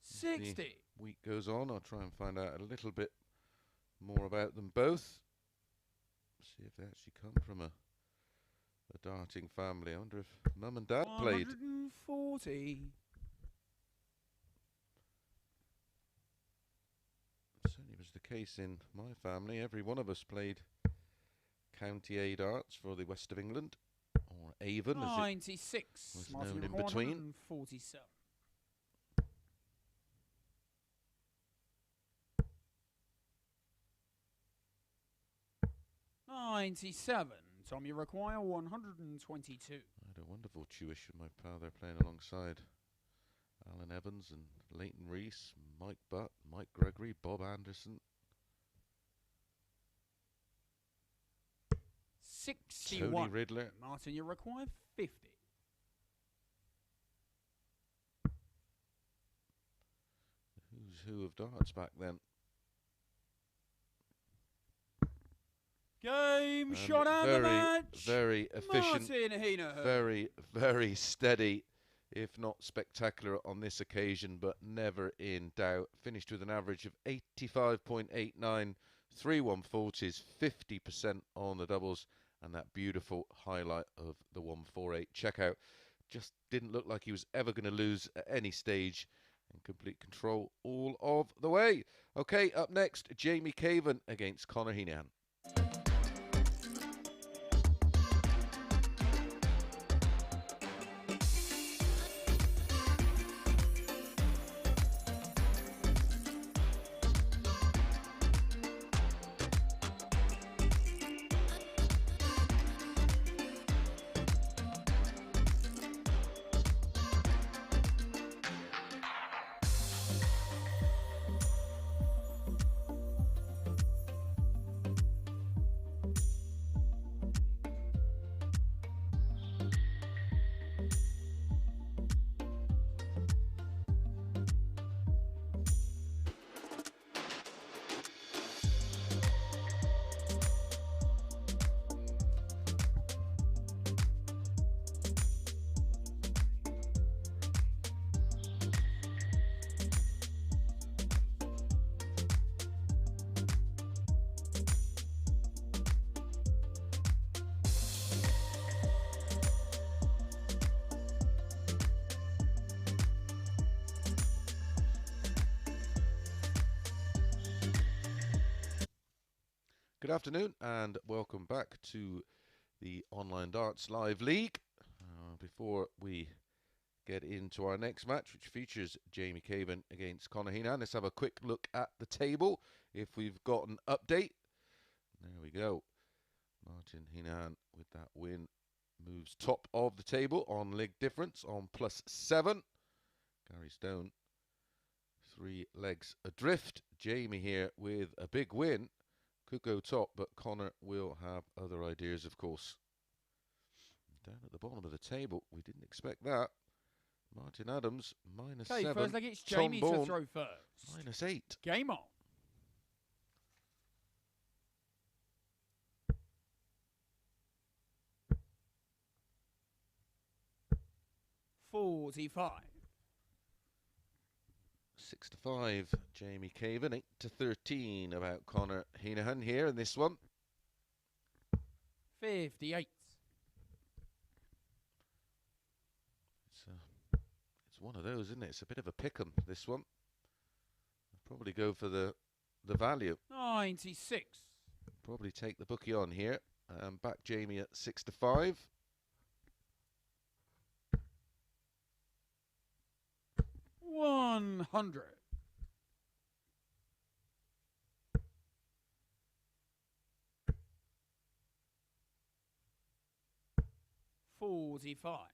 60. The week goes on, I'll try and find out a little bit more about them both. See if they actually come from a darting family. I wonder if mum and dad played. 140. Certainly was the case in my family. Every one of us played County A darts for the West of England, or Avon 96. as it was known in between. 147. 97. Tom, you require 122. I had a wonderful tuition. My father playing alongside Alan Evans and Leighton Rees, Mike Butt, Mike Gregory, Bob Anderson. 61. Tony Riddler. Martin, you require 50. Who's who of darts back then? Game shot and the match. Very efficient. Martin Henahan. Very, very steady, if not spectacular on this occasion, but never in doubt. Finished with an average of 85.89, 3 140s, 50% on the doubles, and that beautiful highlight of the 148 checkout. Just didn't look like he was ever going to lose at any stage. In complete control all of the way. Okay, up next, Jamie Caven against Conor Heneghan. Good afternoon and welcome back to the Online Darts Live League. Before we get into our next match, which features Jamie Caven against Conor Heneghan, let's have a quick look at the table if we've got an update. There we go. Martin Henahan with that win moves top of the table on leg difference on +7. Gary Stone 3 legs adrift. Jamie here with a big win. Could go top, but Conor will have other ideas, of course. Down at the bottom of the table, we didn't expect that. Martin Adams, -7. First leg, it's Jamie Bourne, to throw first. -8. Game on. $45. 6-5, Jamie Caven. 8-13 about Conor Heneghan here in this one. 58. It's one of those, isn't it? It's a bit of a pick'em, this one. I'll probably go for the value. 96. Probably take the bookie on here. Back Jamie at 6-5. 100. 45.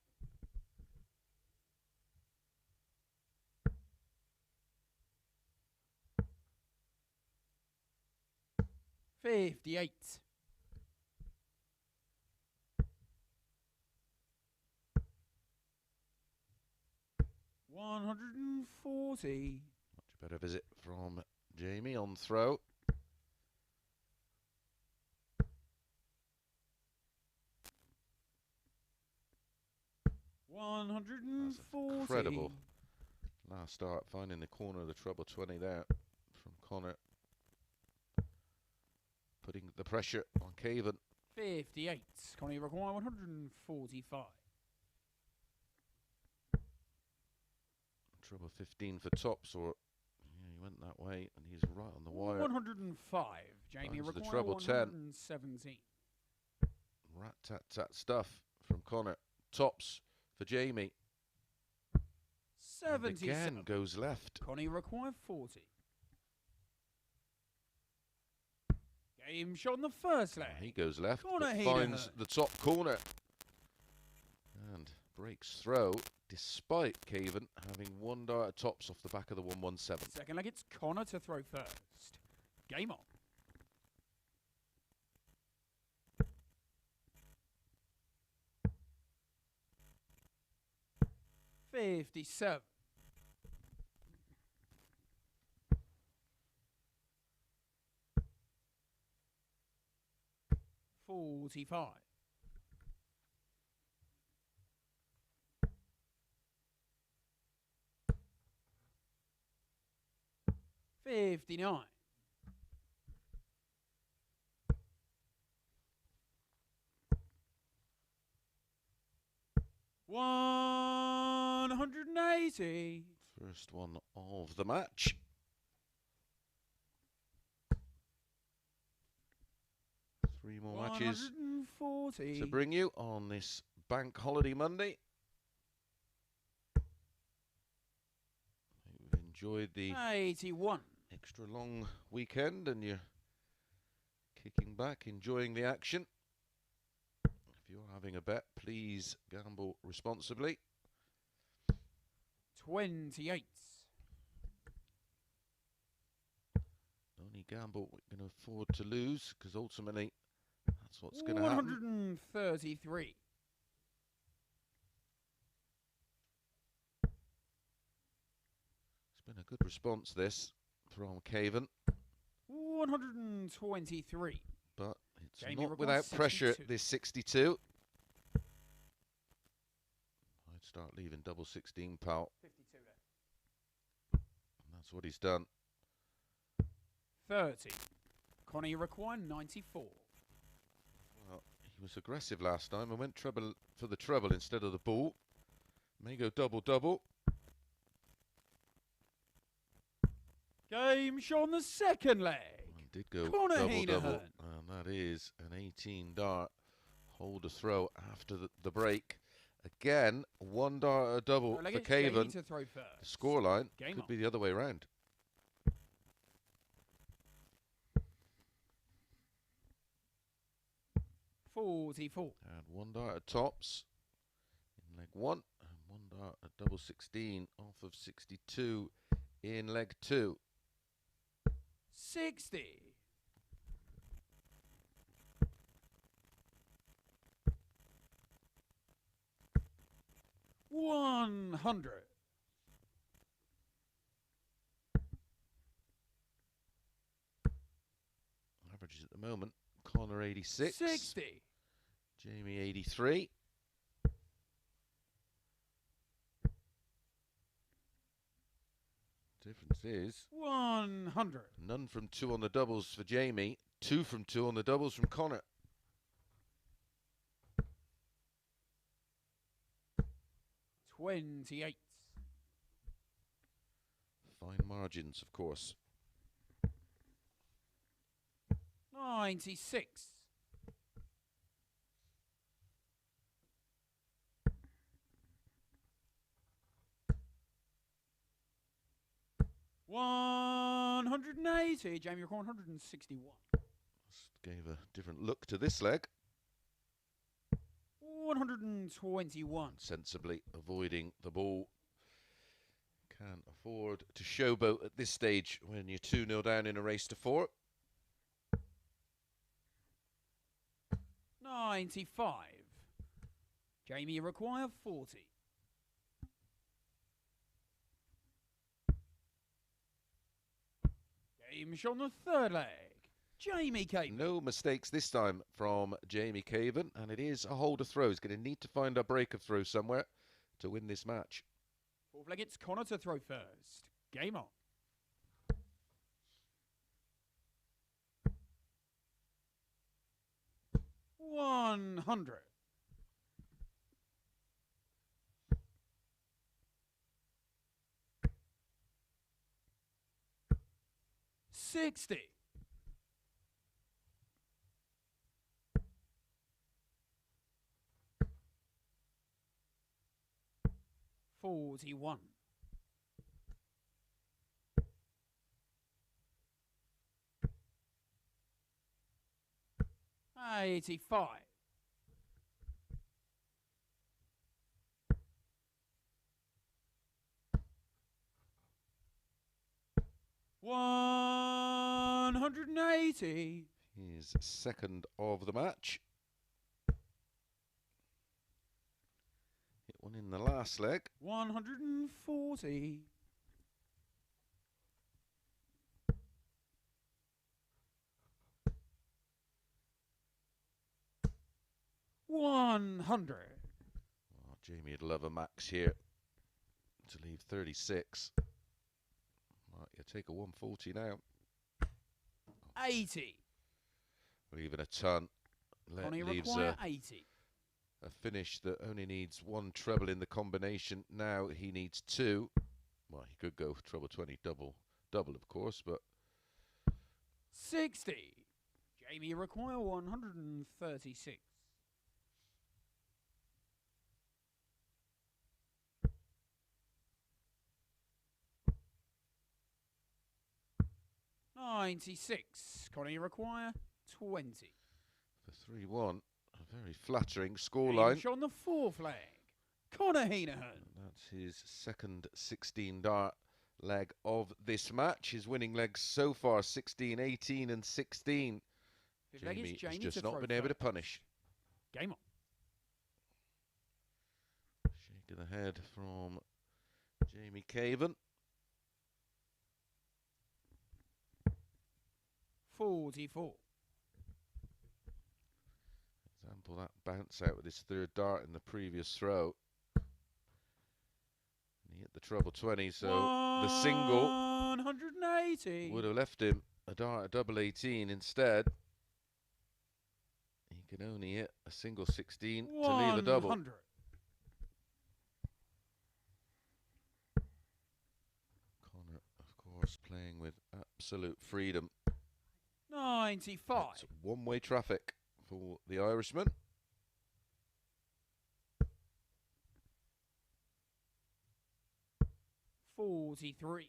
58. 140. Much better visit from Jamie on throw. $140. Incredible. Last start, finding the corner of the treble 20 there from Conor. Putting the pressure on Caven. 58. Conor require 145. Treble 15 for tops, or yeah, he went that way, and he's right on the wire. 105. Jamie Finds the require treble 10. 117. Rat-tat-tat stuff from Conor. Tops for Jamie. 77. And again goes left. Conor require 40. Game shot on the first leg. He goes left, Conor but finds Heneghan. the top corner. And breaks throw, despite Caven having one dart at tops off the back of the 117. Second leg, it's Conor to throw first. Game on. $57. 45. 59. 180. First one of the match. Three more matches 140. to bring you on this Bank Holiday Monday. You've enjoyed the 81. extra long weekend and you're kicking back, enjoying the action. If you're having a bet, please gamble responsibly. 28. Only gamble we can afford to lose, because ultimately that's what's going to happen. 133. It's been a good response, this, from Caven. 123. But it's Jamie not records without pressure, 62. this 62. I'd start leaving double 16, pal. 52 there. And that's what he's done. 30. Conor, you require 94. Well, he was aggressive last time and went treble for the treble instead of the ball. May go double-double. Game shown the second leg. And did go Conor double-double. Heneghan. And that is an 18 dart hold a throw after the break. Again, one dart a double So, like for it's Jamie Caven. to throw The first. scoreline Game could on. be the other way around. $44. And one dart at tops in leg one, and one dart at double 16 off of 62 in leg two. 60. $100. Averages at the moment, Conor 86, 60. Jamie 83. Difference is 100. none from two on the doubles for Jamie, 2 from 2 on the doubles from Conor. 28. Fine margins, of course. 96. $180. Jamie, you're 161. Just gave a different look to this leg. 121. Sensibly avoiding the ball. Can't afford to showboat at this stage when you're 2-0 down in a race to 4. 95. Jamie, you require 40. Game on the third leg. Jamie Caven. No mistakes this time from Jamie Caven, and it is a hold of throw. He's going to need to find a break of throw somewhere to win this match. Fourth leg, it's Conor to throw first. Game on. $100. $60. $41. $85. $180. His second of the match. Hit one in the last leg. 140. $100. Oh, Jamie would love a max here to leave 36. Right, you take a 140 now. 80. Leaving a ton. Conor, you Leaves require 80. a finish that only needs one treble in the combination. Now he needs two. Well, he could go treble 20, double, of course, but 60. Jamie require 136. $96. Connie require 20. for 3-1, a very flattering scoreline. On the 4 flag. Conor Heneghan. That's his second 16 dart leg of this match. His winning legs so far 16, 18 and 16. Jamie has just not been able to punish. Game on. Shake of the head from Jamie Caven. 44. Example that bounce out with his third dart in the previous throw. And he hit the treble 20, so the single 180 would have left him a dart at double 18 instead. He can only hit a single 16 to leave a double. 100. Conor, of course, playing with absolute freedom. 95. It's one-way traffic for the Irishman. $43.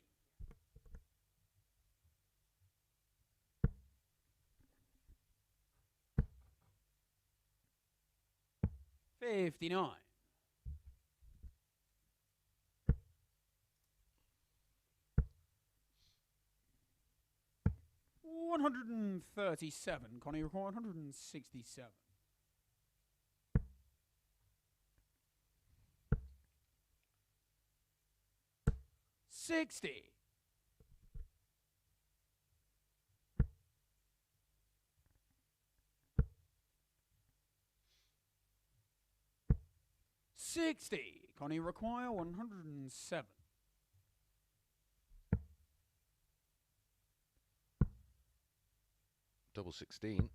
$59. $137. Connie required 167. $60. $60. Connie require 107. Double 16.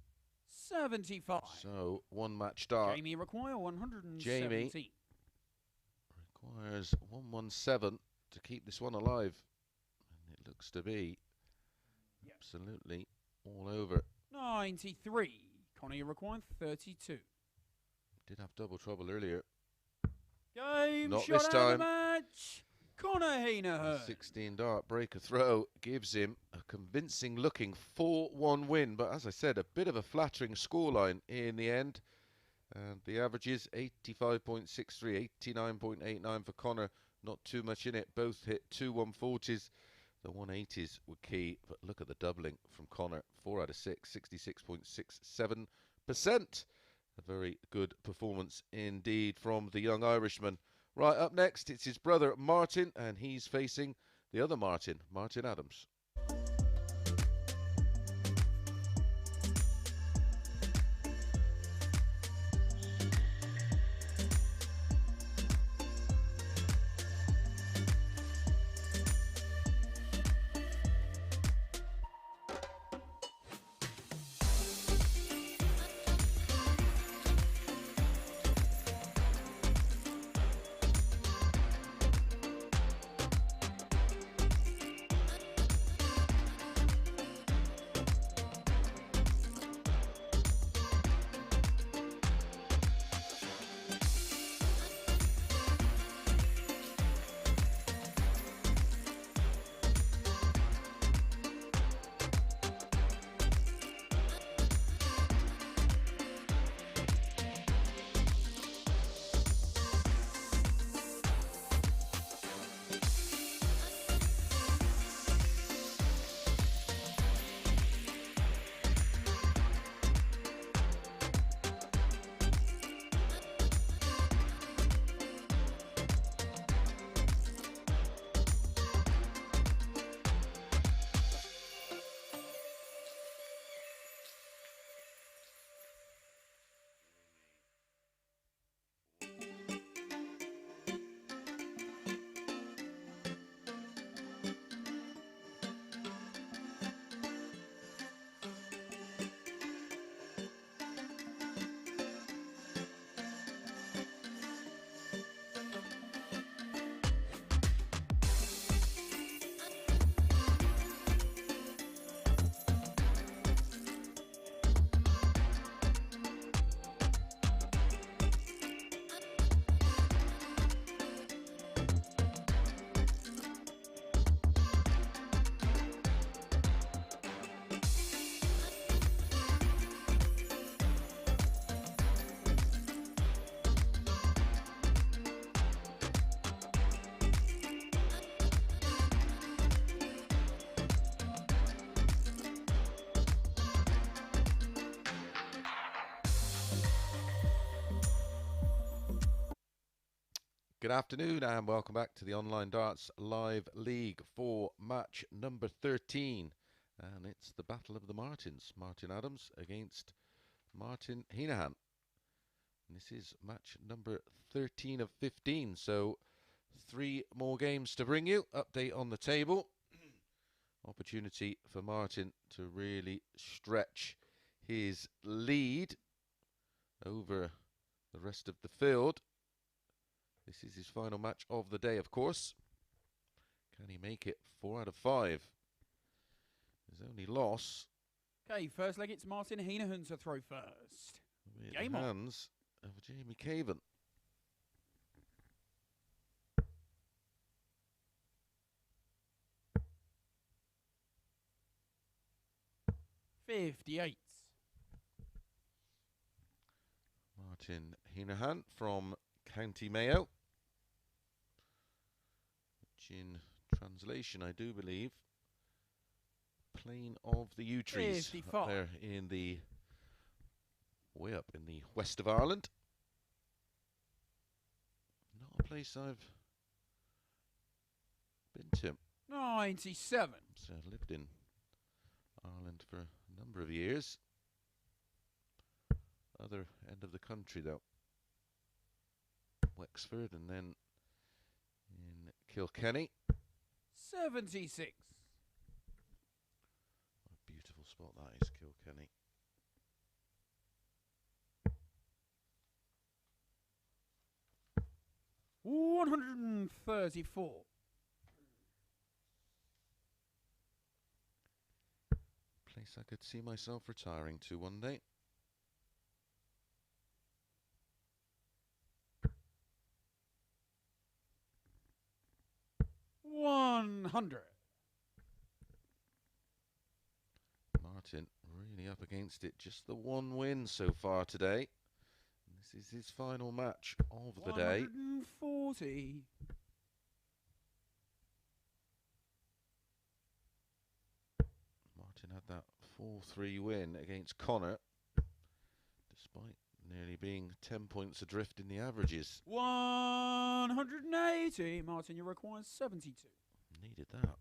75. So one match dart. Jamie require 117. Jamie requires 117 to keep this one alive. And it looks to be absolutely all over. 93. Connie required 32. Did have double trouble earlier. Game Not shot this out time. of the match. Conor Heneghan. 16 dart breaker throw gives him a convincing looking 4-1 win. But as I said, a bit of a flattering scoreline in the end. And the average is 85.63, 89.89 for Conor. Not too much in it. Both hit 2 140s. The 180s were key. But look at the doubling from Conor. 4 out of 6, 66.67%. A very good performance indeed from the young Irishman. Right, up next, it's his brother Martin, and he's facing the other Martin, Martin Adams. good afternoon and welcome back to the Online Darts Live League for match number 13. And it's the Battle of the Martins. Martin Adams against Martin Henahan. This is match number 13 of 15, so 3 more games to bring you. Update on the table. Opportunity for Martin to really stretch his lead over the rest of the field. This is his final match of the day, of course. Can he make it 4 out of 5? His only loss. Okay, first leg, it's Martin Henahan to throw first. In Game the on. hands of Jamie Caven. $58. Martin Henahan from County Mayo, which in translation, I do believe, Plain of the Yew Trees, up there in the way up in the west of Ireland. Not a place I've been to. 97. So I've lived in Ireland for a number of years. Other end of the country though. Wexford and then in Kilkenny. 76. What a beautiful spot that is, Kilkenny. $134. Place I could see myself retiring to one day. $100. Martin really up against it. Just the one win so far today. This is his final match of the day. 140. Martin had that 4-3 win against Conor, despite nearly being 10 points adrift in the averages. 180. Martin, you require 72. Needed that.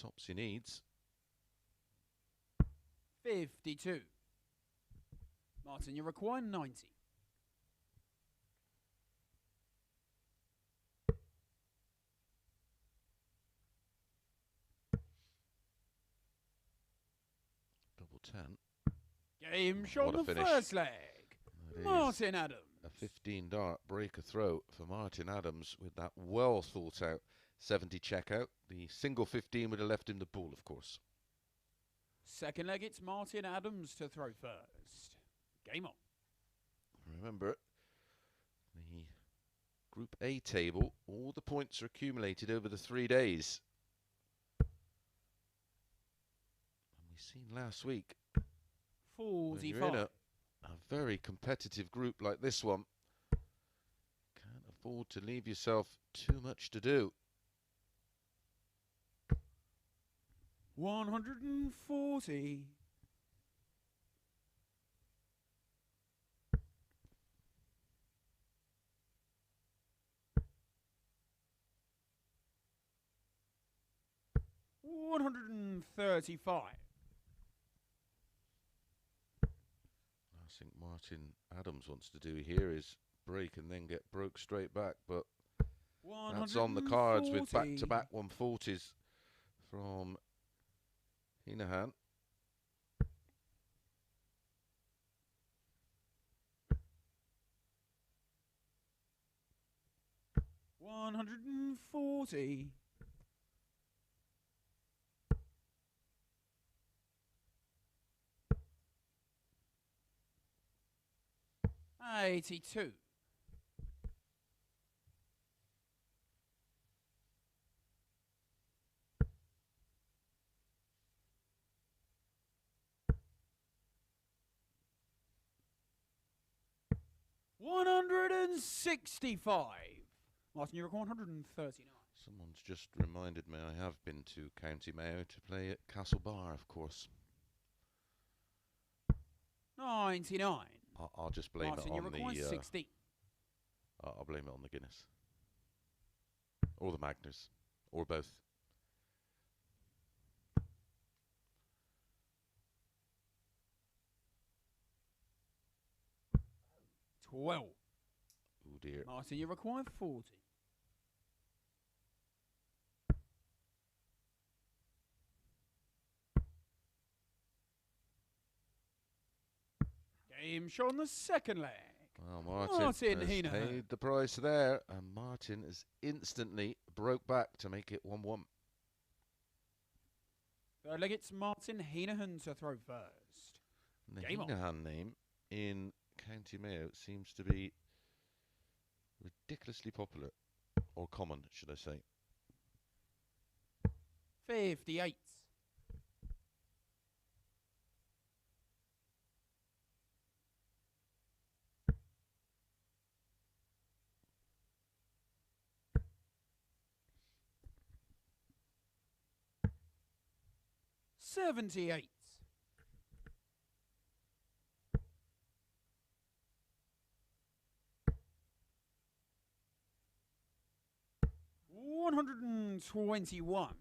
Tops he needs. 52. Martin, you require 90. Double 10. Game shot What a on the finish. first leg. That Martin Adams. A 15 dart breaker throw for Martin Adams with that well thought out 70 checkout. The single 15 would have left him the ball, of course. Second leg, it's Martin Adams to throw first. Game on. Remember, the Group A table, all the points are accumulated over the 3 days. And we've seen last week, when you're in 45. a very competitive group like this one, can't afford to leave yourself too much to do. 140. $135. I think Martin Adams wants to do here is break and then get broke straight back, but that's on the cards with back-to-back 140s from Henahan. $140. $82. $165. Martin, you require 139. Someone's just reminded me I have been to County Mayo to play at Castle Bar, of course. 99. I'll just blame Martin, it you on require the. 60. I'll blame it on the Guinness, or the Magners, or both. 12. Oh dear. Martin, you require 40. Game show on the second leg. Well, Martin Martin has Henahan. paid the price there, and Martin has instantly broke back to make it 1-1. Third leg, it's Martin Henahan to throw first. And the Game on. Henahan name in County Mayo seems to be ridiculously popular, or common, should I say. 58. $78. $121.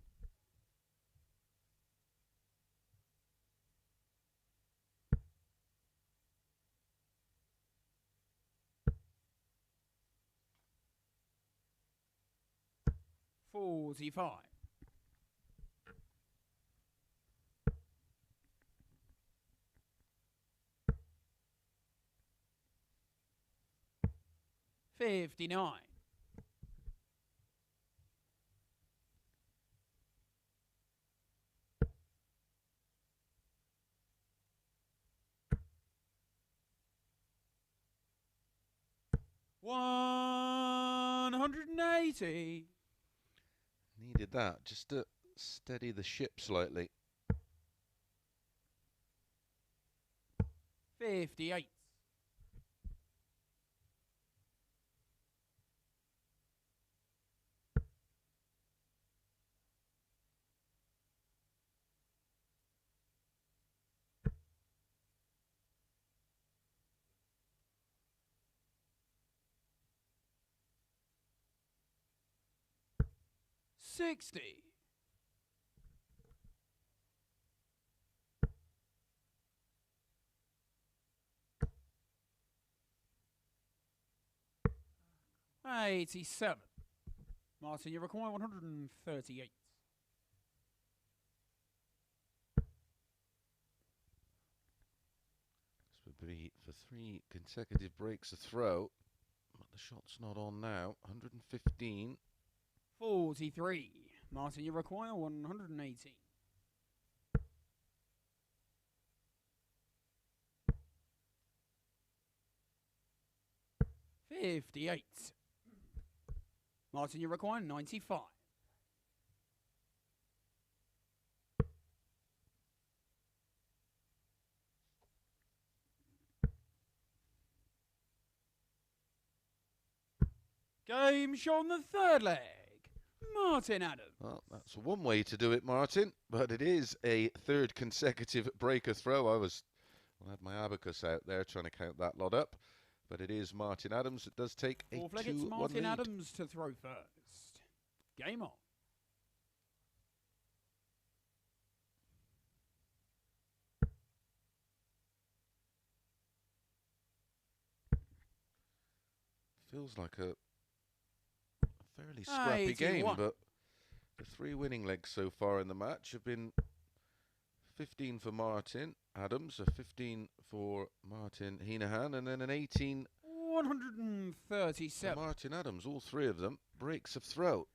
$45. $59. $180. Needed that just to steady the ship slightly. 58. $60. $87. Martin, you require 138. This would be for 3 consecutive breaks a throw, but the shot's not on now. 115. 43. Martin, you require 118. $58. Martin, you require 95. Game show on the third leg. Martin Adams. Well, that's one way to do it, Martin, but it is a third consecutive breaker throw. I had my abacus out there trying to count that lot up, but it is Martin Adams. It does take a 2-1 Fourth leg, it's Martin lead. Adams to throw first. Game on. Feels like a fairly scrappy 81. game, but the 3 winning legs so far in the match have been 15 for Martin Adams, a 15 for Martin Henahan, and then an 18 for 137. Martin Adams. All 3 of them breaks of throw.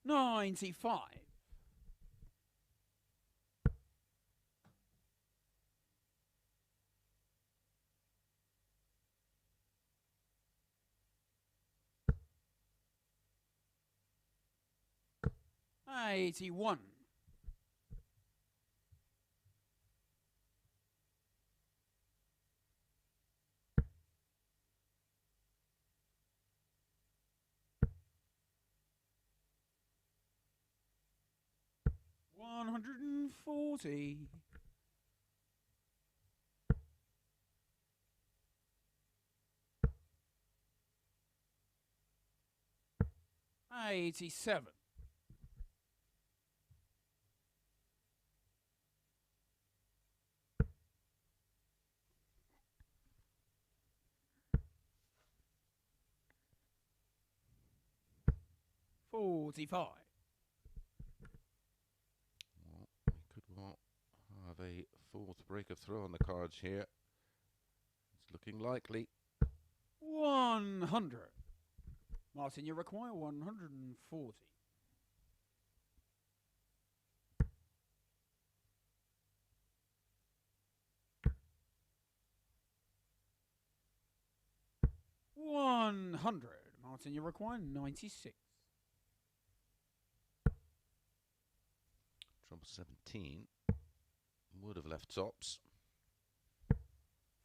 $95. $81. 140. 87. 45. Well, we could well have a fourth break of throw on the cards here. It's looking likely. 100. Martin, you require 140. $100. Martin, you require 96. Trouble 17. Would have left tops.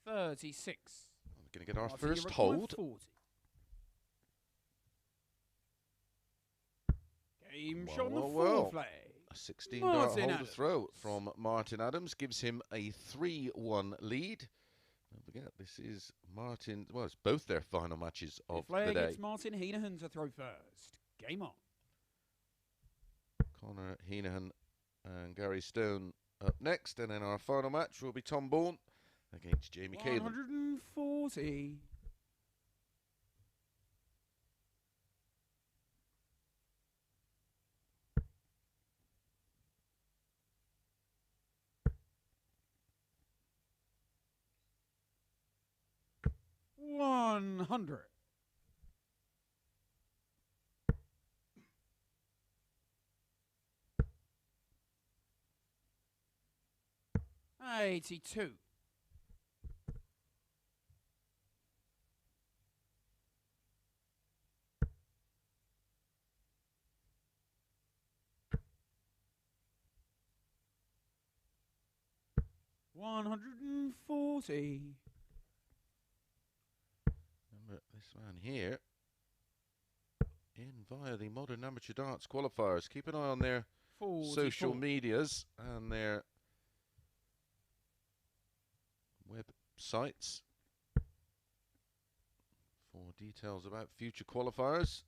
36. We're going to get our Martin, first you require hold. 40. Game Well, shot on the well, full well. flag. A 16 Martin dart hold to Adams. throw from Martin Adams gives him a 3-1 lead. Don't forget, this is Martin. Well, it's both their final matches of Fifth leg, the day. it's Martin Henahan to throw first. Game on. Conor Heneghan and Gary Stone up next, and then our final match will be Tom Bourne against Jamie Caven. 140. 100. 82. 140. Remember, this man here in via the Modern Amateur Darts Qualifiers. Keep an eye on their 44. social medias and their websites for details about future qualifiers.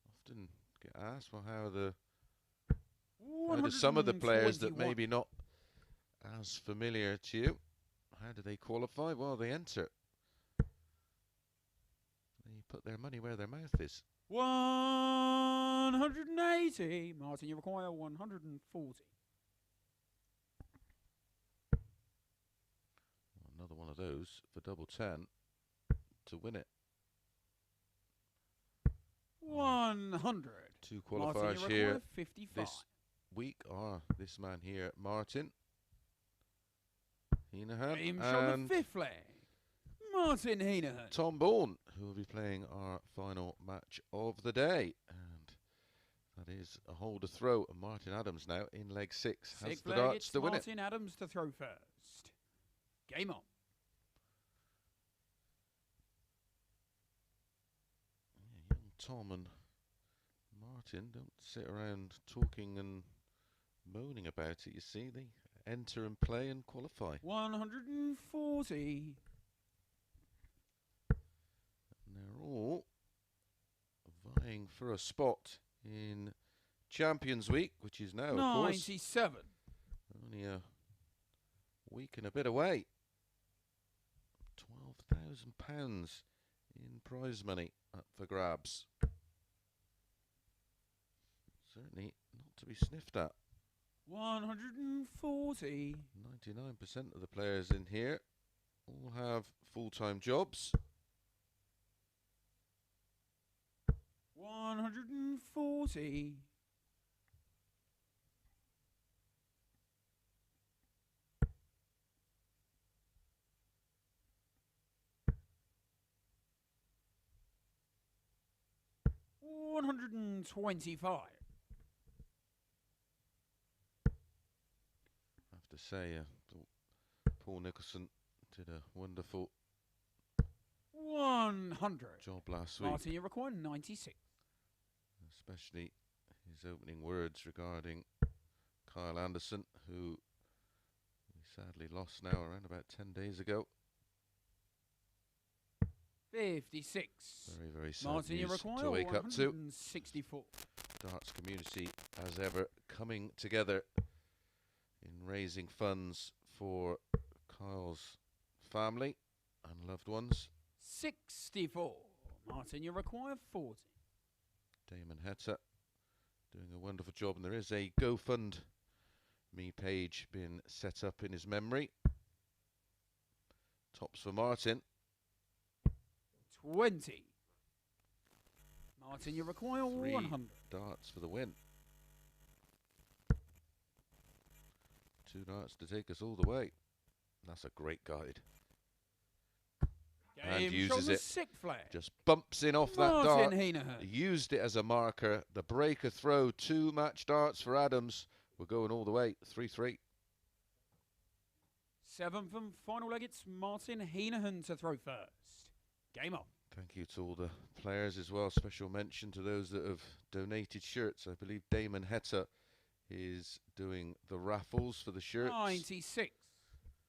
Often get asked, well, how do some of the players that 121. maybe not as familiar to you, how do they qualify? Well, they enter. They put their money where their mouth is. 180. Martin, you require 140. Another one of those for double 10 to win it. 100. Two Martin, qualifiers you here require 55. this week are this man here, Martin Henahan, Game shot on and the fifth leg. Martin Henahan. Tom Bourne, who will be playing our final match of the day. And that is a hold to throw. And Martin Adams now in leg 6 has Sixth the leg, darts it's to win it. Martin Adams to throw first. Game on. Yeah, young Tom and Martin don't sit around talking and moaning about it, you see. They enter and play and qualify. 140. And they're all vying for a spot in Champions Week, which is now, of course, 97. only a week and a bit away. £12,000 in prize money up for grabs. Certainly not to be sniffed at. 140. 99% of the players in here all have full-time jobs. 140. 125. I have to say, Paul Nicholson did a wonderful 100. job last week. Martin, you require 96. Especially his opening words regarding Kyle Anderson, who we sadly lost now around about 10 days ago. 56. Very, very sad Martin, you news require to wake up to. 164. Darts community, as ever, coming together in raising funds for Kyle's family and loved ones. 64. Martin, you require 40. Damon Hetta doing a wonderful job, and there is a GoFundMe page being set up in his memory. Tops for Martin. 20. Martin, you require 3 100. darts for the win. 2 darts to take us all the way. That's a great guide. And Game uses the it. sixth flag. Just bumps in off that Martin dart. Henahan. Used it as a marker. The breaker throw, 2 match darts for Adams. We're going all the way. 3-3. 7th and final leg. It's Martin Henahan to throw first. Game on. Thank you to all the players as well. Special mention to those that have donated shirts. I believe Damon Hetta is doing the raffles for the shirts. 96.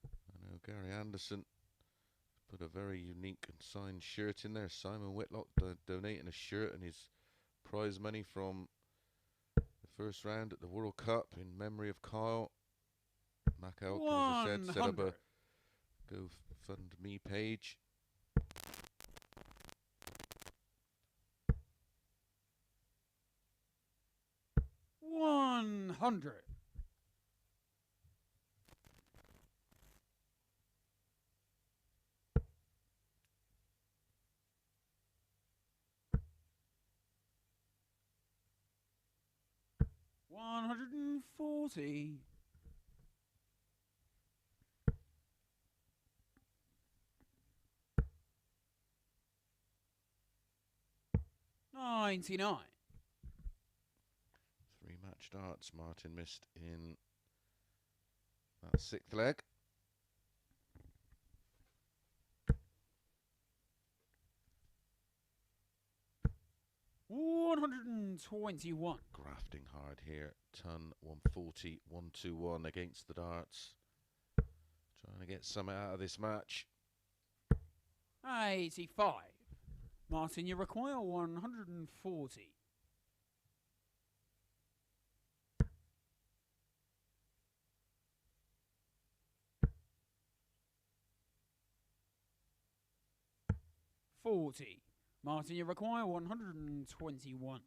I know Gary Anderson put a very unique and signed shirt in there. Simon Whitlock donating a shirt and his prize money from the first round at the World Cup in memory of Kyle. Mac Elkin, as I said, set up a GoFundMe page. $100. $140. $99. 3 match darts Martin missed in that 6th leg. $121. Grafting hard here. Ton 140, 121 against the darts. Trying to get something out of this match. 85. Martin, you require 140. $40. Martin, you require 121.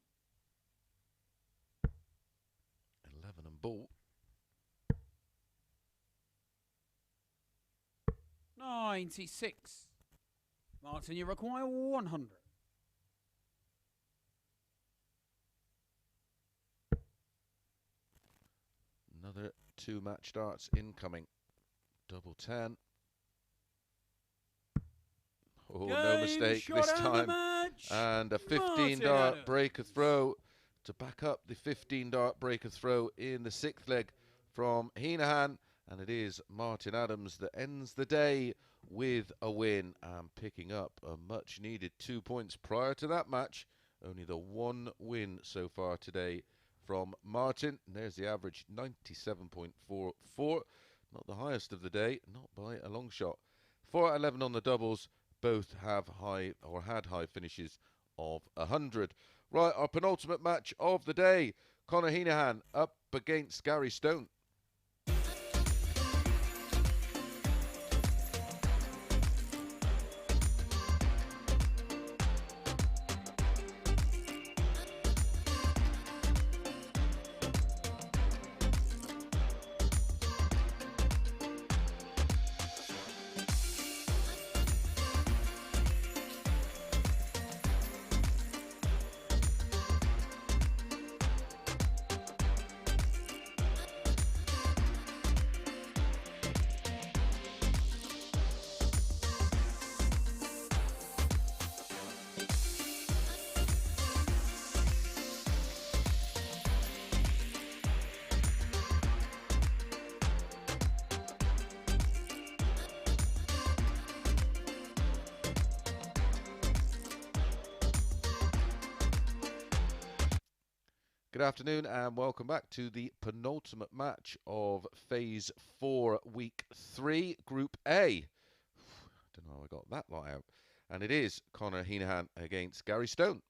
11 and ball. 96. Martin, you require 100. Another 2 match darts incoming. Double 10. Oh, no mistake this time. And a 15 dart breaker throw to back up the 15 dart breaker throw in the 6th leg from Henahan. And it is Martin Adams that ends the day with a win and picking up a much needed 2 points. Prior to that match, only the 1 win so far today from Martin. And there's the average, 97.44. Not the highest of the day, not by a long shot. 4 out of 11 on the doubles. Both have high or had high finishes of 100. Right, our penultimate match of the day. Conor Heneghan up against Gary Stone. Good afternoon and welcome back to the penultimate match of Phase 4, Week 3, Group A. Don't know how I got that lot out. And it is Conor Heneghan against Gary Stone.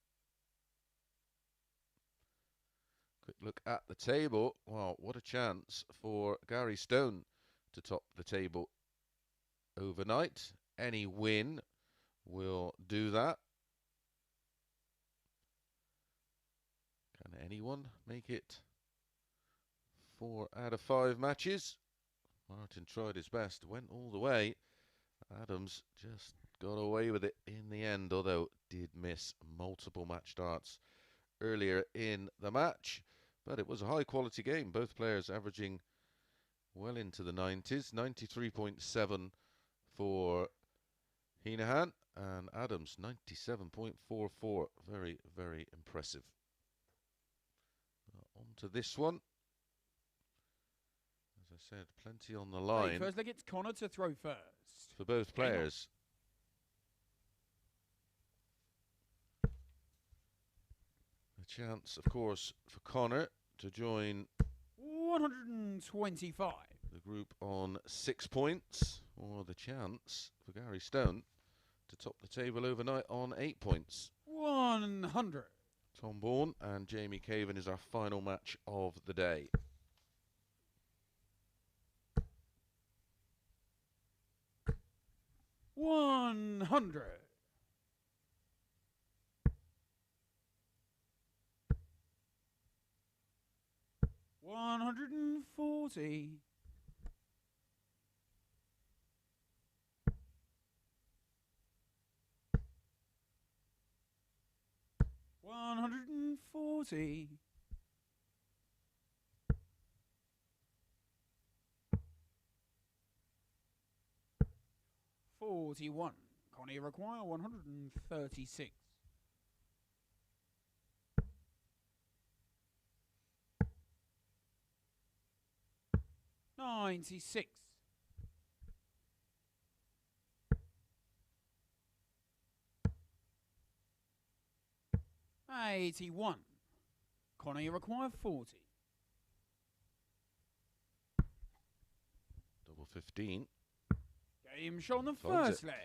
Quick look at the table. Wow, what a chance for Gary Stone to top the table overnight. Any win will do that. Can anyone make it 4 out of 5 matches? Martin tried his best, went all the way. Adams just got away with it in the end, although did miss multiple match darts earlier in the match. But it was a high quality game, both players averaging well into the 90s. 93.7 for Henahan and Adams 97.44. Very, very impressive. On to this one. As I said, plenty on the line. First leg, it's Conor to throw first. For both players. A chance, of course, for Conor to join 125. the group on 6 points, or the chance for Gary Stone to top the table overnight on 8 points. 100. Tom Bourne and Jamie Caven is our final match of the day. $100. $140. $140. $41. Connie require 136. $96. $81. Connie require 40. Double 15. Game shot on the Finds first it. leg.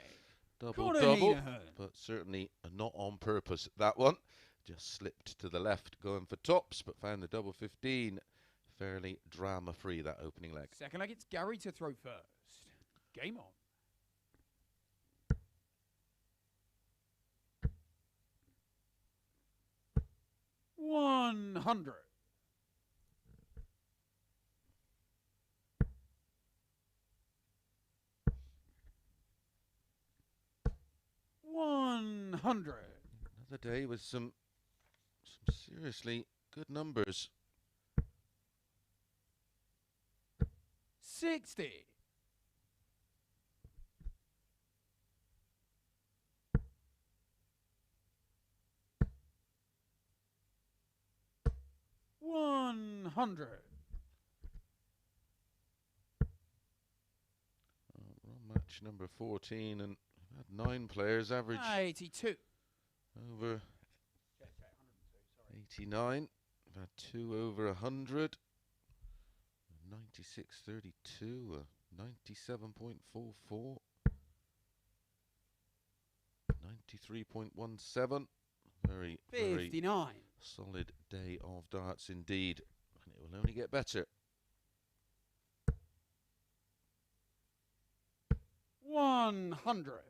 Double, Conor double. Heneghan. But certainly not on purpose, that one. Just slipped to the left, going for tops, but found the double 15 fairly drama-free, that opening leg. Second leg, it's Gary to throw first. Game on. $100. $100. Another day with some seriously good numbers. 60. $100. We're on match number 14 and we've had 9 players average 82. over 89. We've had 2 over 100. 96.32, 97.44, 93.17. Very, very 59. solid day of darts indeed, and it will only get better. 100.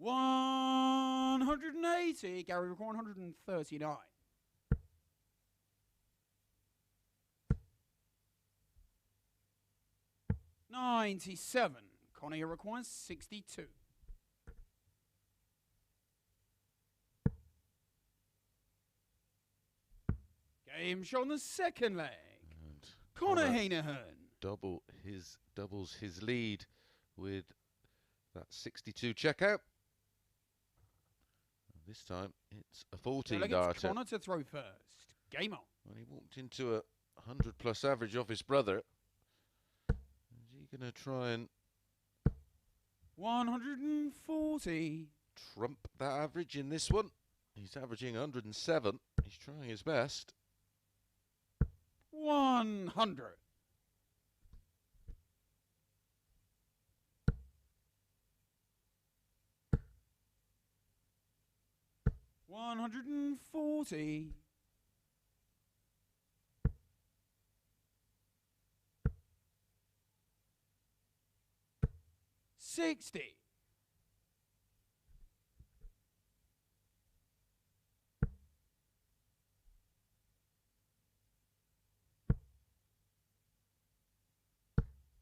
$180. Gary record 139. $97. Connie requires 62. Game shot on the second leg. And Conor Heneghan. doubles his lead with that 62 checkout. This time it's a 14 darter. Conor to throw first. Game on. Well, he walked into a 100+ average off his brother. As he going to try and 140. trump that average in this one. He's averaging 107. He's trying his best. 100. 140. 60.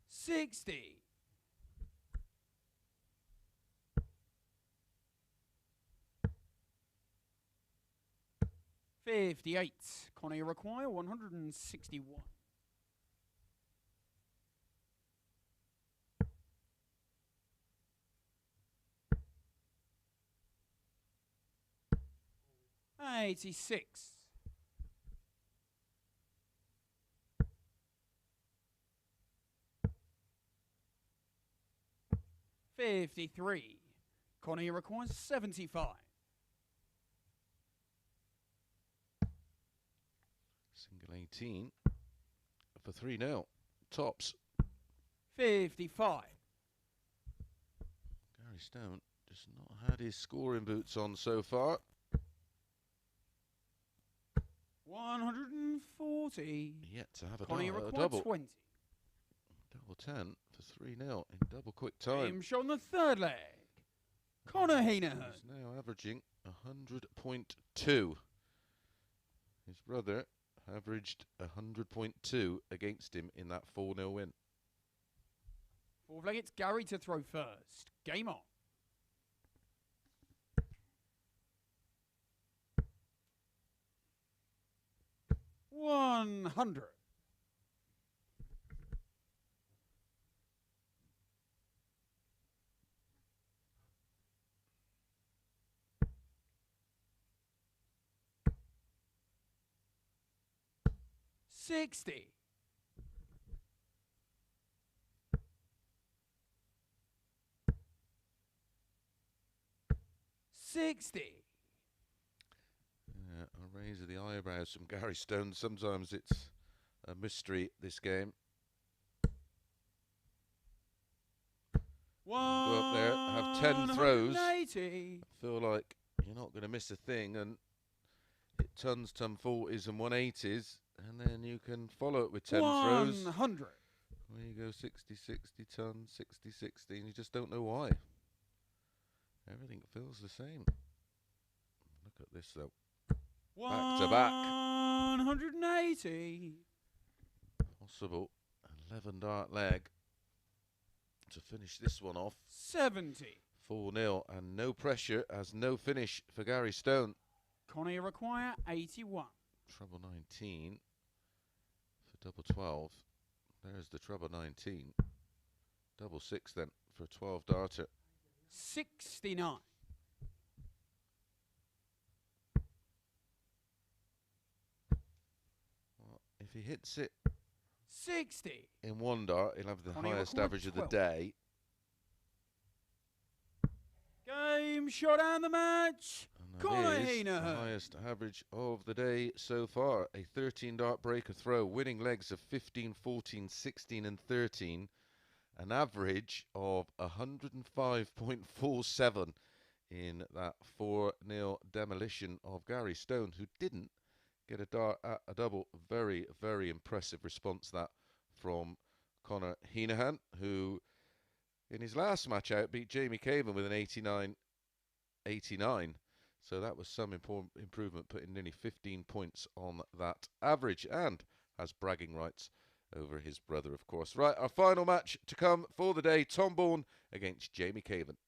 60. 58. Conor, you require 161. $86. 53. Conor, you require 75. Single 18 for 3-0. Tops. 55. Gary Stone just not had his scoring boots on so far. 140. Yet to have a, Conor, you a require double. 20. Double 10 for 3-0 in double quick time. Game shot on the third leg. Conor Heneghan. He's now averaging 100.2. His brother averaged 100.2 against him in that 4-0 win. Fourth leg, it's Gary to throw first. Game on. $100. 60. 60. A raise of the eyebrows from Gary Stone. Sometimes it's a mystery, this game. Go up there, have 10 throws. I feel like you're not going to miss a thing, and hit tons, ton 40s and 180s, and then you can follow it with 10 throws. 100. Where you go 60, 60 ton, 60, 60, and you just don't know why. Everything feels the same. Look at this though. Back to back. 180. Possible 11 dart leg to finish this one off. 70. 4-0 and no pressure as no finish for Gary Stone. Conor, you require 81. Treble 19 for double 12. There's the treble 19. Double 6 then for a 12 darter. 69. Well, if he hits it 60. in one dart, he'll have the Conor, you highest record average of the 12. day. Game shot and the match. And that Conor is the Heneghan. highest average of the day so far. A 13 dart breaker throw, winning legs of 15, 14, 16 and 13. An average of 105.47 in that 4-0 demolition of Gary Stone, who didn't get a dart at a double. Very, very impressive response that from Conor Heneghan, who in his last match out beat Jamie Caven with an 89-89. So that was some improvement, putting nearly 15 points on that average, and has bragging rights over his brother, of course. Right, our final match to come for the day, Tom Bourne against Jamie Caven.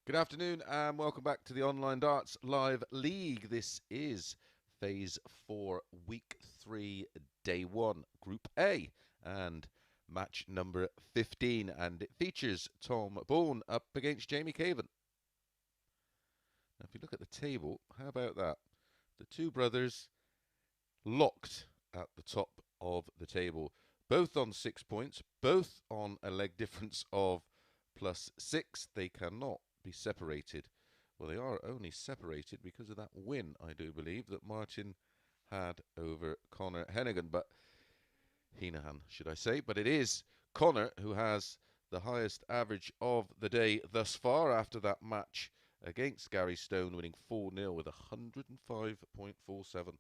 Good afternoon and welcome back to the Online Darts Live League. This is Phase 4, Week 3, Day 1, Group A, and match number 15. And it features Tom Bourne up against Jamie Caven. Now, if you look at the table, how about that? The two brothers locked at the top of the table, both on 6 points, both on a leg difference of +6. They cannot be separated. Well, they are only separated because of that win, I do believe, that Martin had over Conor Heneghan, but Henahan, should I say. But it is Conor who has the highest average of the day thus far after that match against Gary Stone, winning 4-0 with 105.47.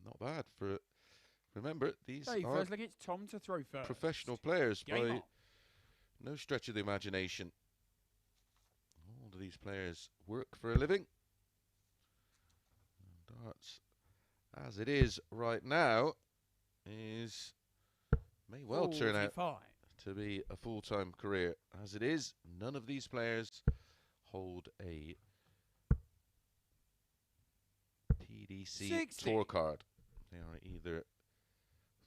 Not bad for... Remember, these are first leg, it's Tom to throw first. Professional players Game by on. no stretch of the imagination. All of these players work for a living. And darts, as it is right now, may well turn out to be a full-time career. As it is, none of these players hold a PDC 60. tour card. They are either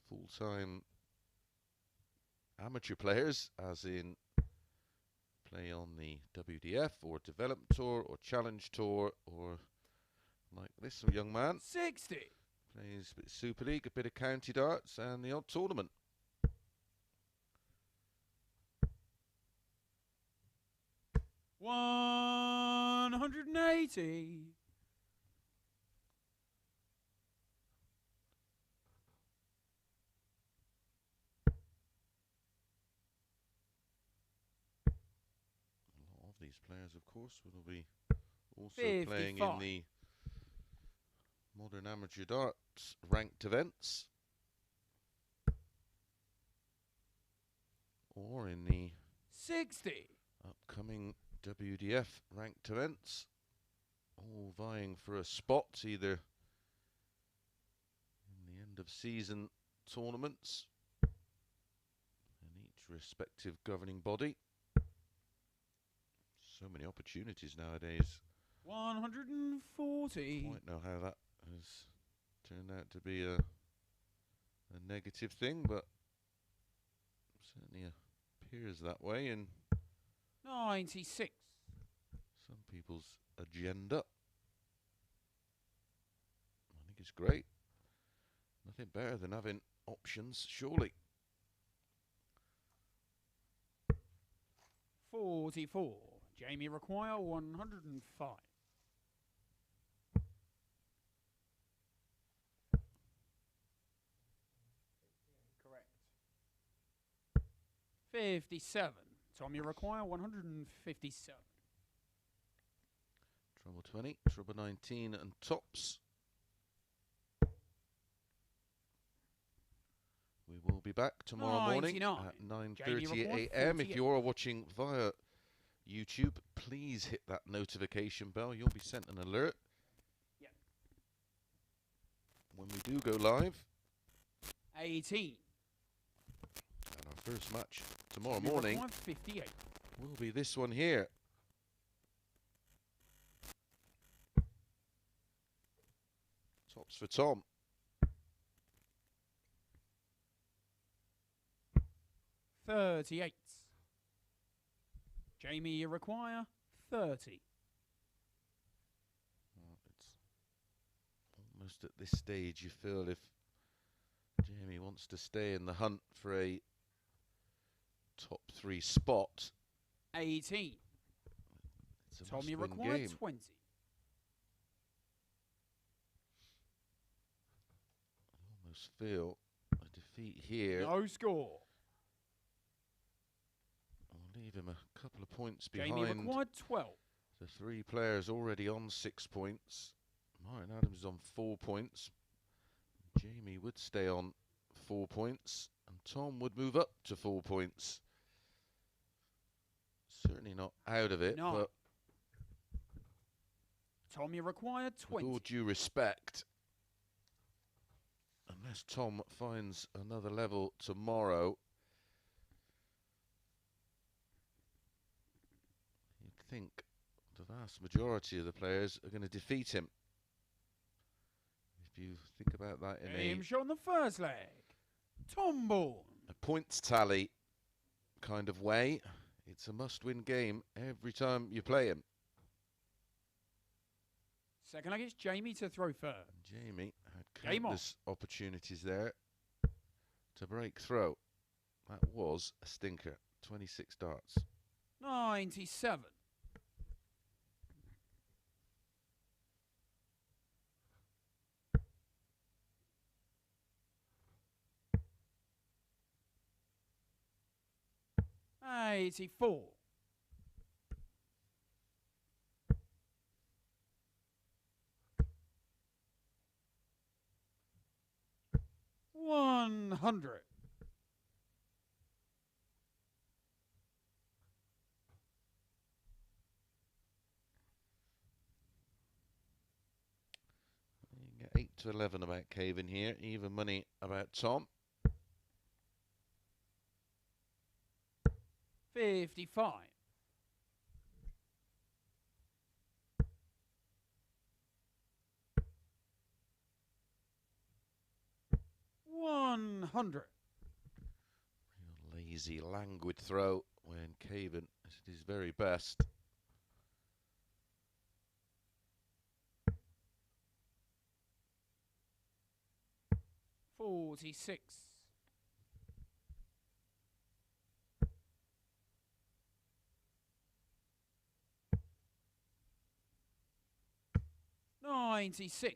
full-time amateur players, as in play on the WDF or Development Tour or Challenge Tour, or like this young man 60 plays a bit of Super League, a bit of county darts, and the odd tournament. $180. These players, of course, will be also 55. playing in the Modern Amateur Darts ranked events, or in the 60. upcoming WDF ranked events, all vying for a spot either in the end of season tournaments in each respective governing body. So many opportunities nowadays. 140. Quite know how that has turned out to be a negative thing, but certainly appears that way in 96. some people's agenda. I think it's great. Nothing better than having options, surely. 44. Jamie require 105. Correct. 57. Tommy require 157. Treble 20, treble 19 and tops. We will be back tomorrow morning 99. at 9:30 a.m. If you are watching via YouTube, please hit that notification bell. You'll be sent an alert when we do go live. 18. And our first match tomorrow morning 58. will be this one here. Tops for Tom. 38. Jamie, you require 30. Well, it's almost at this stage you feel if Jamie wants to stay in the hunt for a top 3 spot. 18. It's a Tommy must-win require game. 20. I almost feel a defeat here No score. will leave him a couple of points Jamie behind required 12. the 3 players already on 6 points. Martin Adams is on 4 points. Jamie would stay on 4 points, and Tom would move up to 4 points. Certainly not out of it, No. but Tommy required with 20. all due respect, unless Tom finds another level tomorrow, think the vast majority of the players are going to defeat him. If you think about that in Game shot on the first leg. Tom Bourne. a points tally kind of way, it's a must-win game every time you play him. Second leg, it's Jamie to throw first. Jamie had Game on. countless opportunities there to break through. That was a stinker. 26 darts. 97. $84. 100. You get 8 to 11 about Caven here. Even money about Tom. 55. 100. Real lazy, languid throw when Caven is at his very best. $46. 96.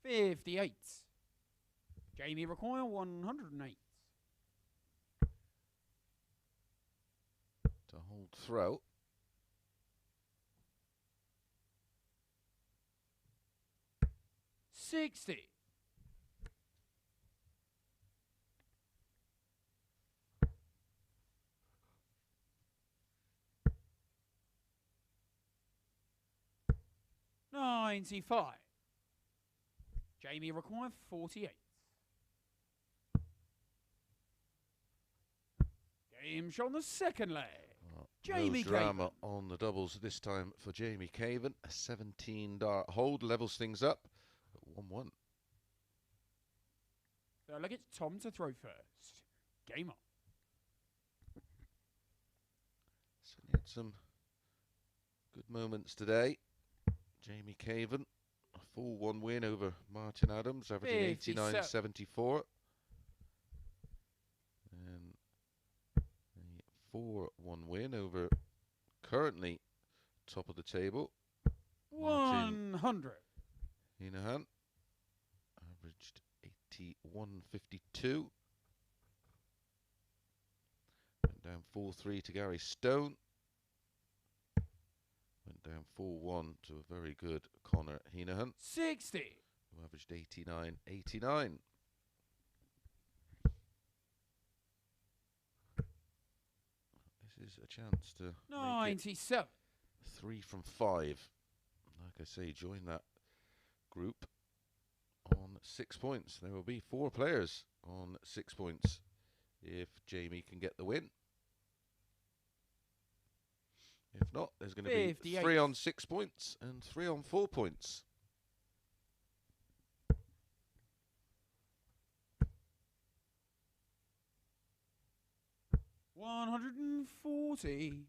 58. Jamie require 108. To hold throw. $60. 95. Jamie require 48. Game shot on the second leg. Jamie no drama Caven. on the doubles this time for Jamie Caven. A 17 dart hold levels things up at 1-1. Third leg, it's Tom to throw first. Game on. So he had some good moments today. Jamie Caven, a 4-1 win over Martin Adams, averaging 89.74. And a 4-1 win over currently top of the table, 100. Henahan, averaged 81.52. Went down 4-3 to Gary Stone. Went down 4-1 to a very good Conor Heneghan, 60. who averaged 89.89. This is a chance to make it 97. 3 from 5. Like I say, join that group on 6 points. There will be 4 players on 6 points if Jamie can get the win. If not, there's going to be 58. 3 on 6 points and 3 on 4 points. $140.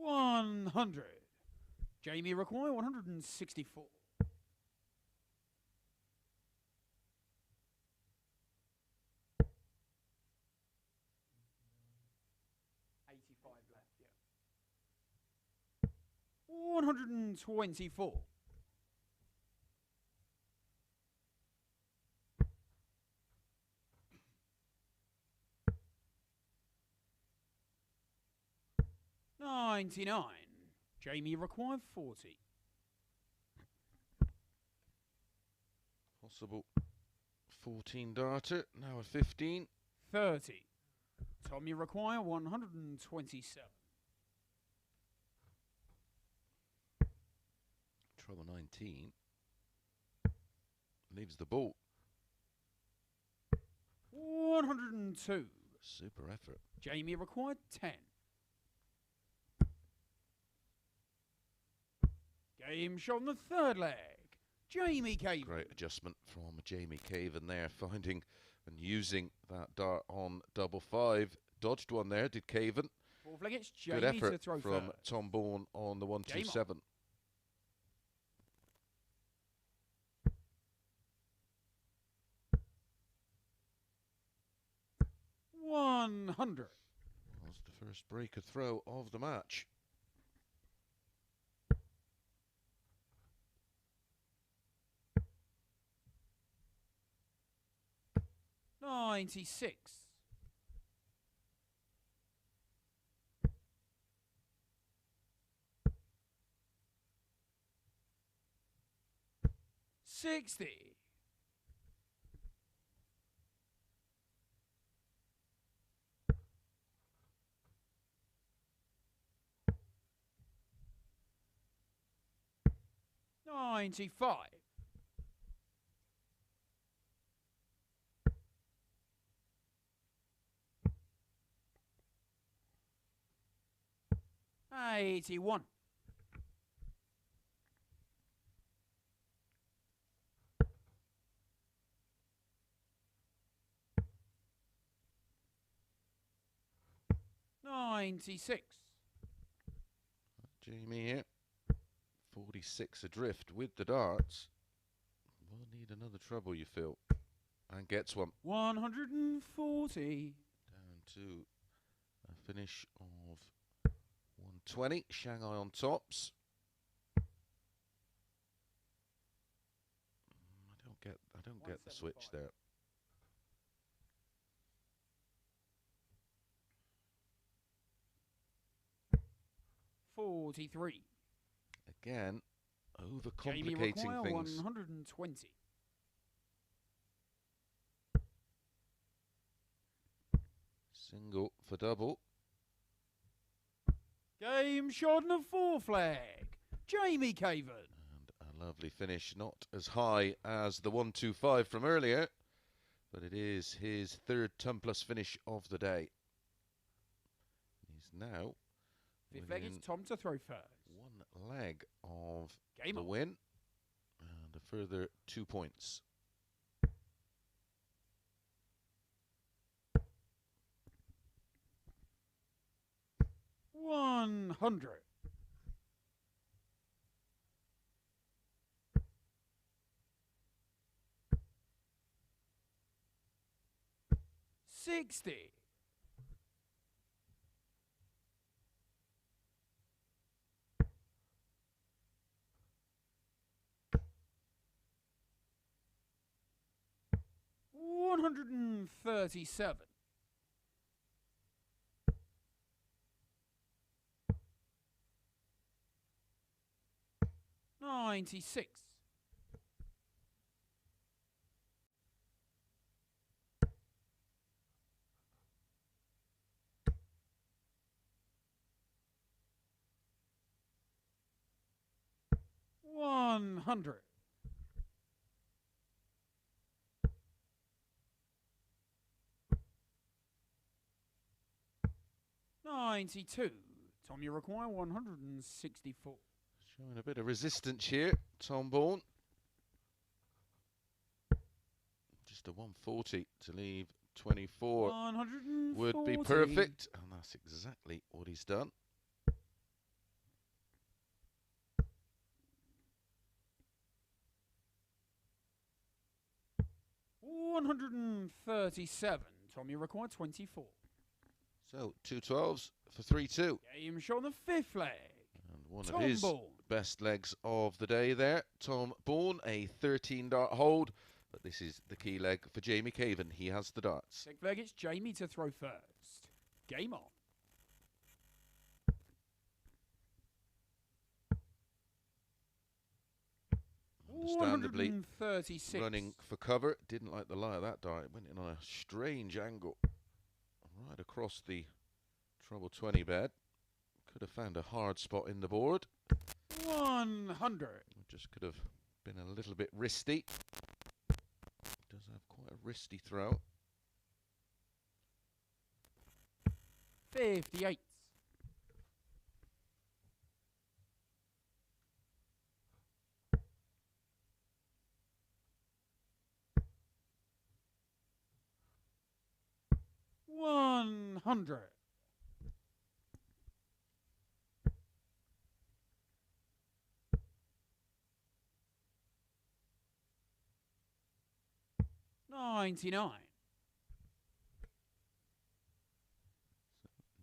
$100. Jamie require 164. 85 left, yeah. 124. $99. Jamie required 40. Possible 14 darter, now a 15. 30. Tom, you require 127. Trouble 19. Leaves the ball. 102. Super effort. Jamie required 10. Game shot on the third leg. Jamie Caven. Great adjustment from Jamie Caven there, finding and using that dart on double 5. Dodged one there, did Caven. Fourth leg, it's Good Jamie to effort throw from first. Tom Bourne on the 127. $100. Was the first breaker throw of the match. $96. $60. $95. $81. $96. Jamie here. 46 adrift with the darts. Will need another trouble, you feel. And gets one. 140. Down to a finish of 120. Shanghai on tops. I don't get the switch there. $43. Again, Jamie overcomplicating require things. 120. Single for double. Game shot on the fourth leg. Jamie Caven. And a lovely finish, not as high as the 125 from earlier, but it is his third ton plus finish of the day. He's now Fifth leg, it's Tom to throw first. one leg of Game the on. win and a further 2 points. $100. $60. $137. $96. $100. $92. Tom, you require 164. Showing a bit of resistance here, Tom Bourne. Just a 140 to leave 24 would be perfect, and that's exactly what he's done. $137. Tom, you require 24. So 2 12s for 3-2. Game shot on the fifth leg. And one Tom of his Bourne. best legs of the day there. Tom Bourne, a 13 dart hold. But this is the key leg for Jamie Caven. He has the darts. Sixth leg, it's Jamie to throw first. Game on. Understandably 136. running for cover. Didn't like the lie of that dart. It went in on a strange angle. Right across the treble 20 bed. Could have found a hard spot in the board. 100. Just could have been a little bit wristy. Does have quite a wristy throw. 58. $100. 99.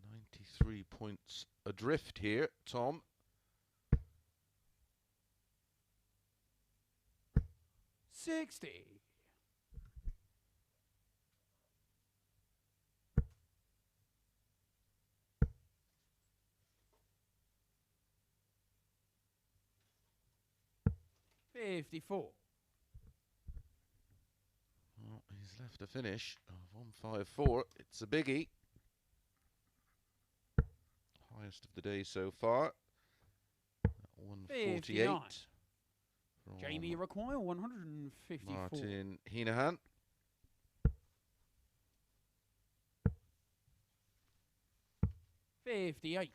93 points adrift here, Tom. 60. 54. Well, he's left a finish of 154. It's a biggie. Highest of the day so far. 148. 59. From Jamie require 154. Martin Henahan. $58.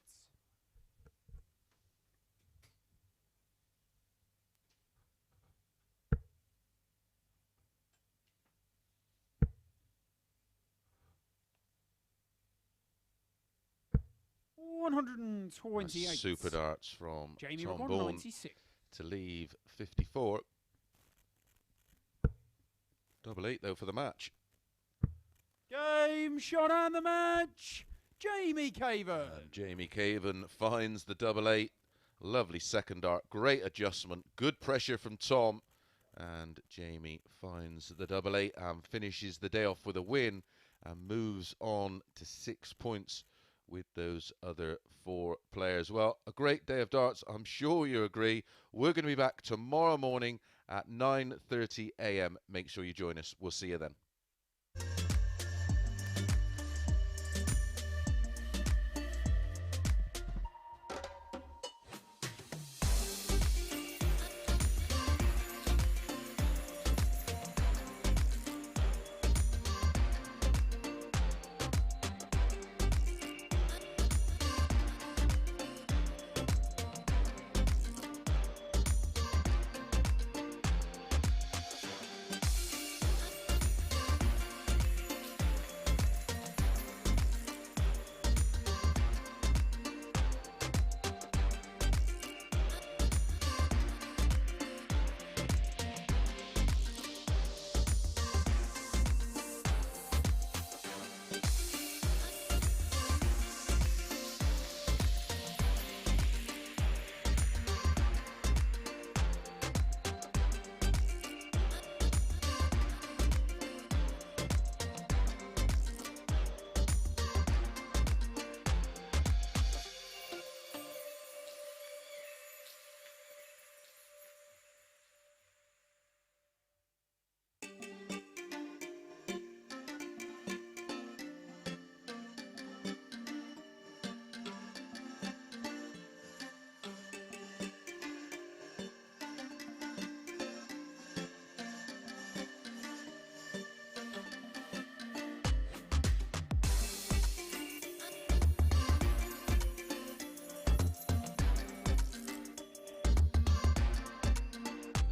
128. Super darts from Jamie Tom require Bourne 96. to leave 54. Double 8 though for the match. Game shot and the match. Jamie Caven. And Jamie Caven finds the double 8. Lovely second dart. Great adjustment. Good pressure from Tom. And Jamie finds the double 8 and finishes the day off with a win and moves on to 6 points with those other 4 players. Well, a great day of darts. I'm sure you agree. We're going to be back tomorrow morning at 9:30 a.m. Make sure you join us. We'll see you then.